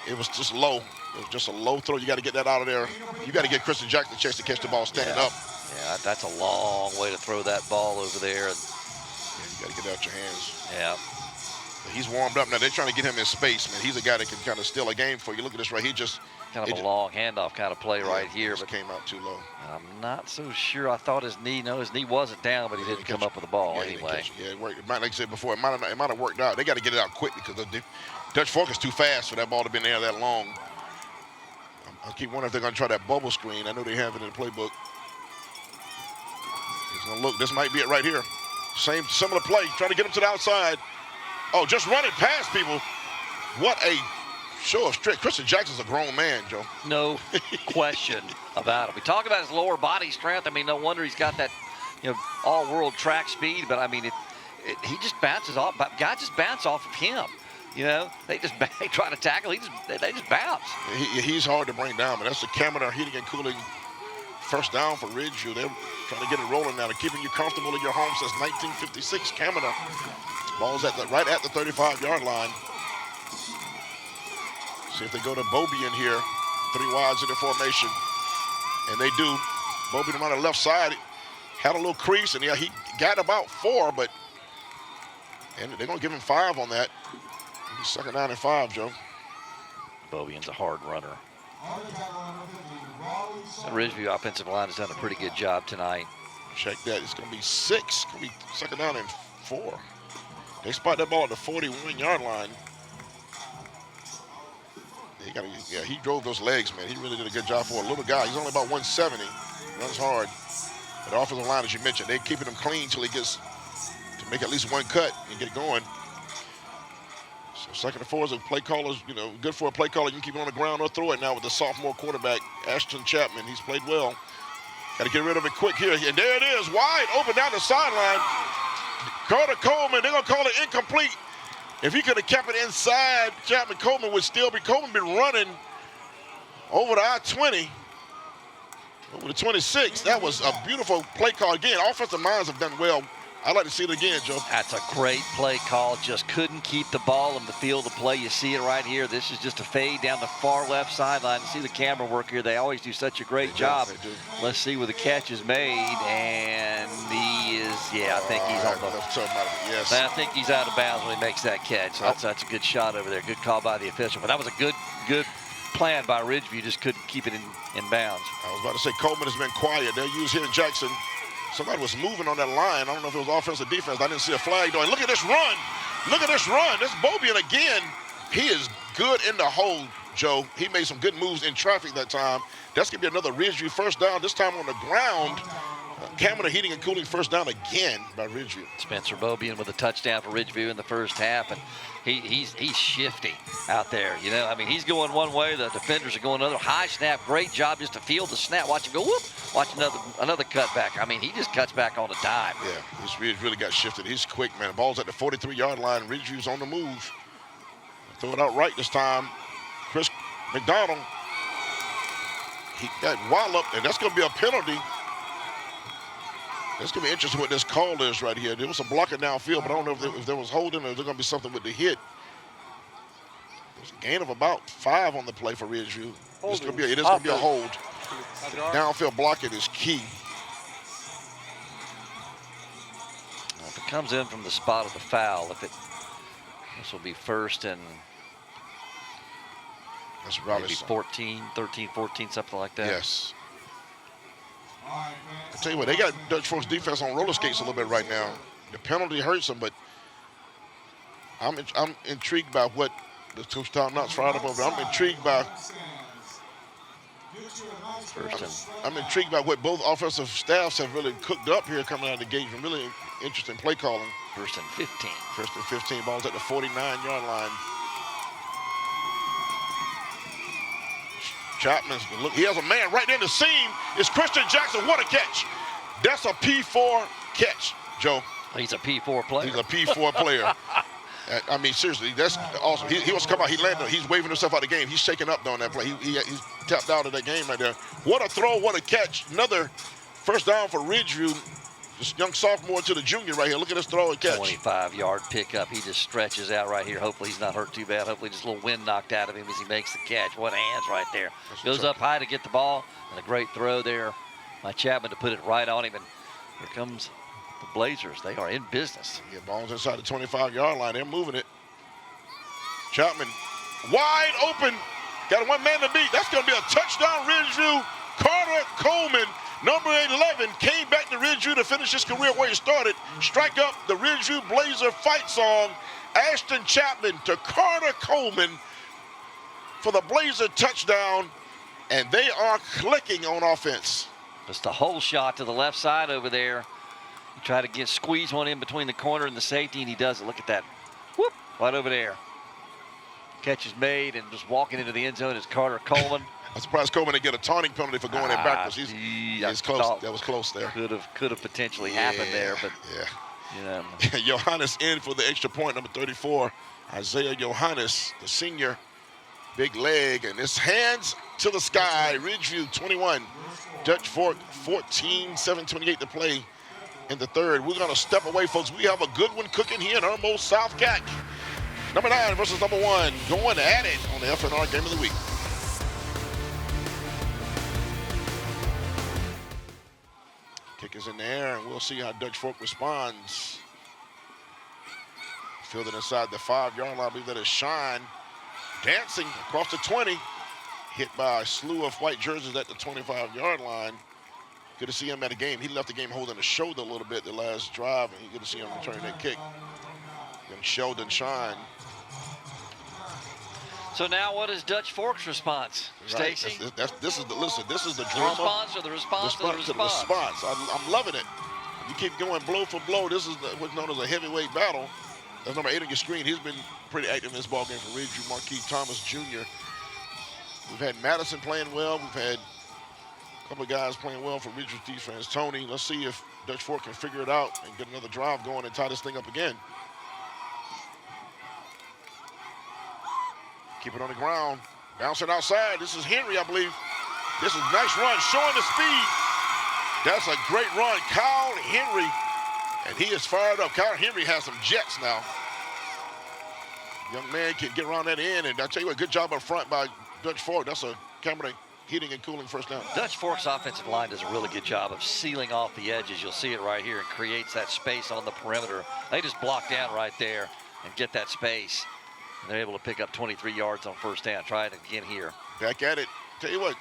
It was just low. It was just a low throw. You got to get that out of there. You got to get Christian Jackson a chance to catch the ball standing up. Yeah, that's a long way to throw that ball over there. Yeah, you got to get it out your hands. Yeah. But he's warmed up now. They're trying to get him in space, man. He's a guy that can kind of steal a game for you. Look at this right. He just kind of a long handoff kind of play right here, but came out too low. I'm not so sure. I thought his knee wasn't down, but he didn't come up with the ball anyway. Yeah, it worked. It might, like I said before, it might have worked out. They got to get it out quick because the Dutch Fork is too fast for that ball to be in the air that long. I keep wondering if they're going to try that bubble screen. I know they have it in the playbook. He's going to look. This might be it right here. Similar play. Trying to get him to the outside. Oh, just running past people. What a show of strength. Christian Jackson's a grown man, Joe. No question about it. We talk about his lower body strength. I mean, no wonder he's got that, all-world track speed. But I mean, he just bounces off. Guys just bounce off of him. They try to tackle. They just bounce. He's hard to bring down, but that's the Canada heating and cooling first down for Ridgeview. They're trying to get it rolling now. They're keeping you comfortable in your home since 1956. Canada. Ball's right at the 35-yard line. See if they go to Bobien here. 3 wides in the formation. And they do. Bobien on the left side had a little crease, and he got about 4, but and they're going to give him 5 on that. He's 2nd down and 5, Joe. Bobien's a hard runner. The Ridgeview offensive line has done a pretty good job tonight. Check that. It's going to be 6. It's going to be 2nd down and 4. They spot that ball at the 41-yard line. He drove those legs, man. He really did a good job for a little guy. He's only about 170. Runs hard. But the offensive line, as you mentioned, they're keeping him clean until he gets to make at least 1 cut and get going. So 2nd and 4 is a play caller's, good for a play caller. You can keep it on the ground or throw it now with the sophomore quarterback, Ashton Chapman. He's played well. Got to get rid of it quick here. And there it is, wide open down the sideline. Carter Coleman, they're going to call it incomplete. If he could have kept it inside, Coleman would still be. Coleman been running over the I-20, over the 26. That was a beautiful play call. Again, offensive minds have done well. I'd like to see it again, Joe. That's a great play call. Just couldn't keep the ball in the field of play. You see it right here. This is just a fade down the far left sideline. See the camera work here. They always do such a great job. Let's see where the catch is made. And he is, I think he's on the yes. I think he's out of bounds when he makes that catch. So that's a good shot over there. Good call by the official. But that was a good plan by Ridgeview. Just couldn't keep it in bounds. I was about to say Coleman has been quiet. They'll use here in Jackson. Somebody was moving on that line. I don't know if it was offense or defense. I didn't see a flag doing. Look at this run. Look at this run. This Bobien again. He is good in the hole, Joe. He made some good moves in traffic that time. That's going to be another Ridgeview first down, this time on the ground. Canada heating and cooling first down again by Ridgeview. Spencer Bobien with a touchdown for Ridgeview in the first half, and he's shifty out there. I mean, he's going one way, the defenders are going another. High snap, great job just to field the snap. Watch him go whoop. Watch another cutback. I mean, he just cuts back on a dime. Yeah, he's really got shifted. He's quick, man. Ball's at the 43-yard line. Ridgeview's on the move. Throw it out right this time. Chris McDonald. He got walloped, and that's going to be a penalty. It's going to be interesting what this call is right here. There was some blocking downfield, but I don't know if there was holding or if there's going to be something with the hit. There's a gain of about 5 on the play for Ridgeview. It is going to be a hold. Downfield blocking is key. Well, if it comes in from the spot of the foul, this will be 1st and maybe 14, 13, 14, something like that. Yes. I tell you what, they got Dutch Fork's defense on roller skates a little bit right now. The penalty hurts them, but I'm intrigued by what the two timeouts fried up over. I'm intrigued by. I'm intrigued by what both offensive staffs have really cooked up here coming out of the gate. Really interesting play calling. 1st and 15. 1st and 15. Ball's at the 49-yard line. Chapman's look. He has a man right there in the seam. It's Christian Jackson. What a catch! That's a P4 catch, Joe. He's a P4 player. He's a P4 player. I mean, seriously, that's awesome. He wants to come out. He landed. He's waving himself out of the game. He's shaking up on that play. He's tapped out of that game right there. What a throw. What a catch. Another first down for Ridgeview. This young sophomore to the junior right here. Look at this throw and catch. 25-yard pickup. He just stretches out right here. Hopefully he's not hurt too bad. Hopefully just a little wind knocked out of him as he makes the catch. What hands right there. Goes up high to get the ball. And a great throw there by Chapman to put it right on him. And here comes the Blazers. They are in business. Yeah, ball's inside the 25-yard line. They're moving it. Chapman wide open. Got one man to beat. That's going to be a touchdown, Ridgeview. Carter Coleman, number 11, came back to Ridgeview to finish his career where he started. Strike up the Ridgeview Blazer fight song. Ashton Chapman to Carter Coleman for the Blazer touchdown. And they are clicking on offense. Just a hole shot to the left side over there. He tried to squeeze one in between the corner and the safety, and he does it. Look at that. Whoop, right over there. Catch is made, and just walking into the end zone is Carter Coleman. I'm surprised Coleman didn't get a taunting penalty for going in backwards. He's close. That was close there. Could have potentially happened there, but you know. Johannes in for the extra point, number 34. Isaiah Johannes, the senior, big leg, and his hands to the sky. Ridgeview 21, Dutch Fork 14, 7:28 to play in the third. We're gonna step away, folks. We have a good one cooking here in Irmo, South Cac. Number 9 versus number 1, going at it on the FNR Game of the Week. Kick is in the air, and we'll see how Dutch Fork responds. Fielded inside the 5-yard line. I believe that is Shine dancing across the 20. Hit by a slew of white jerseys at the 25-yard line. Good to see him at a game. He left the game holding the shoulder a little bit the last drive, and good to see him returning that kick. And Sheldon Shine. So now, what is Dutch Fork's response, Right. Stacy? This is the The drama. response or the response to the response? I'm loving it. You keep going blow for blow. This is what's known as a heavyweight battle. That's number 8 on your screen. He's been pretty active in this ball game for Ridgeview, Marquise Thomas Jr. We've had Madison playing well. We've had a couple of guys playing well for Ridgeview defense. Tony, let's see if Dutch Fork can figure it out and get another drive going and tie this thing up again. Keep it on the ground. Bouncing outside. This is Henry, I believe. This is a nice run, showing the speed. That's a great run. Kyle Henry, and he is fired up. Kyle Henry has some jets now. Young man can get around that end, and I'll tell you what, good job up front by Dutch Fork. That's a camera heating and cooling first down. Dutch Fork's offensive line does a really good job of sealing off the edges. You'll see it right here. It creates that space on the perimeter. They just block down right there and get that space. And they're able to pick up 23 yards on first down. Try it again here. Back at it. Tell you what,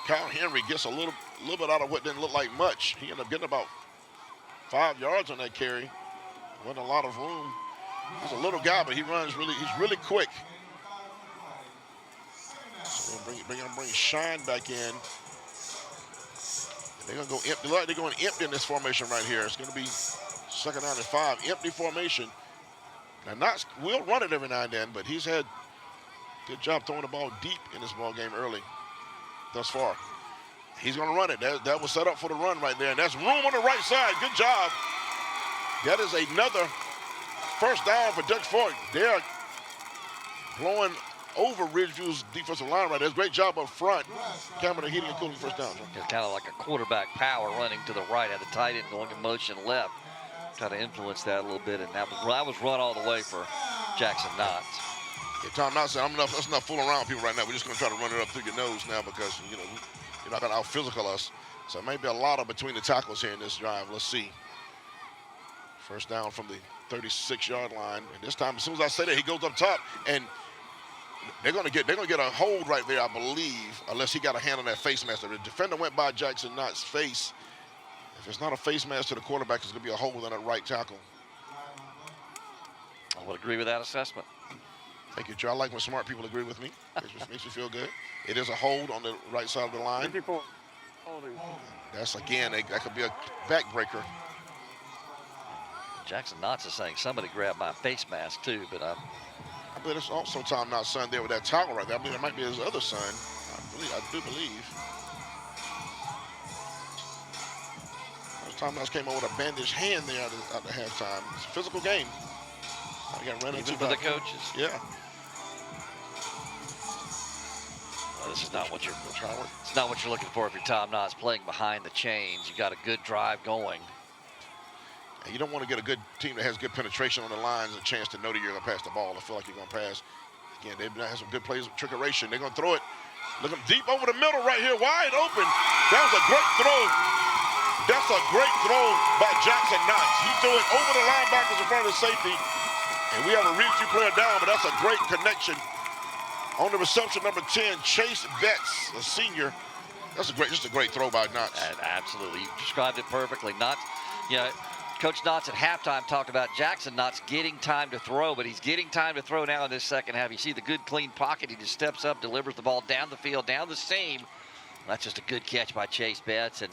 Kyle Henry gets a little bit out of what didn't look like much. He ended up getting about 5 yards on that carry. Wasn't a lot of room. He's a little guy, but he's really quick. So bring Shine back in. They're gonna go empty. They're going empty in this formation right here. It's gonna be 2nd down and 5. Empty formation. Now, we'll run it every now and then, but he's had good job throwing the ball deep in this ball game early thus far. He's going to run it. That was set up for the run right there, and that's room on the right side. Good job. That is another first down for Dutch Fork. They're blowing over Ridgeview's defensive line right there. Great job up front. Cameron heating and cooling first down. It's kind of like a quarterback power running to the right, had the tight end going in motion left. Try to influence that a little bit, and that was run all the way for Jackson Knotts. Yeah, Tom Knotts said, let's not fool around with people right now. We're just going to try to run it up through your nose now because, you're not going to out-physical us. So maybe a lot of between the tackles here in this drive. Let's see. First down from the 36-yard line. And this time, as soon as I say that, he goes up top, and they're going to get a hold right there, I believe, unless he got a hand on that face mask. The defender went by Jackson Knotts' face. If it's not a face mask to the quarterback, it's going to be a hold on that right tackle. I would agree with that assessment. Thank you, Joe. I like when smart people agree with me. Makes me feel good. It is a hold on the right side of the line. That's, again, that could be a backbreaker. Jackson Knotts is saying somebody grabbed my face mask, too, but I believe it's also Tom Knott's son there with that towel right there. I believe it might be his other son. I do believe. Timeouts came over with a bandaged hand there at the halftime. It's a physical game. I got run into for the coaches. Yeah. Well, this is not what you're. It's not what you're looking for if you're Tom Knotts playing behind the chains. You got a good drive going. And you don't want to get a good team that has good penetration on the lines, a chance to know that you're going to pass the ball. I feel like you're going to pass. Again, they've had some good plays with trickeration. They're going to throw it. Look them deep over the middle right here, wide open. That was a great throw. That's a great throw by Jackson Knotts. He threw it over the linebackers in front of the safety. And we have a read 2 player down, but that's a great connection. On the reception, number 10, Chase Betts, a senior. That's just a great throw by Knotts. Absolutely. You described it perfectly. Knotts, Coach Knotts at halftime talked about Jackson Knotts getting time to throw, but he's getting time to throw now in this second half. You see the good, clean pocket. He just steps up, delivers the ball down the field, down the seam. That's just a good catch by Chase Betts. And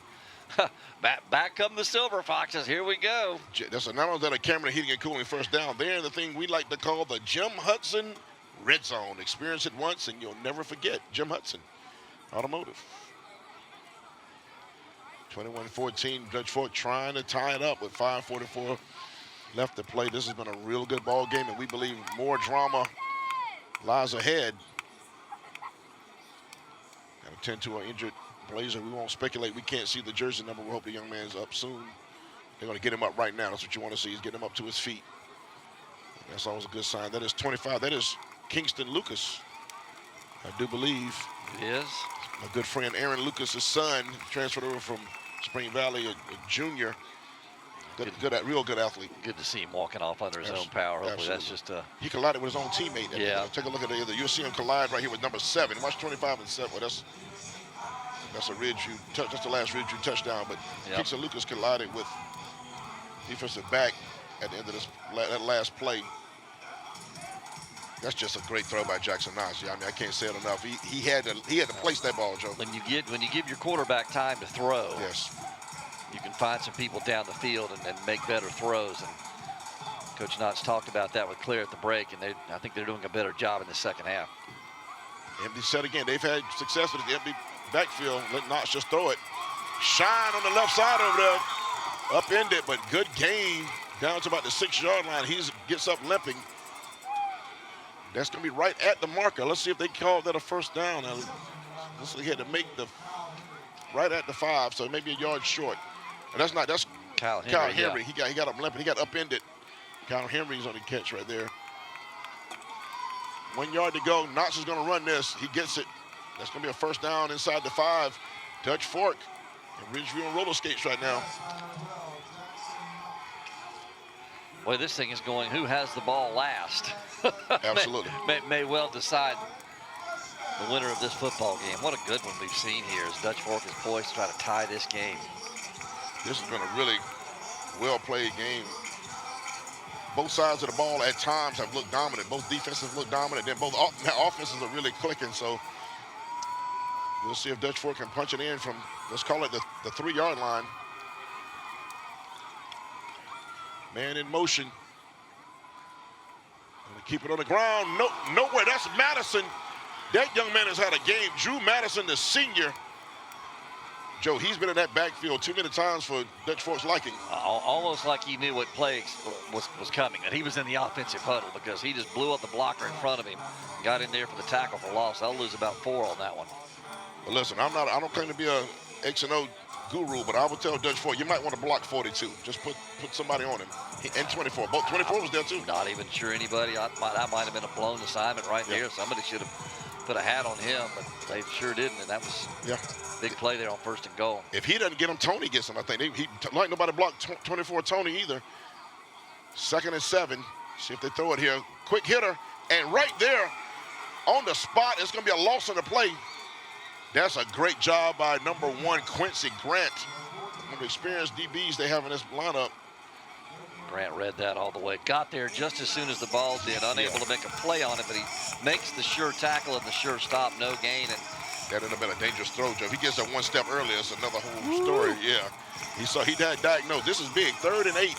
back come the Silver Foxes. Here we go. That's not only that a camera heating and cooling first down. They're in the thing we like to call the Jim Hudson Red Zone. Experience it once and you'll never forget. Jim Hudson Automotive. 21-14. Dutch Fork trying to tie it up with 5:44 left to play. This has been a real good ball game, and we believe more drama lies ahead. Got to tend to an injured Blazer. We won't speculate. We can't see the jersey number. We hope the young man's up soon. They're going to get him up right now. That's what you want to see, is get him up to his feet. That's always a good sign. That is 25. That is Kingston Lucas, I do believe. It is. My good friend Aaron Lucas' son, transferred over from Spring Valley, a junior. Real good athlete. Good to see him walking off under his own power. Hopefully that's just a... He collided with his own teammate. Yeah. Take a look at the other. You'll see him collide right here with number 7. Watch 25 and 7. Well, that's a Ridgeview. That's the last Ridgeview touchdown. But Kingston Lucas collided with defensive back at the end of that last play. That's just a great throw by Jackson Knotts. I mean, I can't say it enough. He had to place that ball, Joe. When you give your quarterback time to throw, yes, you can find some people down the field and make better throws. And Coach Knotts talked about that with Claire at the break, and I think they're doing a better job in the second half. Empty set again. They've had success with the empty backfield. Let Knotts just throw it. Shine on the left side over there. Upended, but good gain down to about the 6-yard line. He gets up limping. That's going to be right at the marker. Let's see if they call that a first down. Now, looks like he had to make the right at the 5, so maybe a yard short. And that's Kyle Henry. Yeah. He got up limping. He got upended. Kyle Henry's on the catch right there. 1 yard to go. Knotts is going to run this. He gets it. That's going to be a first down inside the 5. Dutch Fork and Ridgeview on roller skates right now. Boy, this thing is going, who has the ball last? Absolutely. may well decide the winner of this football game. What a good one we've seen here as Dutch Fork is poised to try to tie this game. This has been a really well-played game. Both sides of the ball at times have looked dominant. Both defenses look dominant. Then both offenses are really clicking. So we'll see if Dutch Fork can punch it in from, let's call it the 3-yard line. Man in motion. Keep it on the ground. Nowhere. That's Madison. That young man has had a game. Drew Madison, the senior. Joe, he's been in that backfield too many times for Dutch Fork's liking. Almost like he knew what play was coming, and he was in the offensive huddle because he just blew up the blocker in front of him, got in there for the tackle for loss. They'll lose about 4 on that one. Well, listen, I don't claim to be a X and O guru, but I will tell Dutch Fork, you might want to block 42. Just put somebody on him. And 24. Both 24 was there too. Not even sure anybody. That might have been a blown assignment right there. Somebody should have put a hat on him, but they sure didn't, and that was big play there on 1st and goal. If he doesn't get him, Tony gets him. I think like nobody blocked 24 Tony either. 2nd and 7. See if they throw it here. Quick hitter, and right there on the spot, it's going to be a loss on the play. That's a great job by number 1 Quincy Grant. One of the experienced DBs they have in this lineup. Grant read that all the way. Got there just as soon as the ball did. Unable to make a play on it, but he makes the sure tackle and the sure stop, no gain. And that would have been a dangerous throw, Joe. If he gets that 1 step earlier, it's another whole story. Yeah. He had diagnosed. This is big. 3rd and 8.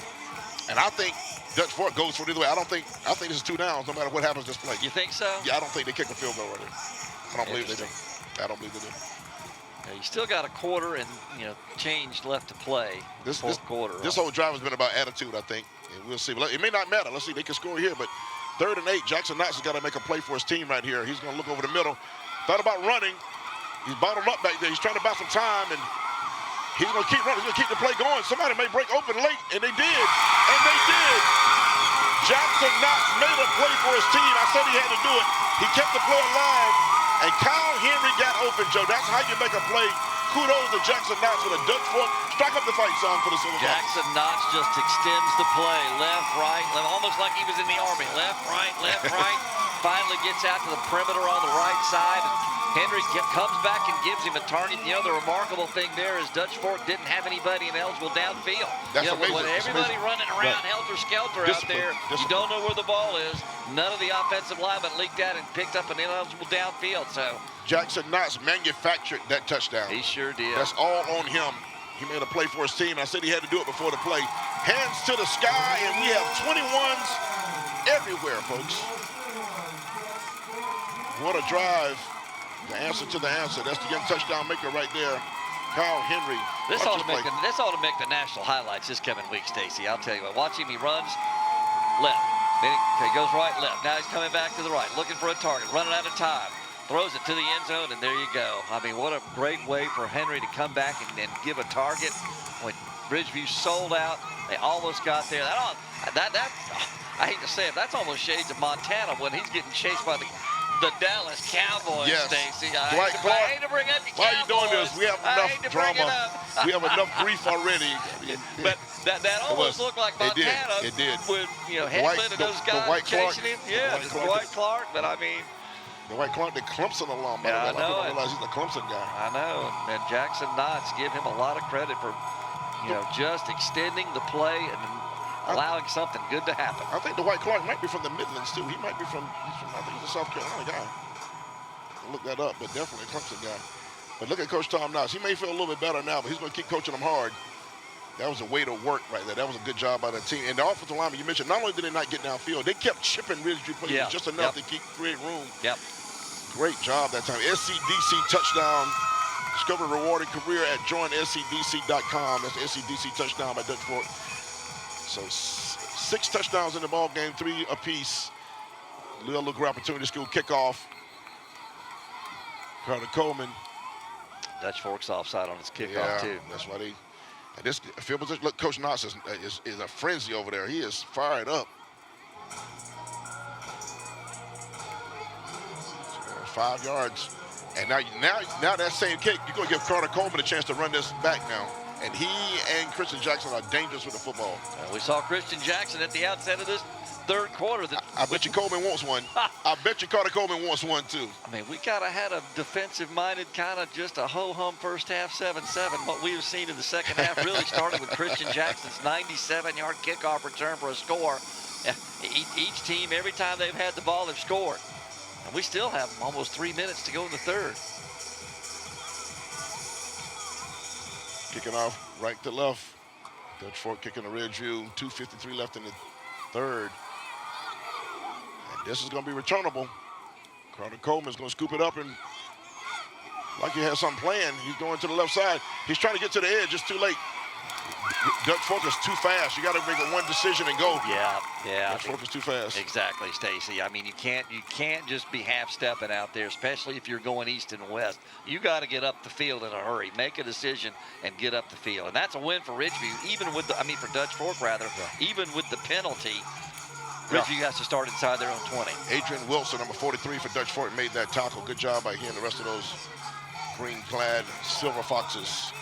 And I think Dutch Fork goes for it either way. I think this is 2 downs no matter what happens this play. You think so? Yeah, I don't think they kick a field goal right there. I don't believe they do. I don't believe they do. Yeah, you still got a quarter and change left to play. This quarter. This whole drive has been about attitude, I think. And we'll see. But it may not matter. Let's see. They can score here, but 3rd and 8. Jackson Knox has got to make a play for his team right here. He's going to look over the middle. Thought about running. He's bottled up back there. He's trying to buy some time, and he's going to keep running. He's going to keep the play going. Somebody may break open late, and they did. And they did. Jackson Knox made a play for his team. I said he had to do it. He kept the play alive, and Kyle Henry got open, Joe. That's how you make a play. Kudos to Jackson Knox with a Dutch fork. Strike up the fight song for the Silver Fox. Jackson Knox just extends the play. Left, right, left, almost like he was in the Army. Left, right, left, right. Finally gets out to the perimeter on the right side. And Henry comes back and gives him a target. The remarkable thing there is Dutch Fork didn't have anybody eligible downfield. That's amazing. With everybody running around helter-skelter out there, you don't know where the ball is. None of the offensive linemen leaked out and picked up an ineligible downfield. So Jackson Knox manufactured that touchdown. He sure did. That's all on him. He made a play for his team. I said he had to do it before the play. Hands to the sky, and we have 21s everywhere, folks. What a drive. The answer to the answer. That's the young touchdown maker right there, Kyle Henry. This ought to make the national highlights this coming week, Stacy. I'll tell you what. Watch him. He runs left. Then he goes right, left. Now he's coming back to the right, looking for a target, running out of time. Throws it to the end zone, and there you go. I mean, what a great way for Henry to come back and give a target. When Bridgeview sold out, they almost got there. I hate to say it, that's almost shades of Montana when he's getting chased by the Dallas Cowboys, yes. Stacy. I hate to bring up the Cowboys. Why are you doing this? We have enough drama. We have enough grief already. But that almost looked like Montana. It did. With Headland and those guys chasing him. Yeah, Dwight Clark. But I mean, Dwight Clark, the Clemson alum. Yeah, I know. I realize he's a Clemson guy. I know. And Jackson Knox, give him a lot of credit for, just extending the play and allowing something good to happen. I think Dwight Clark might be from the Midlands, too. He might be I think he's a South Carolina guy. I'll look that up, but definitely a Clemson guy. But look at Coach Tom Knox. He may feel a little bit better now, but he's going to keep coaching them hard. That was a way to work right there. That was a good job by the team. And the offensive lineman, you mentioned, not only did they not get downfield, they kept chipping Ridgeview players just enough to create room. Yep. Great job that time. SCDC touchdown. Discover a rewarding career at joinscdc.com. That's SCDC touchdown by Dutch Fork. So 6 touchdowns in the ball game, 3 apiece. Little great opportunity school kickoff. Carter Coleman. Dutch Fork's offside on his kickoff too. That's why they. And this field position. Look, Coach Knox is a frenzy over there. He is fired up. 5 yards. And now that same kick, you're going to give Carter Coleman a chance to run this back now. And he and Christian Jackson are dangerous with the football. We saw Christian Jackson at the outset of this third quarter. I bet you Coleman wants one. I bet you Carter Coleman wants one, too. I mean, we kind of had a defensive-minded kind of just a ho-hum first half, 7-7. What we've seen in the second half really started with Christian Jackson's 97-yard kickoff return for a score. Each team, every time they've had the ball, they've scored. And we still have almost 3 minutes to go in the third. Kicking off right to left. Dutch Fork kicking to Ridgeview. 2:53 left in the third. And this is going to be returnable. Carter Coleman's going to scoop it up and like he has something planned. He's going to the left side. He's trying to get to the edge. It's too late. Dutch Fork is too fast. You got to make a one decision and go. Yeah. Dutch Fork is too fast. Exactly, Stacy. I mean, you can't just be half-stepping out there, especially if you're going east and west. You got to get up the field in a hurry. Make a decision and get up the field. And that's a win for Ridgeview, even with for Dutch Fork rather, even with the penalty. Ridgeview has to start inside their own 20. Adrian Wilson, number 43 for Dutch Fork, made that tackle. Good job by he and the rest of those green-clad Silver Foxes.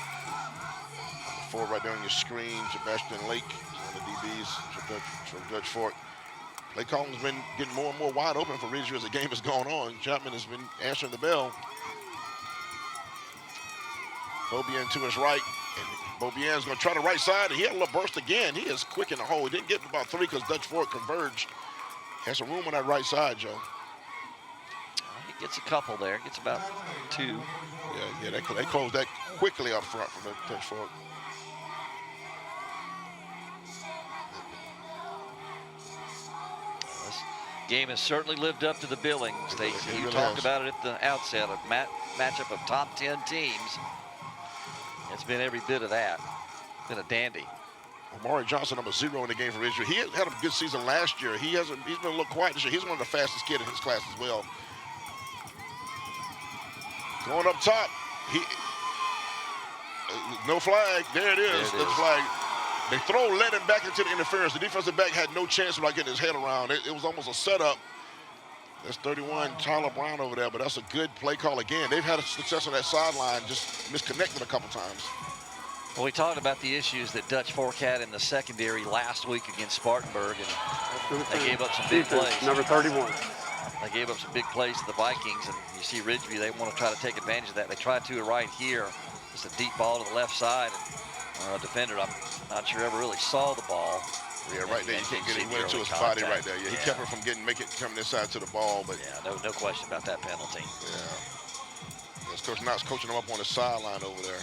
Forward right there on your screen, Sebastian Lake, one of the DBs from Dutch Fork. Play calling's been getting more and more wide open for Ridgeview as the game has gone on. Chapman has been answering the bell. Beaubien to his right, and Beaubien's going to try the right side, and he had a little burst again. He is quick in the hole. He didn't get about 3 because Dutch Fork converged. Has some room on that right side, Joe. He gets a couple there. Gets about 2. Yeah, they closed that quickly up front from Dutch Fork. Game has certainly lived up to the billing, Stacy. You really talked has. about it at the outset, a matchup of top 10 teams. It's been every bit of that. Been a dandy. Amari Johnson, number 0 in the game for Ridgeview. He had a good season last year. He's been a little quiet this year. He's one of the fastest kids in his class as well. Going up top, no flag. There it is. The flag. The throw led him back into the interference. The defensive back had no chance of getting his head around. It was almost a setup. That's 31, Tyler Brown over there, but that's a good play call again. They've had a success on that sideline, just misconnected a couple times. Well, we talked about the issues that Dutch Fork had in the secondary last week against Spartanburg, and they gave up some big plays. Number 31. They gave up some big plays to the Vikings, and you see Ridgeview, they want to try to take advantage of that. They tried to right here. Just a deep ball to the left side, and defender, I'm not sure ever really saw the ball. Yeah, right there, you can't get it. He went into his body right there. Yeah, he kept it from coming this side to the ball, but yeah, no question about that penalty. Yeah, that's Coach Knox coaching him up on the sideline over there.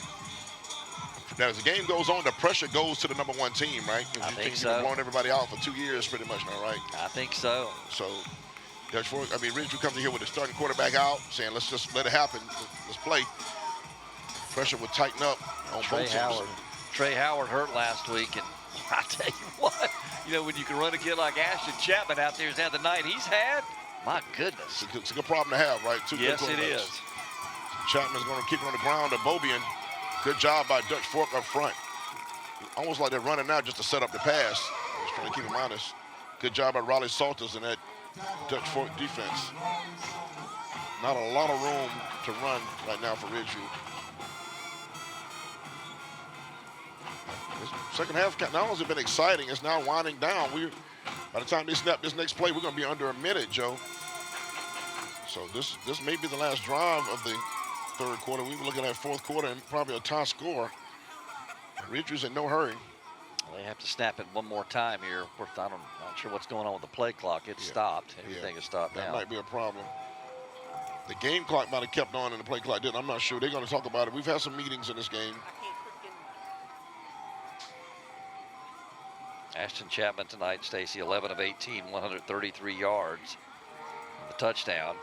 Now, as the game goes on, the pressure goes to the number 1 team, right? I think You've so. blown everybody out for 2 years, pretty much now, right? I think so. So, Ridgeview comes in here with the starting quarterback out, saying, let's just let it happen. Let's play. Pressure would tighten up on both teams. Trey Howard hurt last week, and I tell you what, when you can run a kid like Ashton Chapman out there, is that the night he's had? My goodness. It's a good problem to have, right? Yes, it is. Chapman's going to keep it on the ground to Bobian. Good job by Dutch Fork up front. Almost like they're running now just to set up the pass. Just trying to keep him honest. Good job by Raleigh Salters in that Dutch Fork defense. Not a lot of room to run right now for Ridgeview. This second half not only has it been exciting, it's now winding down. By the time they snap this next play, we're going to be under a minute, Joe. So this may be the last drive of the third quarter. We were looking at fourth quarter and probably a tie score. Ridgeview's in no hurry. Well, they have to snap it one more time here. Of course, I'm not sure what's going on with the play clock. It stopped. Everything has stopped now. That might be a problem. The game clock might have kept on and the play clock didn't. I'm not sure. They're going to talk about it. We've had some meetings in this game. Ashton Chapman tonight, Stacy, 11 of 18, 133 yards. The touchdown.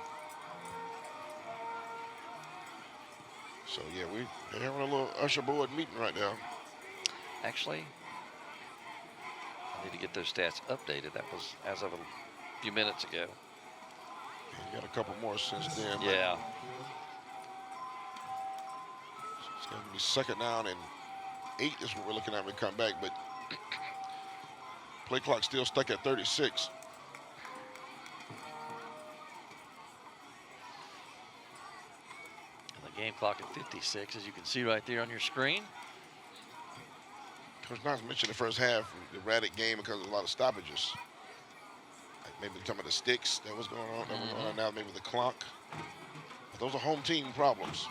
So, yeah, they're having a little usher board meeting right now. Actually, I need to get those stats updated. That was as of a few minutes ago. Yeah, you got a couple more since then. Yeah. It's going to be second down and 8 is what we're looking at when we come back, but play clock still stuck at 36. And the game clock at 56, as you can see right there on your screen. Coach Knox mentioned the first half, the erratic game because of a lot of stoppages. Like maybe some of the sticks that was going on, now maybe the clock. But those are home team problems.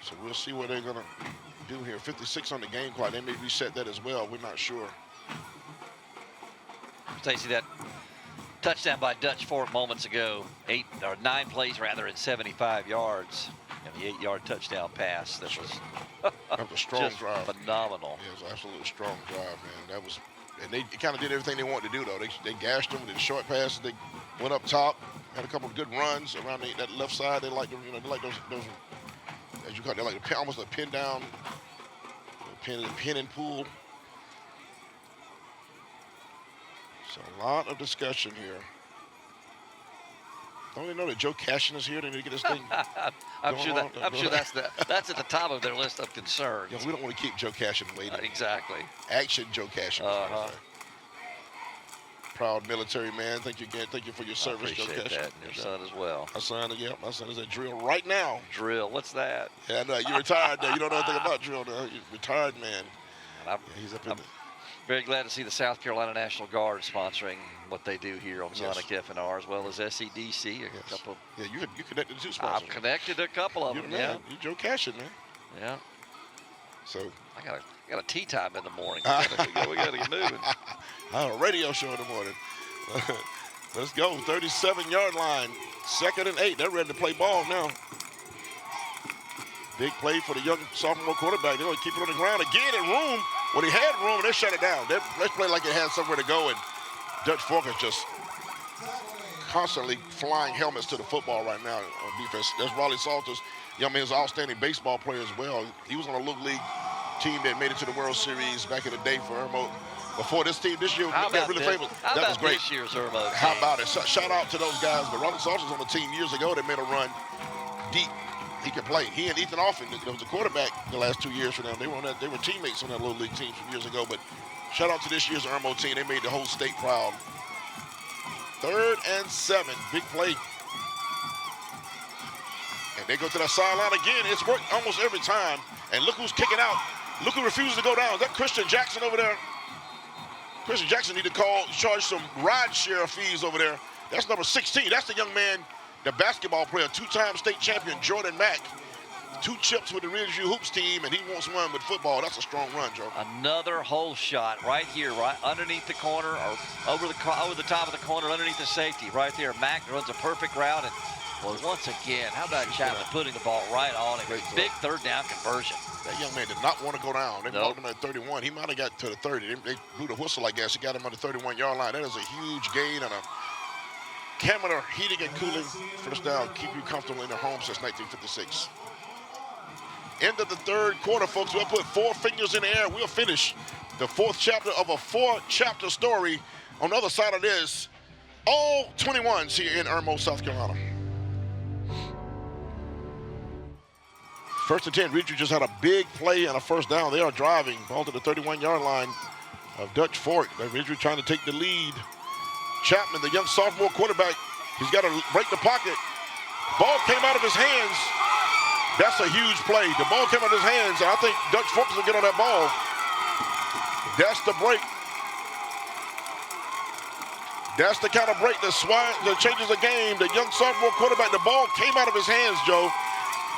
So we'll see what they're gonna do here. 56 on the game clock. They may reset that as well. We're not sure. Stacy, that touchdown by Dutch Fork moments ago, 9 plays rather at 75 yards, and the 8-yard touchdown pass. That was a strong just drive. Phenomenal. Yeah, it was an absolutely strong drive, man. That was, and they kind of did everything they wanted to do, though. They gashed them with the short passes. They went up top, had a couple of good runs around that left side. They like, they like those as you call it, they're like almost a pin down, pin and pull. So a lot of discussion here. Don't they know that Joe Cashin is here? They need to get this thing I'm sure that's at the top of their list of concerns. Yeah, we don't want to keep Joe Cashin waiting. Exactly. Action Joe Cashin. Proud military man. Thank you again. Thank you for your service, Joe Cashin. That. Your son as well. My son is at drill right now. Drill, what's that? Yeah, I know. You retired now. You don't know anything about drill now. You're retired man. He's up in the... Very glad to see the South Carolina National Guard sponsoring what they do here on Sonic FNR, as well as SEDC. Couple. Yeah, you connected to two sponsors. I've connected to a couple of them. Yeah, you Joe Cashin, man. Yeah. So I got a tea time in the morning. We got to get moving. I have a radio show in the morning. Let's go, 37-yard line. 2nd and 8. They're ready to play ball now. Big play for the young sophomore quarterback. They're going to keep it on the ground again in room. When he had room, they shut it down. Let's play like it had somewhere to go, and Dutch Fork is just constantly flying helmets to the football right now on defense. That's Raleigh Salters. Young man's an outstanding baseball player as well. He was on a little league team that made it to the World Series back in the day for Irmo. Before this team this year, got really famous. That was great. This year's Irmo? How about it? Shout out to those guys. But Raleigh Salters on the team years ago that made a run deep. He could play. He and Ethan Offin, that was a quarterback the last 2 years for them. They were teammates on that little league team from years ago. But shout out to this year's Irmo team. They made the whole state proud. 3rd and 7. Big play. And they go to that sideline again. It's worked almost every time. And look who's kicking out. Look who refuses to go down. Is that Christian Jackson over there? Christian Jackson need to charge some ride share fees over there. That's number 16. That's the young man, the basketball player, 2-time state champion, Jordan Mack. 2 chips with the Ridgeview Hoops team, and he wants one with football. That's a strong run, Joe. Another hole shot right here, right underneath the corner, or over the top of the corner, underneath the safety, right there. Mack runs a perfect route, and well, once again, how about Chapman putting the ball right on it? Big 3rd down conversion. That young man did not want to go down. They brought him at 31. He might have got to the 30. They blew the whistle, I guess. He got him on the 31-yard line. That is a huge gain and a Camera heating and cooling. First down, keep you comfortable in their home since 1956. End of the 3rd quarter, folks. We'll put 4 fingers in the air. We'll finish the 4th chapter of a 4-chapter story. On the other side of this, all 21s here in Irmo, South Carolina. 1st and 10. Ridgeview just had a big play and a first down. They are driving. Ball to the 31-yard line of Dutch Fork. Ridgeview trying to take the lead. Chapman, the young sophomore quarterback, he's got to break the pocket. Ball came out of his hands. That's a huge play. The ball came out of his hands, and I think Dutch Fork will get on that ball. That's the break. That's the kind of break that changes the game. The young sophomore quarterback, the ball came out of his hands, Joe.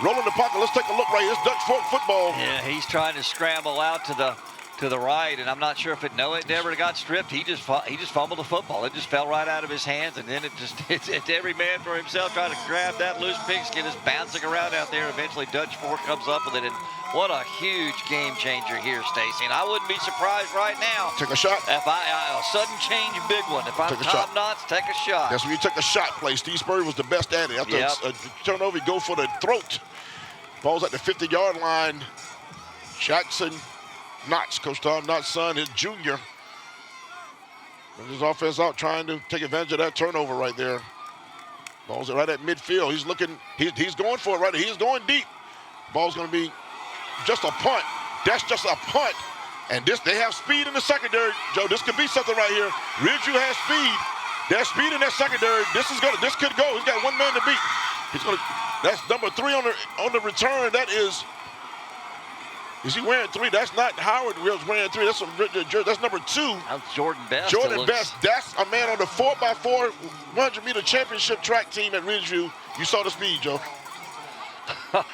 Rolling the pocket. Let's take a look right here. It's Dutch Fork football. Yeah, he's trying to scramble out to the right, and I'm not sure if it never got stripped. He just fumbled the football. It just fell right out of his hands, and then it's every man for himself trying to grab that loose pigskin. It's bouncing around out there. Eventually, Dutch Fork comes up with it, and what a huge game changer here, Stacy. And I wouldn't be surprised right now. Take a shot. If a sudden change, big one. If I'm Tom Knotts, take a shot. That's when you take a shot play. Steve Spurrier was the best at it. After a turnover, he go for the throat. Ball's at the 50-yard line. Jackson Knotts, Coach Tom Knotts' son, his junior. Brings his offense out, trying to take advantage of that turnover right there. Ball's right at midfield. He's looking, he's going for it right there. He's going deep. Ball's going to be just a punt. That's just a punt. And they have speed in the secondary. Joe, this could be something right here. Ridgeview has speed. There's speed in that secondary. This could go. He's got one man to beat. That's number 3 on the return. That is he wearing 3? That's not Howard wearing 3. That's number 2. That's Jordan Best. Jordan Best. That's a man on the 4x4 100-meter championship track team at Ridgeview. You saw the speed, Joe. What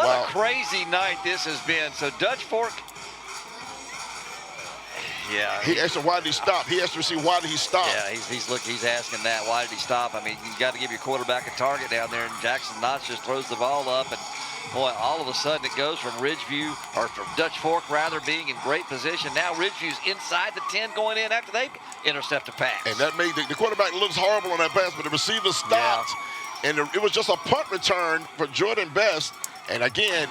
a crazy night this has been. So Dutch Fork. Yeah. He asked him, why did he stop? He asked to see why did he stop. Yeah, he's asking that. Why did he stop? I mean, you got to give your quarterback a target down there, and Jackson Knotts just throws the ball up, and boy, all of a sudden it goes from Ridgeview, or from Dutch Fork rather, being in great position. Now Ridgeview's inside the 10 going in after they intercept a pass. And that made the quarterback looks horrible on that pass, but the receiver stopped. Yeah. And it was just a punt return for Jordan Best. And again,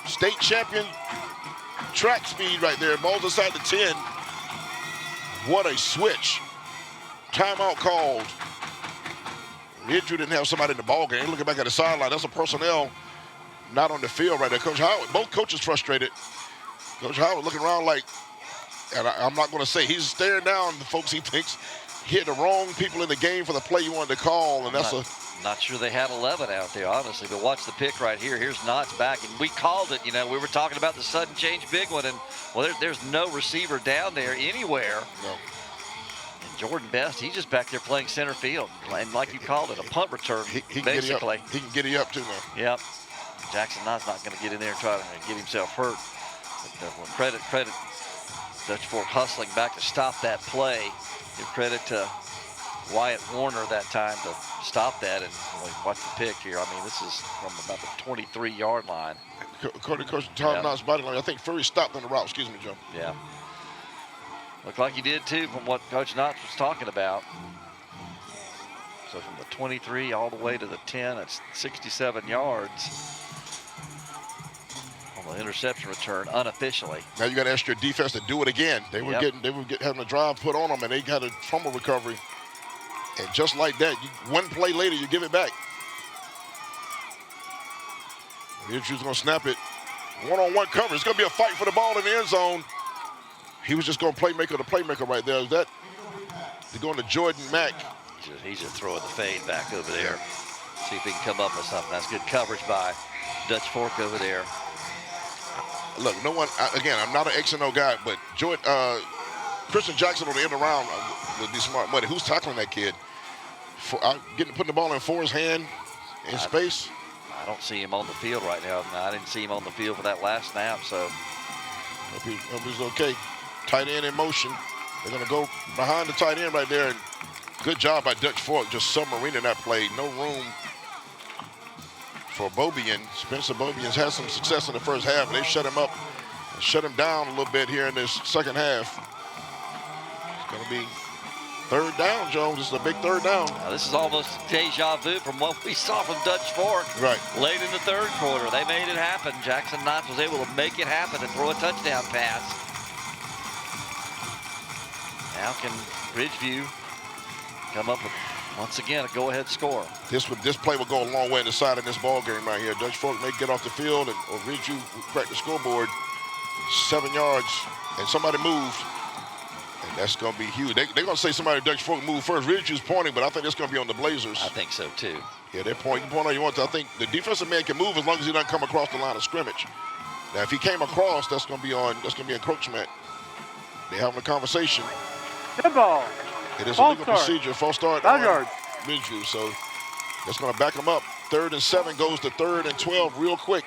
state champion track speed right there. Ball's inside the 10. What a switch. Timeout called. Ridgeview didn't have somebody in the ball game. Looking back at the sideline, that's a personnel not on the field right there. Coach Howard, both coaches frustrated. Coach Howard looking around like, and I'm not going to say, he's staring down the folks he thinks hit the wrong people in the game for the play you wanted to call, and that's not sure they had 11 out there, honestly, but watch the pick right here. Here's Knotts back, and we called it. You know, we were talking about the sudden change big one, and, well, there's no receiver down there anywhere. No. And Jordan Best, he's just back there playing center field, and like you called it, a punt return, he basically. He can get you up, too, man. Yep. Jackson Knotts not going to get in there and try to get himself hurt. But credit Dutch Fork hustling back to stop that play. Give credit to Wyatt Warner that time to stop that and watch the pick here. I mean, this is from about the 23-yard line. According to Coach Tom Knott's body language, I think Furry stopped on the route. Excuse me, Joe. Yeah. Looked like he did too from what Coach Knott was talking about. So from the 23 all the way to the 10, that's 67 yards. On the interception return unofficially. Now you got to ask your defense to do it again. They were having a drive put on them, and they got a fumble recovery. And just like that, one play later, you give it back. Ridgew's going to snap it. One-on-one coverage. It's going to be a fight for the ball in the end zone. He was just going to playmaker to playmaker right there. They're going to Jordan Mack. He's just throwing the fade back over there. See if he can come up with something. That's good coverage by Dutch Fork over there. Look, no one, again, I'm not an X and O guy, but Christian Jackson on the end around would be smart money. Who's tackling that kid? Putting the ball in Ford's hand in space? I don't see him on the field right now. I didn't see him on the field for that last snap, so. Hope he's okay. Tight end in motion. They're going to go behind the tight end right there. And good job by Dutch Fork just submarining that play. No room for Bobian. Spencer Bobian's had some success in the first half. They shut him up and shut him down a little bit here in this second half. It's going to be third down, Jones. This is a big third down. Now, this is almost deja vu from what we saw from Dutch Fork late in the third quarter. They made it happen. Jackson Knott was able to make it happen and throw a touchdown pass. Now can Ridgeview come up with, once again, a go-ahead score. This play will go a long way in deciding this ball game right here. Dutch Fork may get off the field, or Ridgeview crack the scoreboard 7 yards, and somebody moved. And that's going to be huge. They're going to say somebody Dutch Fork moved first. Ridgeview's pointing, but I think that's going to be on the Blazers. I think so, too. Yeah, they're pointing. You point all you want to. I think the defensive man can move as long as he doesn't come across the line of scrimmage. Now, if he came across, that's going to be encroachment. They're having a conversation. Good ball. It is a legal procedure. False start. 5 yards. Ridgeview, so that's going to back him up. 3rd and 7 goes to 3rd and 12 real quick.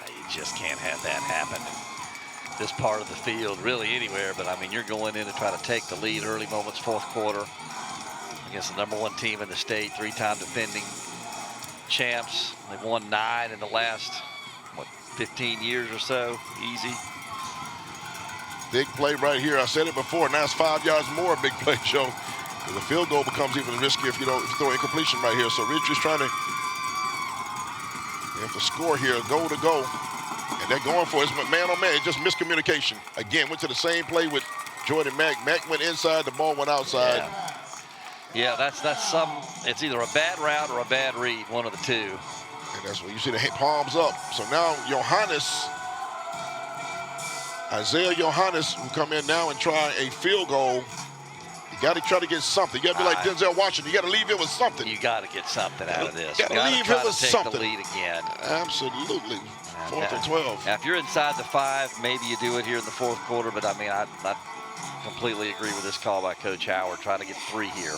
You just can't have that happen in this part of the field, really anywhere. But, I mean, you're going in to try to take the lead early moments, fourth quarter, against the #1 team in the state, 3-time defending champs. They've won 9 in the last, 15 years or so, easy. Big play right here. I said it before. Now it's 5 yards more. Big play, Joe. The field goal becomes even riskier if you throw incompletion right here. So Ridgew's trying to score here, goal to go, and they're going for it. It's man on man. It's just miscommunication. Again, went to the same play with Jordan Mack. Mack went inside. The ball went outside. Yeah, that's it's either a bad route or a bad read, one of the two. And that's when you see the palms up. So now Isaiah Johannes will come in now and try a field goal. You got to try to get something. You got to be like Denzel Washington. You got to leave it with something. You got to get something out of this. You got to leave it with something. The lead again. Absolutely. 4th and 12. Now, if you're inside the 5, maybe you do it here in the fourth quarter. But I mean, I completely agree with this call by Coach Howard, trying to get 3 here.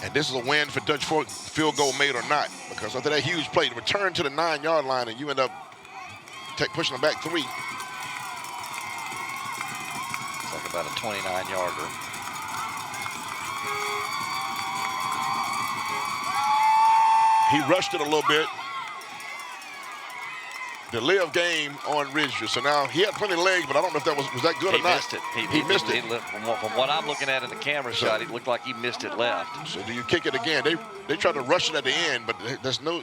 And this is a win for Dutch Fork, field goal made or not, because after that huge play, to return to the 9-yard line, and you end up pushing them back 3. It's like about a 29-yarder. He rushed it a little bit. Delay of game on Ridgeview. So now he had plenty of legs, but I don't know if that was that good or not. He missed it. He missed it. From what I'm looking at in the camera shot, it looked like he missed it left. So do you kick it again? They tried to rush it at the end, but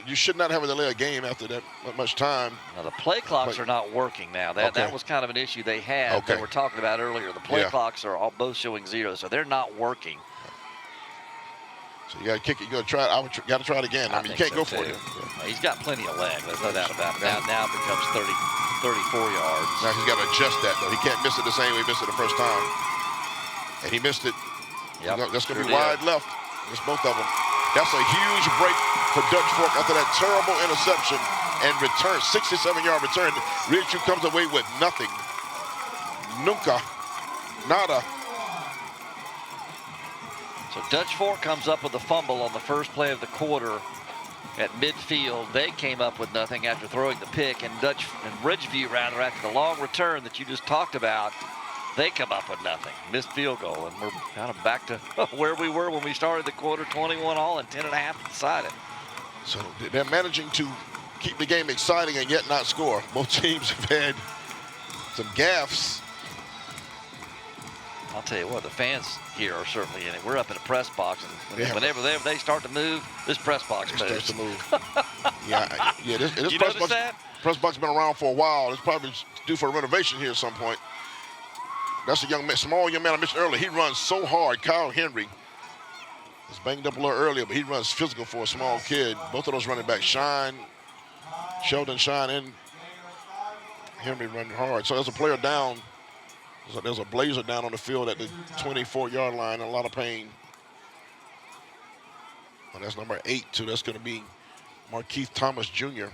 you should not have a delay of game after that much time. Now the play clocks are not working now. That was kind of an issue they had that we're talking about earlier. The play clocks are both showing 0, so they're not working. So you got to kick it. You got to try it. Got to try it again. I mean, you can't go for it. Yeah. He's got plenty of leg. There's no doubt about it. Now it becomes 34 yards. Now he's got to adjust that, though. He can't miss it the same way he missed it the first time. And he missed it. Yep. That's going to be wide left. It's both of them. That's a huge break for Dutch Fork after that terrible interception and return, 67-yard return. Ridgeview comes away with nothing. Nada. So Dutch Fork comes up with a fumble on the first play of the quarter at midfield. They came up with nothing after throwing the pick, and Ridgeview, after the long return that you just talked about, They come up with nothing. Missed field goal, and we're kind of back to where we were when we started the quarter, 21 all and 10.5 inside it. So they're managing to keep the game exciting and yet not score. Both teams have had some gaffes. I'll tell you what, the fans here are certainly in it. We're up in the press box, and whenever they start to move, this press box moves. Starts to move. yeah. This you press notice box, that? Press box been around for a while. It's probably due for a renovation here at some point. That's a young man, small young man I mentioned earlier. He runs so hard. Kyle Henry was banged up a little earlier, but he runs physical for a small kid. Both of those running backs, Sheldon Shine, and Henry running hard. So there's a player down. There's a Blazer down on the field at the 24-yard line in a lot of pain. And that's number 8, too. That's going to be Markeith Thomas Jr.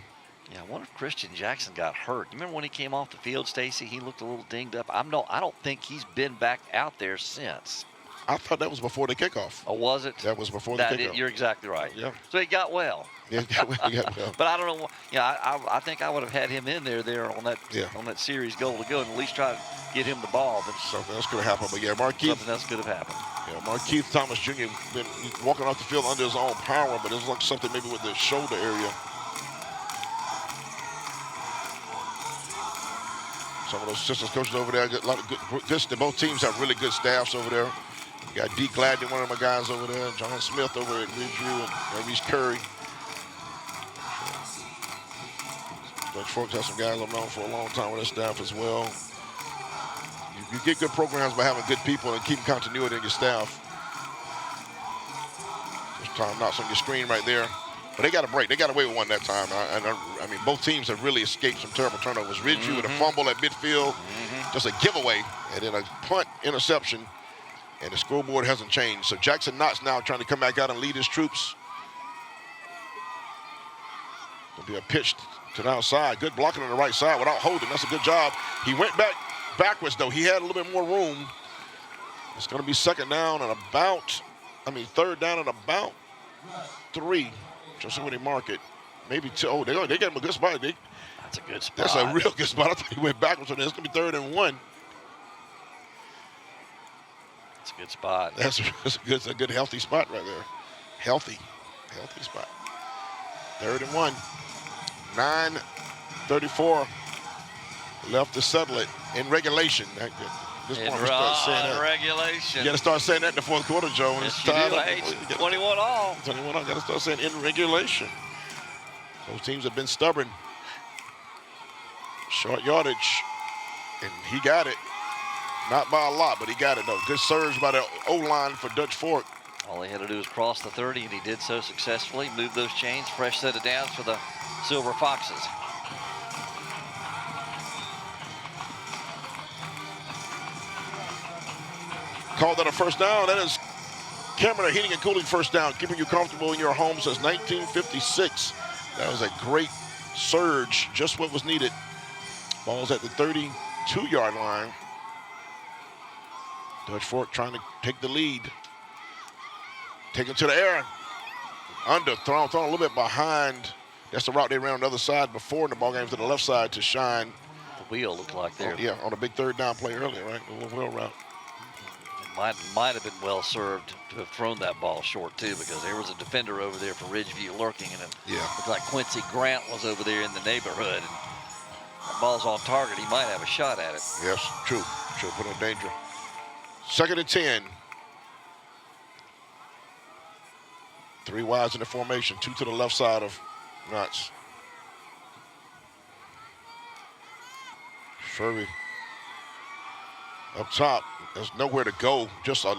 Yeah, I wonder if Christian Jackson got hurt. You remember when he came off the field, Stacy? He looked a little dinged up. I don't think he's been back out there since. I thought that was before the kickoff. Oh, was it? That was before the kickoff. You're exactly right. Yeah. So he got well. Yeah, he got well. But I don't know. I think I would have had him in there on that series goal to go and at least try to get him the ball. But something else could have happened. But yeah, something else could have happened. Yeah, Markeith Thomas Jr. been walking off the field under his own power, but it was like something maybe with the shoulder area. Some of those assistant coaches over there, a lot of good. Both teams have really good staffs over there. You got D. Gladney, one of my guys over there. John Smith over at Ridgeview, and Reese Curry. Dutch Forks has some guys I've known for a long time with their staff as well. You get good programs by having good people and keeping continuity in your staff. This time knocks on your screen right there. But they got a break. They got away with one that time. I mean, both teams have really escaped some terrible turnovers. Ridgeview with a fumble at midfield, just a giveaway, and then a punt interception, and the scoreboard hasn't changed. So Jackson Knott's now trying to come back out and lead his troops. There'll be a pitch to the outside. Good blocking on the right side without holding. That's a good job. He went backwards, though. He had a little bit more room. It's going to be third down and about 3. Just see when they mark it. Maybe 2. Oh, they got him a good spot. That's a good spot. That's a real good spot. I thought he went backwards on this. It's going to be 3rd and 1. That's a good spot. That's a good, healthy spot right there. Healthy spot. 3rd and 1. 9:34 left to settle it in regulation. Regulation. You got to start saying that in the 4th quarter, Joe. When yes, it's time. 21 all. 21 all. Got to start saying in regulation. Those teams have been stubborn. Short yardage, and he got it. Not by a lot, but he got it, though. Good surge by the O-line for Dutch Fork. All he had to do was cross the 30, and he did so successfully. Move those chains. Fresh set of downs for the Silver Foxes. Called that a first down. That is Cameron, a heating and cooling first down, keeping you comfortable in your home since 1956. That was a great surge, just what was needed. Ball's at the 32-yard line. Dutch Fork trying to take the lead. Taken to the air. Thrown a little bit behind. That's the route they ran on the other side before in the ball game to the left side to Shine. The wheel looked like there. Yeah, on a big 3rd down play earlier, right? A little wheel route. Might have been well served to have thrown that ball short, too, because there was a defender over there for Ridgeview lurking, and it looked like Quincy Grant was over there in the neighborhood. And that ball's on target. He might have a shot at it. Yes, true. Put in danger. 2nd and 10. 3 wides in the formation, 2 to the left side of Knott's. Furby up top. There's nowhere to go. Just a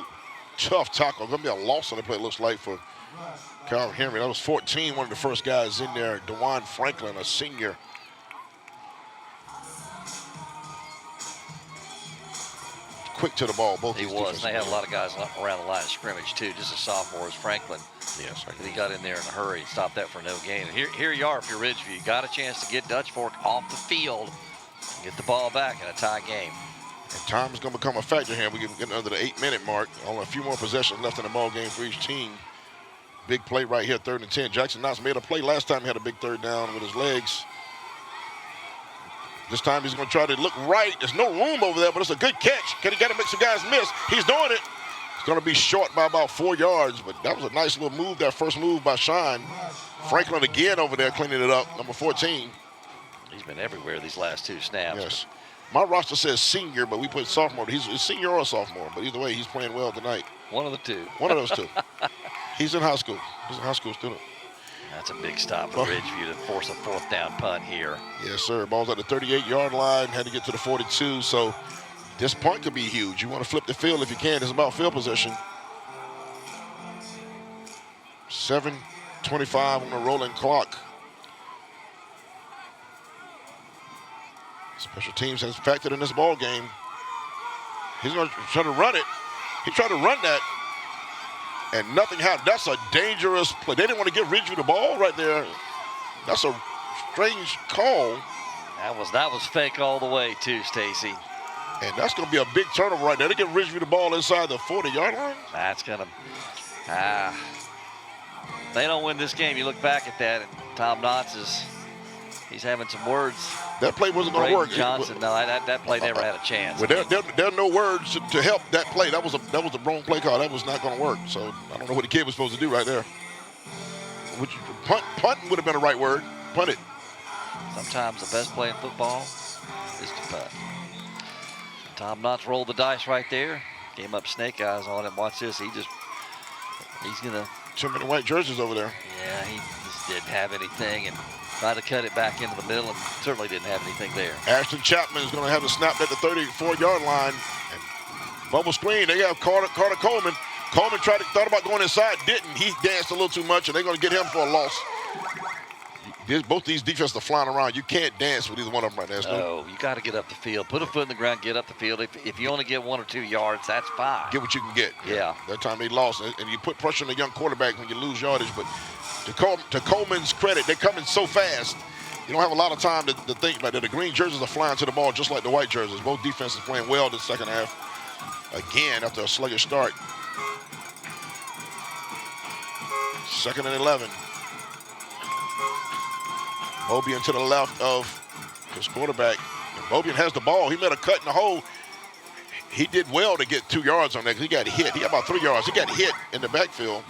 tough tackle. Going to be a loss on the play, it looks like, for Kyle Henry. That was 14, one of the first guys in there. DeJuan Franklin, a senior. Quick to the ball, both. He was. They had a lot of guys around the line of scrimmage, too. Just a sophomore as Franklin. Yes. He got in there in a hurry and stopped that for no gain. And here you are if you're Ridgeview. You got a chance to get Dutch Fork off the field and get the ball back in a tie game. And time is going to become a factor here. We're getting under the 8-minute mark. Only a few more possessions left in the ball game for each team. Big play right here, 3rd and 10. Jackson Knott's made a play last time he had a big 3rd down with his legs. This time he's going to try to look right. There's no room over there, but it's a good catch. Can he got to make some guys miss? He's doing it. It's going to be short by about 4 yards, but that was a nice little move, that first move by Shine. Franklin again over there cleaning it up, number 14. He's been everywhere these last 2 snaps. Yes. My roster says senior, but we put sophomore. He's a senior or a sophomore, but either way, he's playing well tonight. One of the two. One of those two. He's in high school. He's a high school student. That's a big stop for Ridgeview to force a 4th down punt here. Yes, sir. Ball's at the 38-yard line. Had to get to the 42. So this punt could be huge. You want to flip the field if you can. It's about field position. 7:25 on the rolling clock. Special teams has factored in this ball game. He's going to try to run it. He tried to run that, and nothing happened. That's a dangerous play. They didn't want to give Ridgeview the ball right there. That's a strange call. That was fake all the way too, Stacy. And that's going to be a big turnover right there. They give Ridgeview the ball inside the 40-yard line. That's going to. They don't win this game. You look back at that, and Tom Knotts he's having some words. That play wasn't going to work. Johnson, no, that play never had a chance. Well, there are no words to help that play. That was the wrong play call. That was not going to work. So I don't know what the kid was supposed to do right there. Punt would have been the right word. Punt it. Sometimes the best play in football is to punt. Tom Knotts rolled the dice right there. Came up snake eyes on him. Watch this. He's gonna. Too many white jerseys over there. Yeah, he just didn't have anything and tried to cut it back into the middle and certainly didn't have anything there. Ashton Chapman is going to have the snap at the 34-yard line. And bubble screen. They have Carter Coleman. Coleman thought about going inside, didn't. He danced a little too much, and they're going to get him for a loss. Both these defenses are flying around. You can't dance with either one of them right now. No, you got to get up the field. Put a foot in the ground, get up the field. If you only get 1 or 2 yards, that's fine. Get what you can get. Yeah. That time they lost, and you put pressure on the young quarterback when you lose yardage. But to Coleman's credit, they're coming so fast. You don't have a lot of time to think about it. The green jerseys are flying to the ball just like the white jerseys. Both defenses playing well this second half. Again, after a sluggish start. 2nd and 11. Bobian to the left of his quarterback. And Bobian has the ball. He made a cut in the hole. He did well to get 2 yards on that because he got hit. He got about 3 yards. He got hit in the backfield.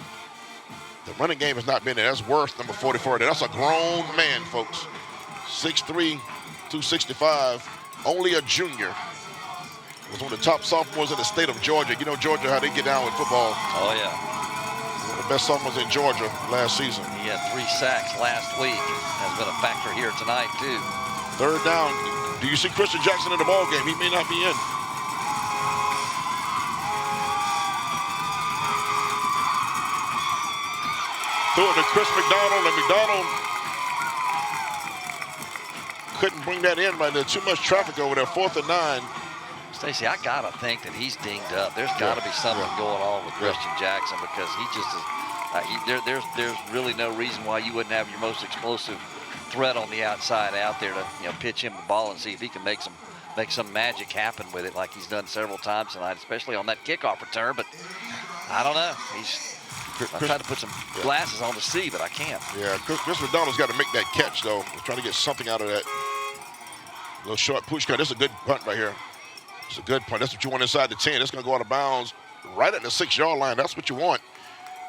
The running game has not been there. That's Worth, number 44. That's a grown man, folks. 6'3", 265. Only a junior. Was one of the top sophomores in the state of Georgia. You know Georgia, how they get down with football. Oh, yeah. One of the best sophomores in Georgia last season. He had 3 sacks last week. Has been a factor here tonight, too. 3rd down. Do you see Christian Jackson in the ball game? He may not be in. Threw it to Chris McDonald, and McDonald couldn't bring that in right there. Too much traffic over there. 4th and 9. Stacey, I gotta think that he's dinged up. There's got to be something going on with Christian Jackson because he just is. There's really no reason why you wouldn't have your most explosive threat on the outside out there to pitch him the ball and see if he can make some magic happen with it like he's done several times tonight, especially on that kickoff return. But I don't know. I'm trying to put some glasses on to see, but I can't. Yeah, Chris McDonald's got to make that catch though. He's trying to get something out of that little short push cut. This is a good punt right here. It's a good punt. That's what you want inside the 10. It's going to go out of bounds right at the 6-yard line. That's what you want.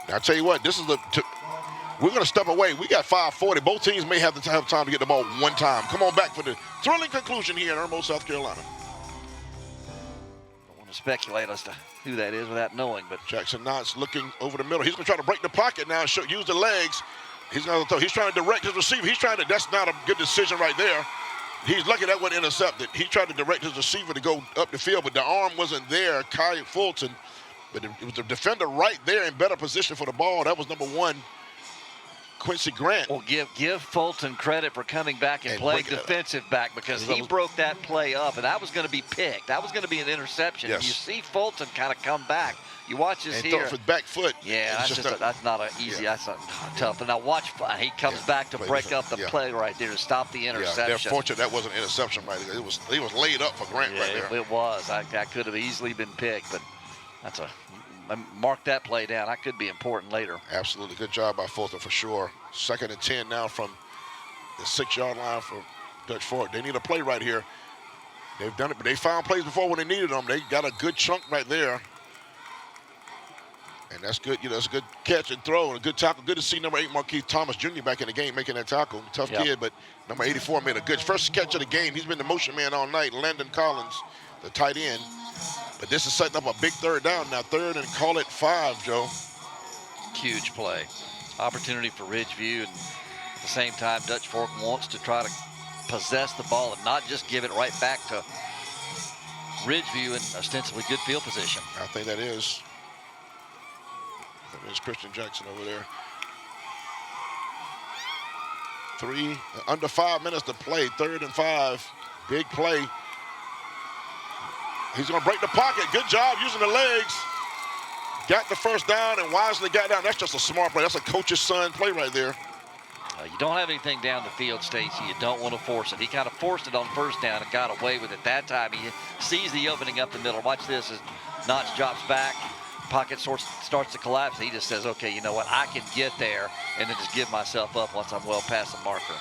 Now, I tell you what, we're going to step away. We got 5:40. Both teams may have time to get the ball one time. Come on back for the thrilling conclusion here in Irmo, South Carolina. Don't want to speculate as to who that is without knowing, but Jackson Knotts looking over the middle. He's going to try to break the pocket now and use the legs. He's going to throw. He's trying to direct his receiver. That's not a good decision right there. He's lucky that wasn't intercepted. He tried to direct his receiver to go up the field, but the arm wasn't there. Kai Fulton, but it was the defender right there in better position for the ball. That was number 1, Quincy Grant. Well, give Fulton credit for coming back and playing defensive back because he broke that play up, and that was going to be picked. That was going to be an interception. Yes. You see Fulton kind of come back. You watch this here. And throw it for back foot. Yeah, that's not an easy. Yeah. That's not tough. And now watch, he comes back to break up the play right there to stop the interception. Yeah, they're fortunate that wasn't an interception right there. He was laid up for Grant right there. It was. That could have easily been picked, but mark that play down. That could be important later. Absolutely. Good job by Fulton for sure. 2nd and 10 now from the 6-yard line for Dutch Fork. They need a play right here. They've done it, but they found plays before when they needed them. They got a good chunk right there. And that's good. You know, it's a good catch and throw and a good tackle. Good to see number 8, Marquise Thomas Jr. back in the game making that tackle. Tough kid, but number 84 made a good first catch of the game. He's been the motion man all night. Landon Collins, the tight end. But this is setting up a big third down now. Third and call it 5, Joe. Huge play. Opportunity for Ridgeview, and at the same time, Dutch Fork wants to try to possess the ball and not just give it right back to Ridgeview in ostensibly good field position. I think that is. There's Christian Jackson over there. Under 5 minutes to play. 3rd and 5. Big play. He's going to break the pocket. Good job using the legs. Got the first down and wisely got down. That's just a smart play. That's a coach's son play right there. You don't have anything down the field, Stacy. You don't want to force it. He kind of forced it on first down and got away with it. That time he sees the opening up the middle. Watch this as Notch drops back. Pocket starts to collapse. He just says, okay, you know what? I can get there and then just give myself up once I'm well past the marker.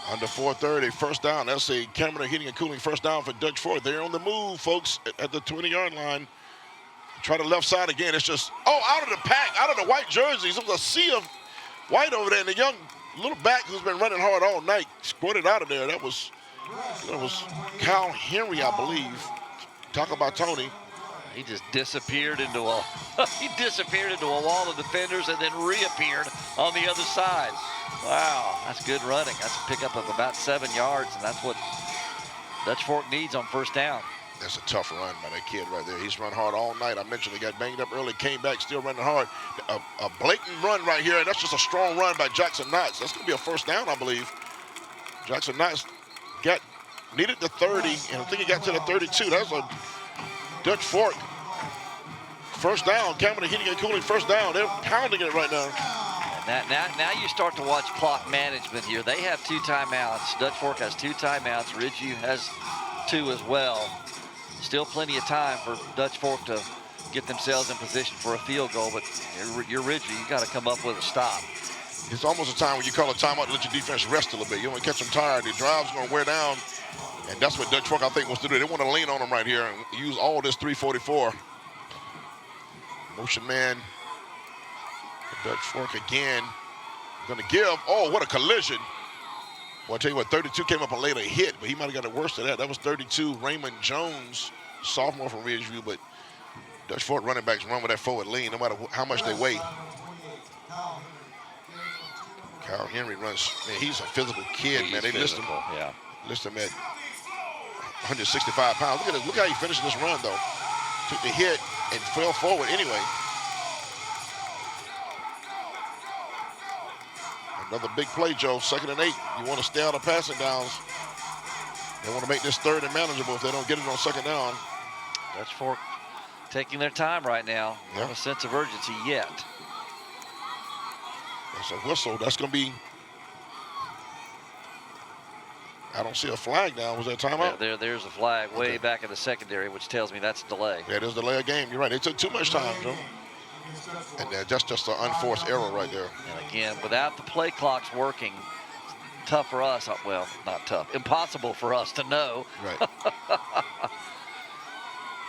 Under 4:30, first down. That's a Cameron Heating and Cooling first down for Dutch Fork. They're on the move, folks, at the 20-yard line. Try the left side again. It's just, out of the pack, out of the white jerseys. It was a sea of white over there. And the young little back who's been running hard all night squirted out of there. That was Kyle Henry, I believe. Talk about Tony. He just disappeared into a wall of defenders and then reappeared on the other side. Wow, that's good running. That's a pickup of about 7 yards, and that's what Dutch Fork needs on first down. That's a tough run by that kid right there. He's run hard all night. I mentioned he got banged up early, came back, still running hard. A blatant run right here, and that's just a strong run by Jackson Knotts. That's going to be a first down, I believe. Jackson Knotts needed the 30, and I think he got to the 32. That's a Dutch Fork first down. Cameron Heating and Cooling first down. They're pounding it right now. Now you start to watch clock management here. They have 2 timeouts. Dutch Fork has 2 timeouts. Ridgeview has 2 as well. Still plenty of time for Dutch Fork to get themselves in position for a field goal, but you're Ridgeview. You got to come up with a stop. It's almost a time when you call a timeout to let your defense rest a little bit. You want to catch them tired. The drive's going to wear down, and that's what Dutch Fork, I think, wants to do. They want to lean on them right here and use all this 344. Motion man. Dutch Fork again. Going to give. Oh, what a collision. Well, I'll tell you what, 32 came up a later hit, but he might have got it worse than that. That was 32, Raymond Jones, sophomore from Ridgeview, but Dutch Fork running backs run with that forward lean no matter how much they weigh. Kyle Henry runs. Man, he's a physical kid, man. They list him at 165 pounds. Look at this. Look how he finished this run, though. Took the hit and fell forward anyway. Another big play, Joe. 2nd and 8. You want to stay out of passing downs. They want to make this 3rd and manageable if they don't get it on 2nd down. Dutch Fork taking their time right now. Yeah. Not a sense of urgency yet. That's a whistle. That's going to be. I don't see a flag now. Was that timeout? There's a flag way back in the secondary, which tells me that's a delay. Yeah, there's a delay of game. You're right. They took too much time, Joe. And that's just an unforced error right there. And again, without the play clocks working, tough for us. Well, not tough. Impossible for us to know. Right.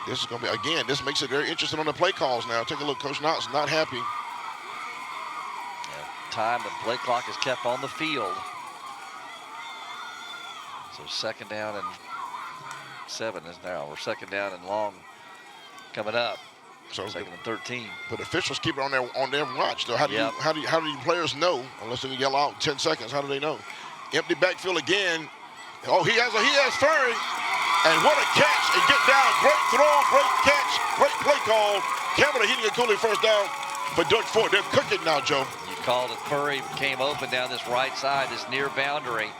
This is going to be, again, this makes it very interesting on the play calls now. Take a look. Coach Knott's not happy. Yeah, time the play clock is kept on the field. So 2nd down and 7 is now. We're 2nd down and long coming up. So 2nd and 13. But officials keep it on their watch. So how do you players know unless they yell out 10 seconds? How do they know? Empty backfield again. Oh, he has Furry. And what a catch and get down. Great throw, great catch, great play call. Cameron Heating and Cooling first down for Dutch Fork. They're cooking now, Joe. You called it. Furry came open down this right side, this near boundary.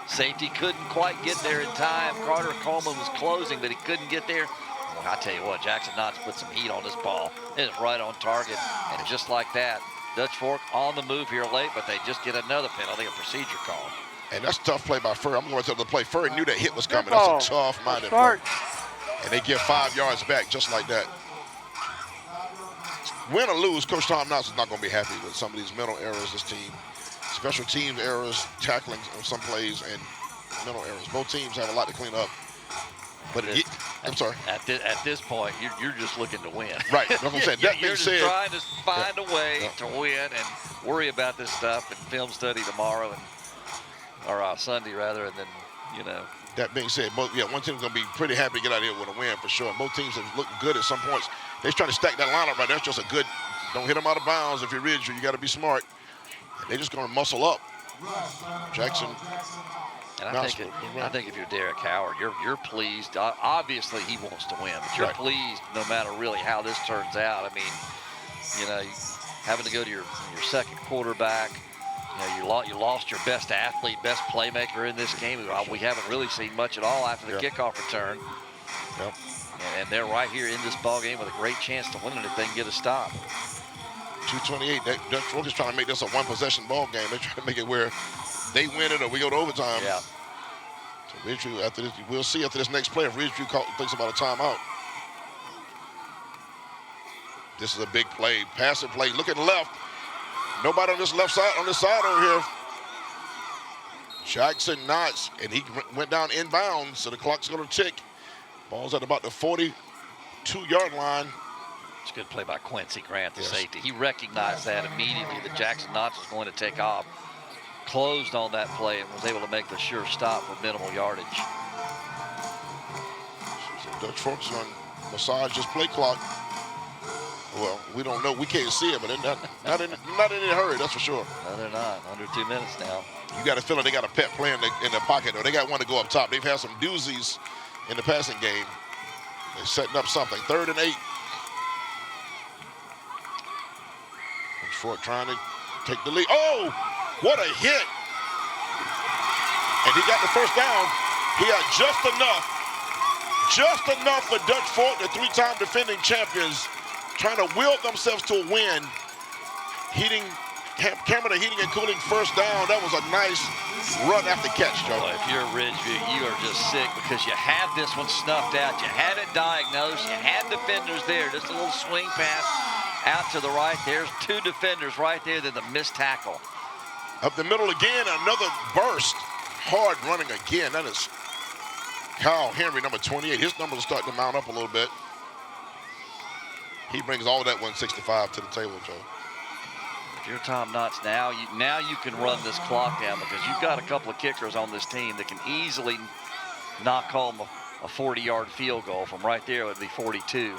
Safety couldn't quite get there in time. Carter Coleman was closing, but he couldn't get there. Well, I tell you what, Jackson Knotts put some heat on this ball. It is right on target. And just like that, Dutch Fork on the move here late, but they just get another penalty, a procedure call. And that's a tough play by Furry. I'm going to tell the play. Furry knew that hit was coming. That's a tough-minded play. And they get 5 yards back just like that. Win or lose, Coach Tom Knotts is not going to be happy with some of these mental errors this team special teams errors, tackling on some plays, and mental errors. Both teams have a lot to clean up. But I'm sorry. At this point, you're just looking to win. Right. That's what I'm saying. That being you're just said, trying to find a way to win and worry about this stuff and film study tomorrow or Sunday rather, and then That being said, one team's gonna be pretty happy to get out of here with a win for sure. Both teams have looked good at some points. They're trying to stack that lineup right. That's just a good. Don't hit them out of bounds if you're Ridgeview. You got to be smart. They're just gonna muscle up. Jackson. And I think if you're Derek Howard, you're pleased. Obviously, he wants to win, but you're pleased no matter really how this turns out. I mean, having to go to your second quarterback. You lost your best athlete, best playmaker in this game. We haven't really seen much at all after the kickoff return. Yep. And they're right here in this ball game with a great chance to win it if they can get a stop. 2:28. Dutch Fork is trying to make this a one-possession ball game. They're trying to make it where they win it or we go to overtime. Yeah. So Ridgeview, after this, we'll see after this next play if Ridgeview thinks about a timeout. This is a big play, passing play. Look at the left. Nobody on this left side, on this side over here. Jackson Knotts, and he went down inbounds, so the clock's going to tick. Ball's at about the 42-yard line. It's a good play by Quincy Grant, the safety. He recognized that immediately that Jackson Knotts was going to take off. Closed on that play and was able to make the sure stop for minimal yardage. So Dutch Fork's going to massage this play clock. Well, we don't know. We can't see it, but they're not in any hurry, that's for sure. No, they're not. Under 2 minutes now. You got to feel like they got a pet play in the pocket, though. They got one to go up top. They've had some doozies in the passing game. They're setting up something. 3rd and 8. Dutch Fork trying to take the lead. Oh, what a hit. And he got the first down. He had just enough for Dutch Fork, the 3-time defending champions, trying to will themselves to a win. Cameron, the heating and cooling first down. That was a nice run after catch, Joe. Well, if you're Ridgeview, you are just sick because you had this one snuffed out. You had it diagnosed. You had defenders there. Just a little swing pass out to the right. There's 2 defenders right there. Then the missed tackle. Up the middle again, another burst. Hard running again. That is Kyle Henry, number 28. His numbers are starting to mount up a little bit. He brings all that 165 to the table, Joe. If you're Tom Knotts now you can run this clock down because you've got a couple of kickers on this team that can easily knock home a 40-yard field goal. From right there, it would be 42.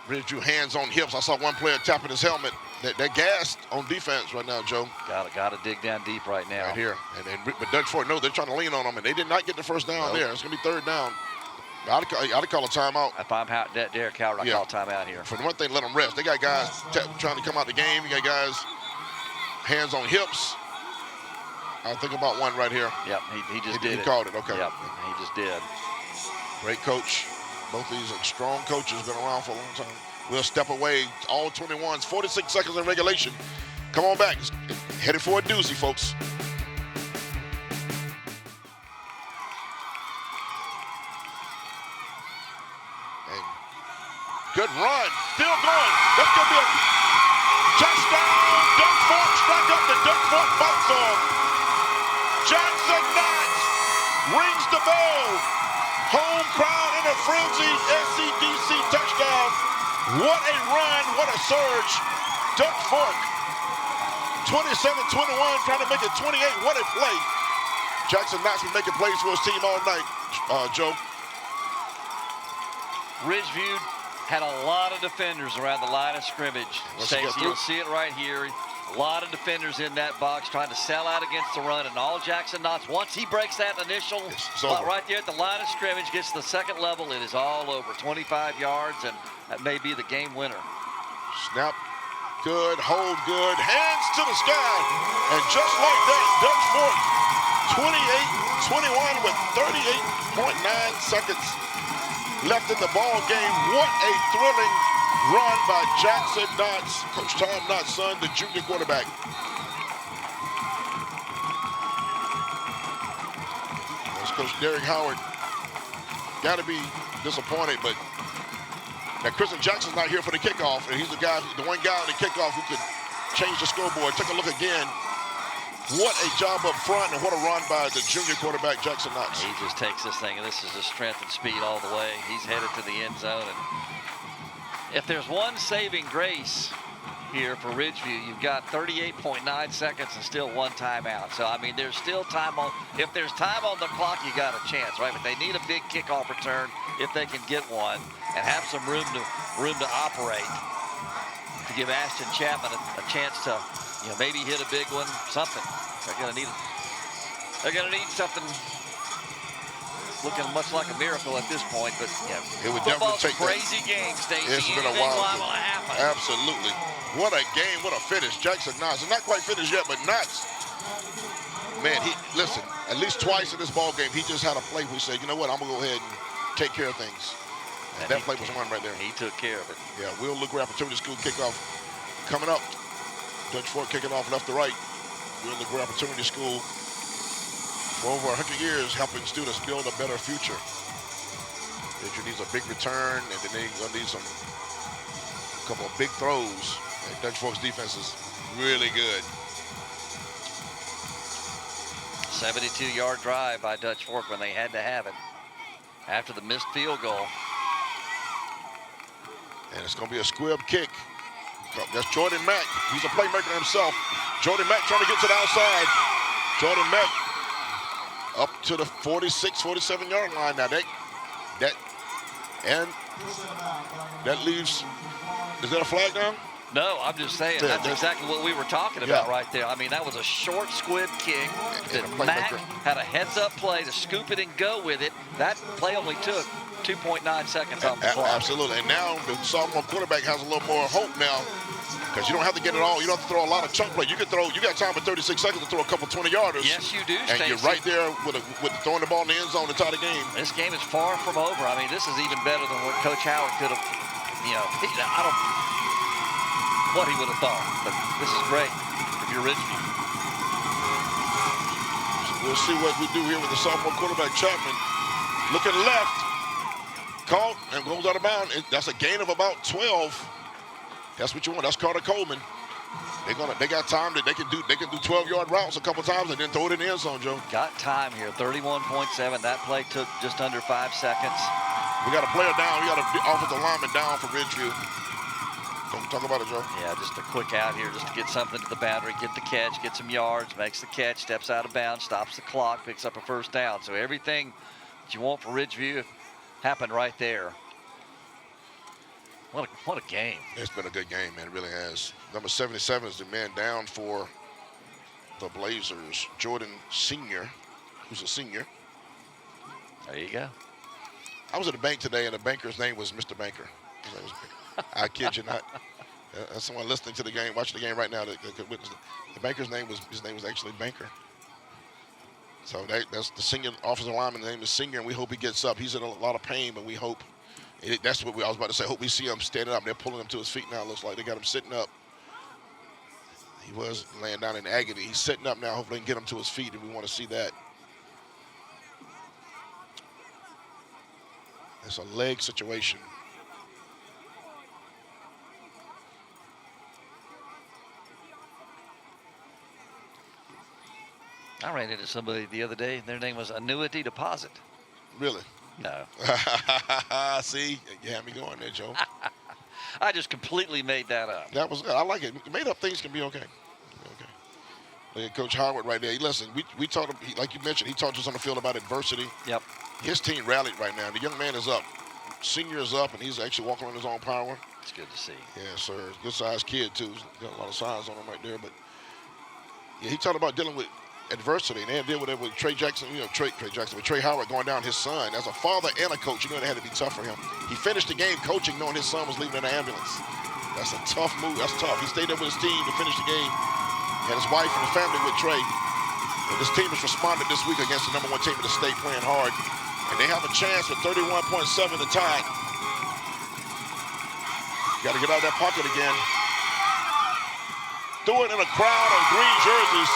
Ridgeview hands on hips. I saw one player tapping his helmet. They're gassed on defense right now, Joe. Got to dig down deep right now. Right here. But Dutch Fork, no, they're trying to lean on them, and they did not get the first down there. It's going to be 3rd down. I'd call a timeout. If I'm Derek Howard, I'd call a timeout here. For one thing, let them rest. They got guys trying to come out the game. You got guys hands on hips. I'll think about one right here. Yep, he just did it. He called it, okay. Yep, he just did. Great coach. Both of these are strong coaches, been around for a long time. We'll step away. All 21s, 46 seconds in regulation. Come on back. Headed for a doozy, folks. And good run. Still going. That's going to be a touchdown. Dutch Fork struck up the Dutch Fork fight song. Jackson Knotts rings the bell. Home crowd in a frenzy. SCDC touchdown. What a run, what a surge. Dutch Fork, 27-21, trying to make it 28. What a play. Jackson Knotts been making plays for his team all night, Joe. Ridgeview had a lot of defenders around the line of scrimmage. Stacey, you'll see it right here. A lot of defenders in that box trying to sell out against the run, and all Jackson Knotts, once he breaks that initial spot right there at the line of scrimmage, gets to the second level, it is all over. 25 yards, and that may be the game winner. Snap good, hold good, hands to the sky. And just like that, Dutch Fork 28-21 with 38.9 seconds left in the ball game. What a thrilling run by Jackson Knotts, Coach Tom Knotts' son, the junior quarterback. That's Coach Derek Howard. Got to be disappointed, but now Christian Jackson's not here for the kickoff, and he's the one guy on the kickoff who could change the scoreboard. Take a look again. What a job up front, and what a run by the junior quarterback, Jackson Knox. He just takes this thing, and this is his strength and speed all the way. He's headed to the end zone. And if there's one saving grace here for Ridgeview, you've got 38.9 seconds and still one timeout. So, I mean, there's still time on. If there's time on the clock, you got a chance, right? But they need a big kickoff return if they can get one and have some room to operate to give Ashton Chapman a chance to, maybe hit a big one, something. They're gonna need something looking much like a miracle at this point, but it would definitely take crazy game, Stacey. It's been a while. Happen. Absolutely. What a game, what a finish. Jackson Knox is not quite finished yet, but Knox, man, listen, at least twice in this ball game, he just had a play where he said, you know what, I'm gonna go ahead and take care of things. And that play was one right there. He took care of it. Yeah, Will Luke Opportunity School kickoff coming up. Dutch Fork kicking off left to right. Will Luke Opportunity School for over 100 years helping students build a better future. Ridgeview needs a big return, and then they're gonna need a couple of big throws. And Dutch Fork's defense is really good. 72-yard drive by Dutch Fork when they had to have it after the missed field goal. And it's going to be a squib kick. That's Jordan Mack. He's a playmaker himself. Jordan Mack trying to get to the outside. Jordan Mack up to the 46, 47-yard line. Now that leaves, is that a flag down? No, I'm just saying, that's exactly what we were talking about right there. I mean, that was a short squib kick that Mack had a heads-up play to scoop it and go with it. That play only took 2.9 seconds off the clock. Absolutely, and now the sophomore quarterback has a little more hope now because you don't have to get it all. You don't have to throw a lot of chunk play. You got time for 36 seconds to throw a couple 20-yarders. Yes, you do, And Stacey. you're right there with throwing the ball in the end zone to tie the game. This game is far from over. I mean, this is even better than what Coach Howard could have, I don't what he would have thought, but this is great if you're Ridgeview. We'll see what we do here with the sophomore quarterback, Chapman. Looking left, caught, and goes out of bounds. That's a gain of about 12. That's what you want. That's Carter Coleman. They got time that they can do 12-yard routes a couple times and then throw it in the end zone, Joe. Got time here, 31.7. That play took just under 5 seconds. We got a player down. We got an offensive lineman down for Ridgeview. Don't talk about it, Joe. Yeah, just a quick out here just to get something to the boundary, get the catch, get some yards, makes the catch, steps out of bounds, stops the clock, picks up a first down. So everything that you want for Ridgeview happened right there. What a game. It's been a good game, man. It really has. Number 77 is the man down for the Blazers, Jordan Sr., who's a senior. There you go. I was at the bank today, and the banker's name was Mr. Banker. His name was Banker. I kid you not. Someone listening to the game, watching the game right now, that could witness it. The banker's name was actually Banker. So that's the senior offensive lineman. His name is Senior, and we hope he gets up. He's in a lot of pain, but we hope. That's what I was about to say. Hope we see him standing up. They're pulling him to his feet now. It looks like they got him sitting up. He was laying down in agony. He's sitting up now. Hopefully they can get him to his feet, and we want to see that. It's a leg situation. I ran into somebody the other day. Their name was Annuity Deposit. Really? No. See, you had me going there, Joe. I just completely made that up. That was good. I like it. Made up things can be okay. Look at Coach Howard right there. Listen, we taught him, like you mentioned, he taught us on the field about adversity. Yep. His team rallied right now. The young man is up. Senior is up, and he's actually walking on his own power. It's good to see. Yeah, sir. Good-sized kid, too. He's got a lot of size on him right there. But, yeah, he talked about dealing with adversity, and they had to deal with it with Trey Jackson, Trey Jackson, with Trey Howard going down his son. As a father and a coach, it had to be tough for him. He finished the game coaching knowing his son was leaving in an ambulance. That's a tough move. That's tough. He stayed there with his team to finish the game. Had his wife and his family with Trey. And this team has responded this week against the #1 team in the state playing hard. And they have a chance with 31.7 to tie. Got to get out of that pocket again. Threw it in a crowd of green jerseys.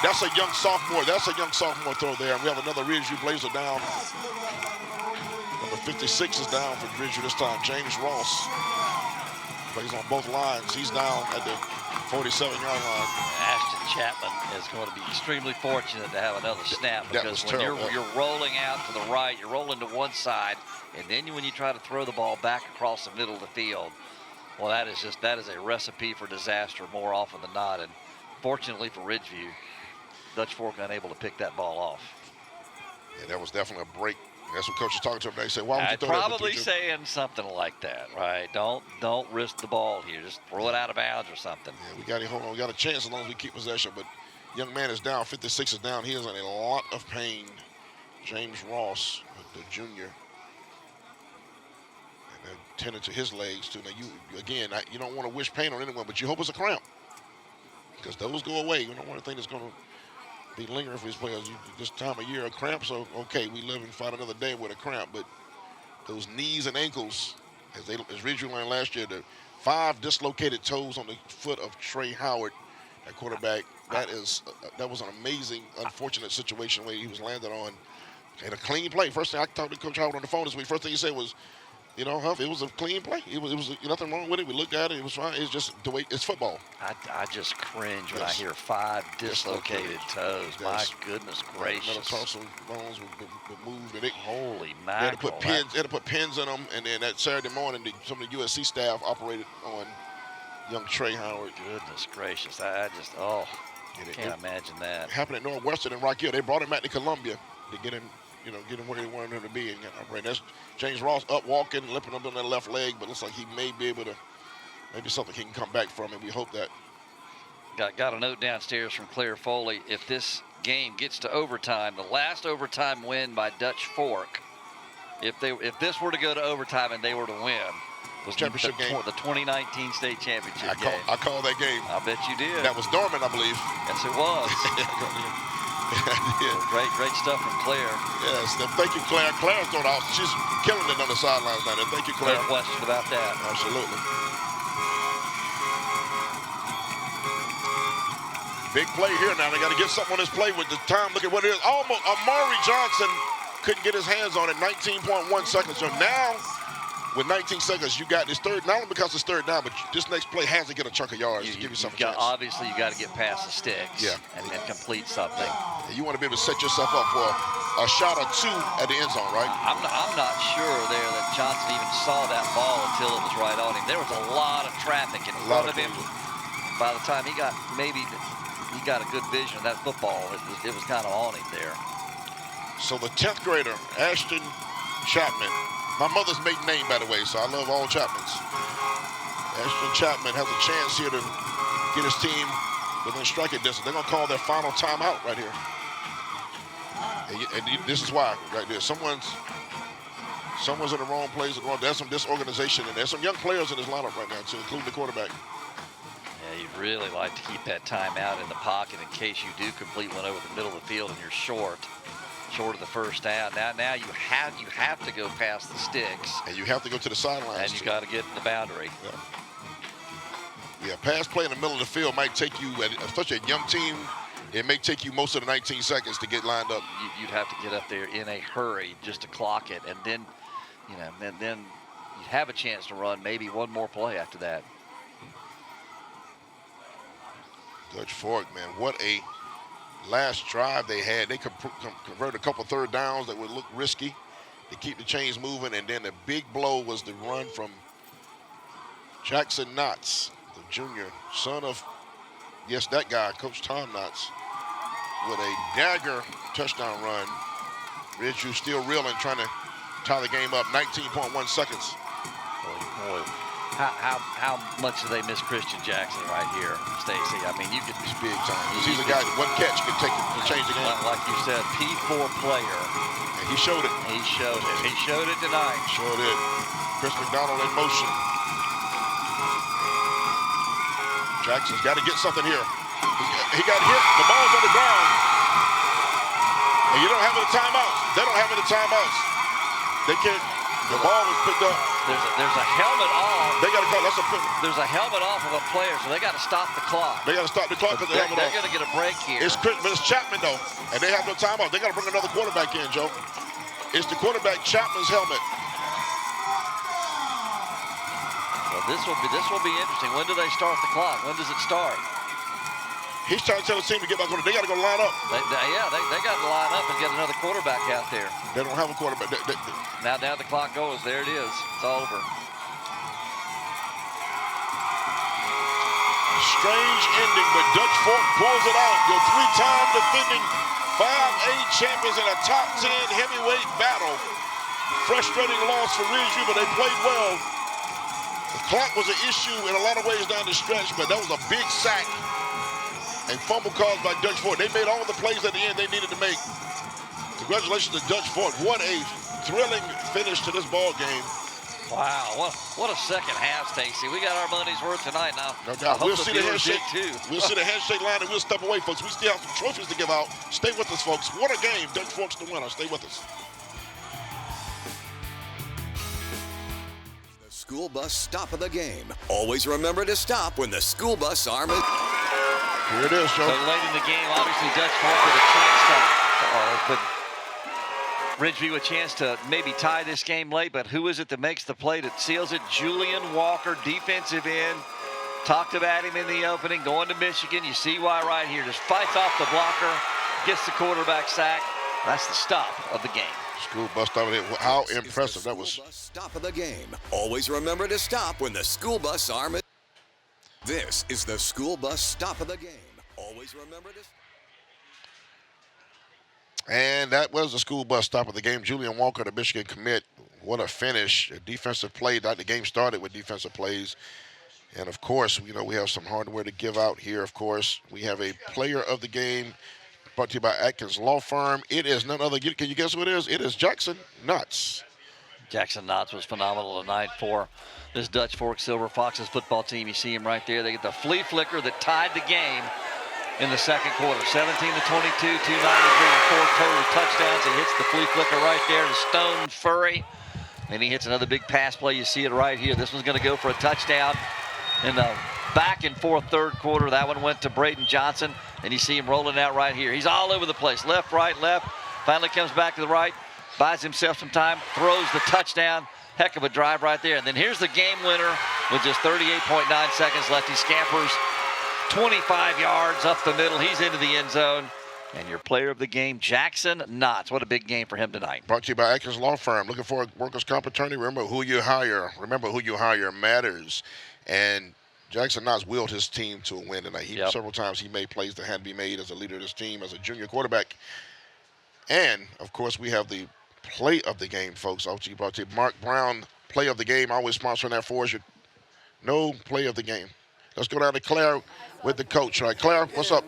That's a young sophomore. That's a young sophomore throw there. And we have another Ridgeview Blazer down. Number 56 is down for Ridgeview this time. James Ross plays on both lines. He's down at the 47-yard line. Ashton Chapman is going to be extremely fortunate to have another snap, because when you're rolling out to the right, you're rolling to one side, and then when you try to throw the ball back across the middle of the field, well, that is a recipe for disaster more often than not. And fortunately for Ridgeview, Dutch Fork unable to pick that ball off. Yeah, that was definitely a break. That's what coach was talking to him. They said, "Why would you throw that?" Probably saying something like that, right? Don't risk the ball here. Just throw it out of bounds or something. Yeah, we got to hold on. We got a chance as long as we keep possession. But young man is down. 56 is down. He is in a lot of pain. James Ross, the junior, and they're tending to his legs too. Now you don't want to wish pain on anyone, but you hope it's a cramp, because those go away. You don't want to think it's going to be lingering for these players. This time of year, a cramp, so okay, we live and fight another day with a cramp. But those knees and ankles, as Ridgeview learned last year, the 5 dislocated toes on the foot of Trey Howard, that quarterback. That was an amazing, unfortunate situation where he was landed on. And a clean play. First thing I talked to Coach Howard on the phone this week, first thing he said was, Huff, it was a clean play. It was nothing wrong with it. We looked at it. It was fine. It's just the way it's football. I just cringe when I hear 5 dislocated toes. My goodness gracious. Metatarsal bones were moved. And holy mackerel. They had to put pins in them. And then that Saturday morning, some of the USC staff operated on young Trey Howard. Goodness gracious. I can't imagine that. It happened at Northwestern and Rock Hill. They brought him back to Columbia to get him where they wanted him to be. And that's James Ross up walking, limping up on that left leg, but looks like he may be able to, maybe something he can come back from, and we hope that. Got a note downstairs from Claire Foley. If this game gets to overtime, the last overtime win by Dutch Fork, if this were to go to overtime and they were to win, was championship game. The 2019 state championship game. I called that game. I bet you did. That was dormant, I believe. Yes, it was. Yeah. Great stuff from Claire. Yes, thank you, Claire. Claire's doing awesome. She's killing it on the sidelines down there. Thank you, Claire. No question about that. Absolutely. Big play here now. They got to get something on this play with the time. Look at what it is. Almost Amari Johnson couldn't get his hands on it. 19.1 seconds. So now, with 19 seconds, you got this third, not only because it's third down, but this next play has to get a chunk of yards to give you something. Obviously, you got to get past the sticks and complete something. You want to be able to set yourself up for a shot or two at the end zone, right? I'm not sure there that Johnson even saw that ball until it was right on him. There was a lot of traffic in front of him. By the time he got a good vision of that football, it was kind of on him there. So the 10th grader, Ashton Chapman. My mother's maiden name, by the way, so I love all Chapmans. Ashton Chapman has a chance here to get his team within striking distance. They're going to call their final timeout right here. And this is why, right there. Someone's in the wrong place. There's some disorganization, and there's some young players in this lineup right now, too, including the quarterback. Yeah, you'd really like to keep that timeout in the pocket in case you do complete one over the middle of the field and you're short of the first down. Now you have to go past the sticks. And you have to go to the sidelines. And you got to get to the boundary. Yeah, pass play in the middle of the field might take you, especially a young team, it may take you most of the 19 seconds to get lined up. You'd have to get up there in a hurry just to clock it, and then, then you'd have a chance to run maybe one more play after that. Dutch Fork, man, what a last drive they had. They converted a couple third downs that would look risky to keep the chains moving, and then the big blow was the run from Jackson Knotts, the junior, son of, yes, that guy, Coach Tom Knotts, with a dagger touchdown run. Ridgeview still reeling, trying to tie the game up. 19.1 seconds. Boy. How much do they miss Christian Jackson right here, Stacy? I mean, you could. He's big time. He's a guy, one catch can change the game. Like you said, P4 player. And he showed it. He showed it. He showed it tonight. Sure did. Chris McDonald in motion. Jackson's got to get something here. He got hit. The ball's on the ground. And you don't have any timeouts. They don't have any timeouts. They can't. The ball was picked up. There's a helmet off. They got to call. That's a. There's a helmet off of a player, so they got to stop the clock. They got to stop the clock because the helmet off. They're going to get a break here. But it's Chapman though, and they have no timeout. They got to bring another quarterback in, Joe. It's the quarterback Chapman's helmet. Well, this will be interesting. When do they start the clock? When does it start? He's trying to tell his team to get back on it. They got to go line up. They got to line up and get another quarterback out there. They don't have a quarterback. Now the clock goes. There it is. It's all over. Strange ending, but Dutch Fork pulls it out. Your three-time defending 5A champions in a top 10 heavyweight battle. Frustrating loss for Ridgeview, but they played well. The clock was an issue in a lot of ways down the stretch, but that was a big sack and fumble caused by Dutch Fork. They made all the plays at the end they needed to make. Congratulations to Dutch Fork. What a thrilling finish to this ball game. Wow, what a second half, Stacy. We got our money's worth tonight now. No doubt. We'll see the handshake too. We'll see the handshake line and we'll step away, folks. We still have some trophies to give out. Stay with us, folks. What a game. Dutch Fork's the winner. Stay with us. The school bus stop of the game. Always remember to stop when the school bus arm is... Here it is, Joe. So late in the game, obviously Dutch Fork with a chance to... but Ridgeview a chance to maybe tie this game late, but who is it that makes the play that seals it? Julian Walker, defensive end. Talked about him in the opening, going to Michigan. You see why right here. Just fights off the blocker, gets the quarterback sack. That's the stop of the game. School bus stop of the game. How impressive that was. Stop of the game. Always remember to stop when the school bus arm is... This is the school bus stop of the game. Always remember to... And that was the school bus stop of the game. Julian Walker, the Michigan commit. What a finish. A defensive play. The game started with defensive plays. And, of course, you know, we have some hardware to give out here, of course. We have a player of the game brought to you by Atkins Law Firm. It is none other. Can you guess who it is? It is Jackson Knotts. Jackson Knotts was phenomenal tonight for this Dutch Fork Silver Foxes football team. You see him right there. They get the flea flicker that tied the game in the second quarter. 17-22, 293, and 4 total touchdowns. He hits the flea flicker right there to Stone Furry. And he hits another big pass play. You see it right here. This one's going to go for a touchdown in the back and forth third quarter. That one went to Braden Johnson. And you see him rolling out right here. He's all over the place. Left, right, left. Finally comes back to the right. Buys himself some time. Throws the touchdown. Heck of a drive right there. And then here's the game winner with just 38.9 seconds left. He scampers 25 yards up the middle. He's into the end zone. And your player of the game, Jackson Knotts. What a big game for him tonight. Brought to you by Atkins Law Firm. Looking for a workers' comp attorney? Remember who you hire. Remember who you hire matters. And Jackson Knotts willed his team to a win tonight. Several times he made plays that had to be made as a leader of this team, as a junior quarterback. And, of course, we have the play of the game, folks. Brought to you Mark Brown, play of the game. Always sponsoring that for us. No play of the game. Let's go down to Claire with the coach. All right, Claire, what's up?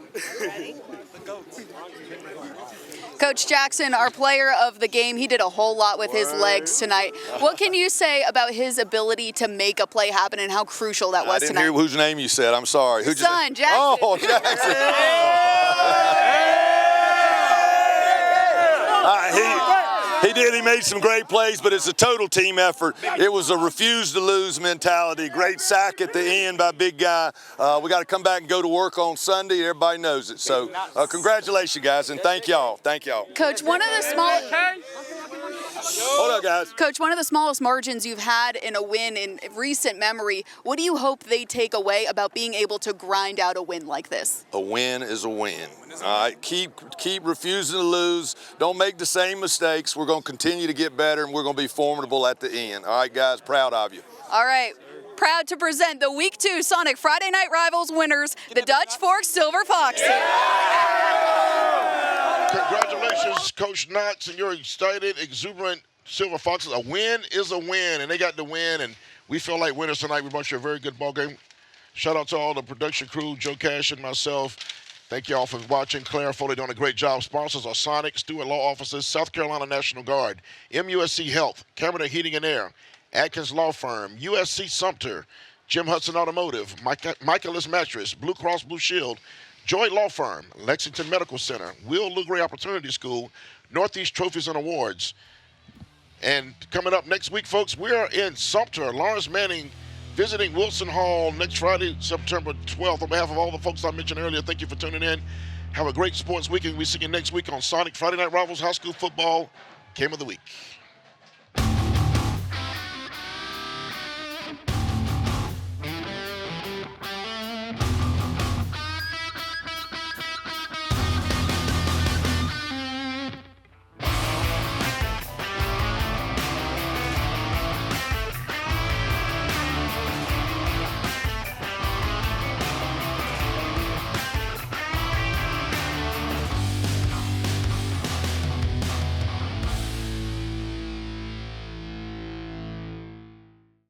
Coach Jackson, our player of the game, he did a whole lot with his legs tonight. What can you say about his ability to make a play happen and how crucial that was tonight? I didn't hear whose name you said. I'm sorry. His son, Jackson. Oh, Jackson. He did. He made some great plays, but it's a total team effort. It was a refuse-to-lose mentality. Great sack at the end by big guy. We got to come back and go to work on Sunday. Everybody knows it. So congratulations, guys, and thank y'all. Thank y'all. Coach, one of the smallest... Hold up, guys. Coach, one of the smallest margins you've had in a win in recent memory. What do you hope they take away about being able to grind out a win like this? A win is a win. All right, keep refusing to lose. Don't make the same mistakes. We're going to continue to get better, and we're going to be formidable at the end. All right, guys, proud of you. All right. Proud to present the Week 2 Sonic Friday Night Rivals winners, the Dutch Fork Silver Foxes. Congratulations, Coach Knotts, and your excited, exuberant Silver Foxes. A win is a win, and they got the win, and we feel like winners tonight. We brought you a very good ball game. Shout out to all the production crew, Joe Cash and myself. Thank you all for watching. Claire Foley doing a great job. Sponsors are Sonic, Stewart Law Offices, South Carolina National Guard, MUSC Health, Cameron Heating and Air, Atkins Law Firm, USC Sumter, Jim Hudson Automotive, Michaelis Mattress, Blue Cross Blue Shield, Joy Law Firm, Lexington Medical Center, Will Lugray Opportunity School, Northeast Trophies and Awards. And coming up next week, folks, we are in Sumter. Lawrence Manning visiting Wilson Hall next Friday, September 12th. On behalf of all the folks I mentioned earlier, thank you for tuning in. Have a great sports weekend. We see you next week on Sonic Friday Night Rivals High School Football Game of the Week.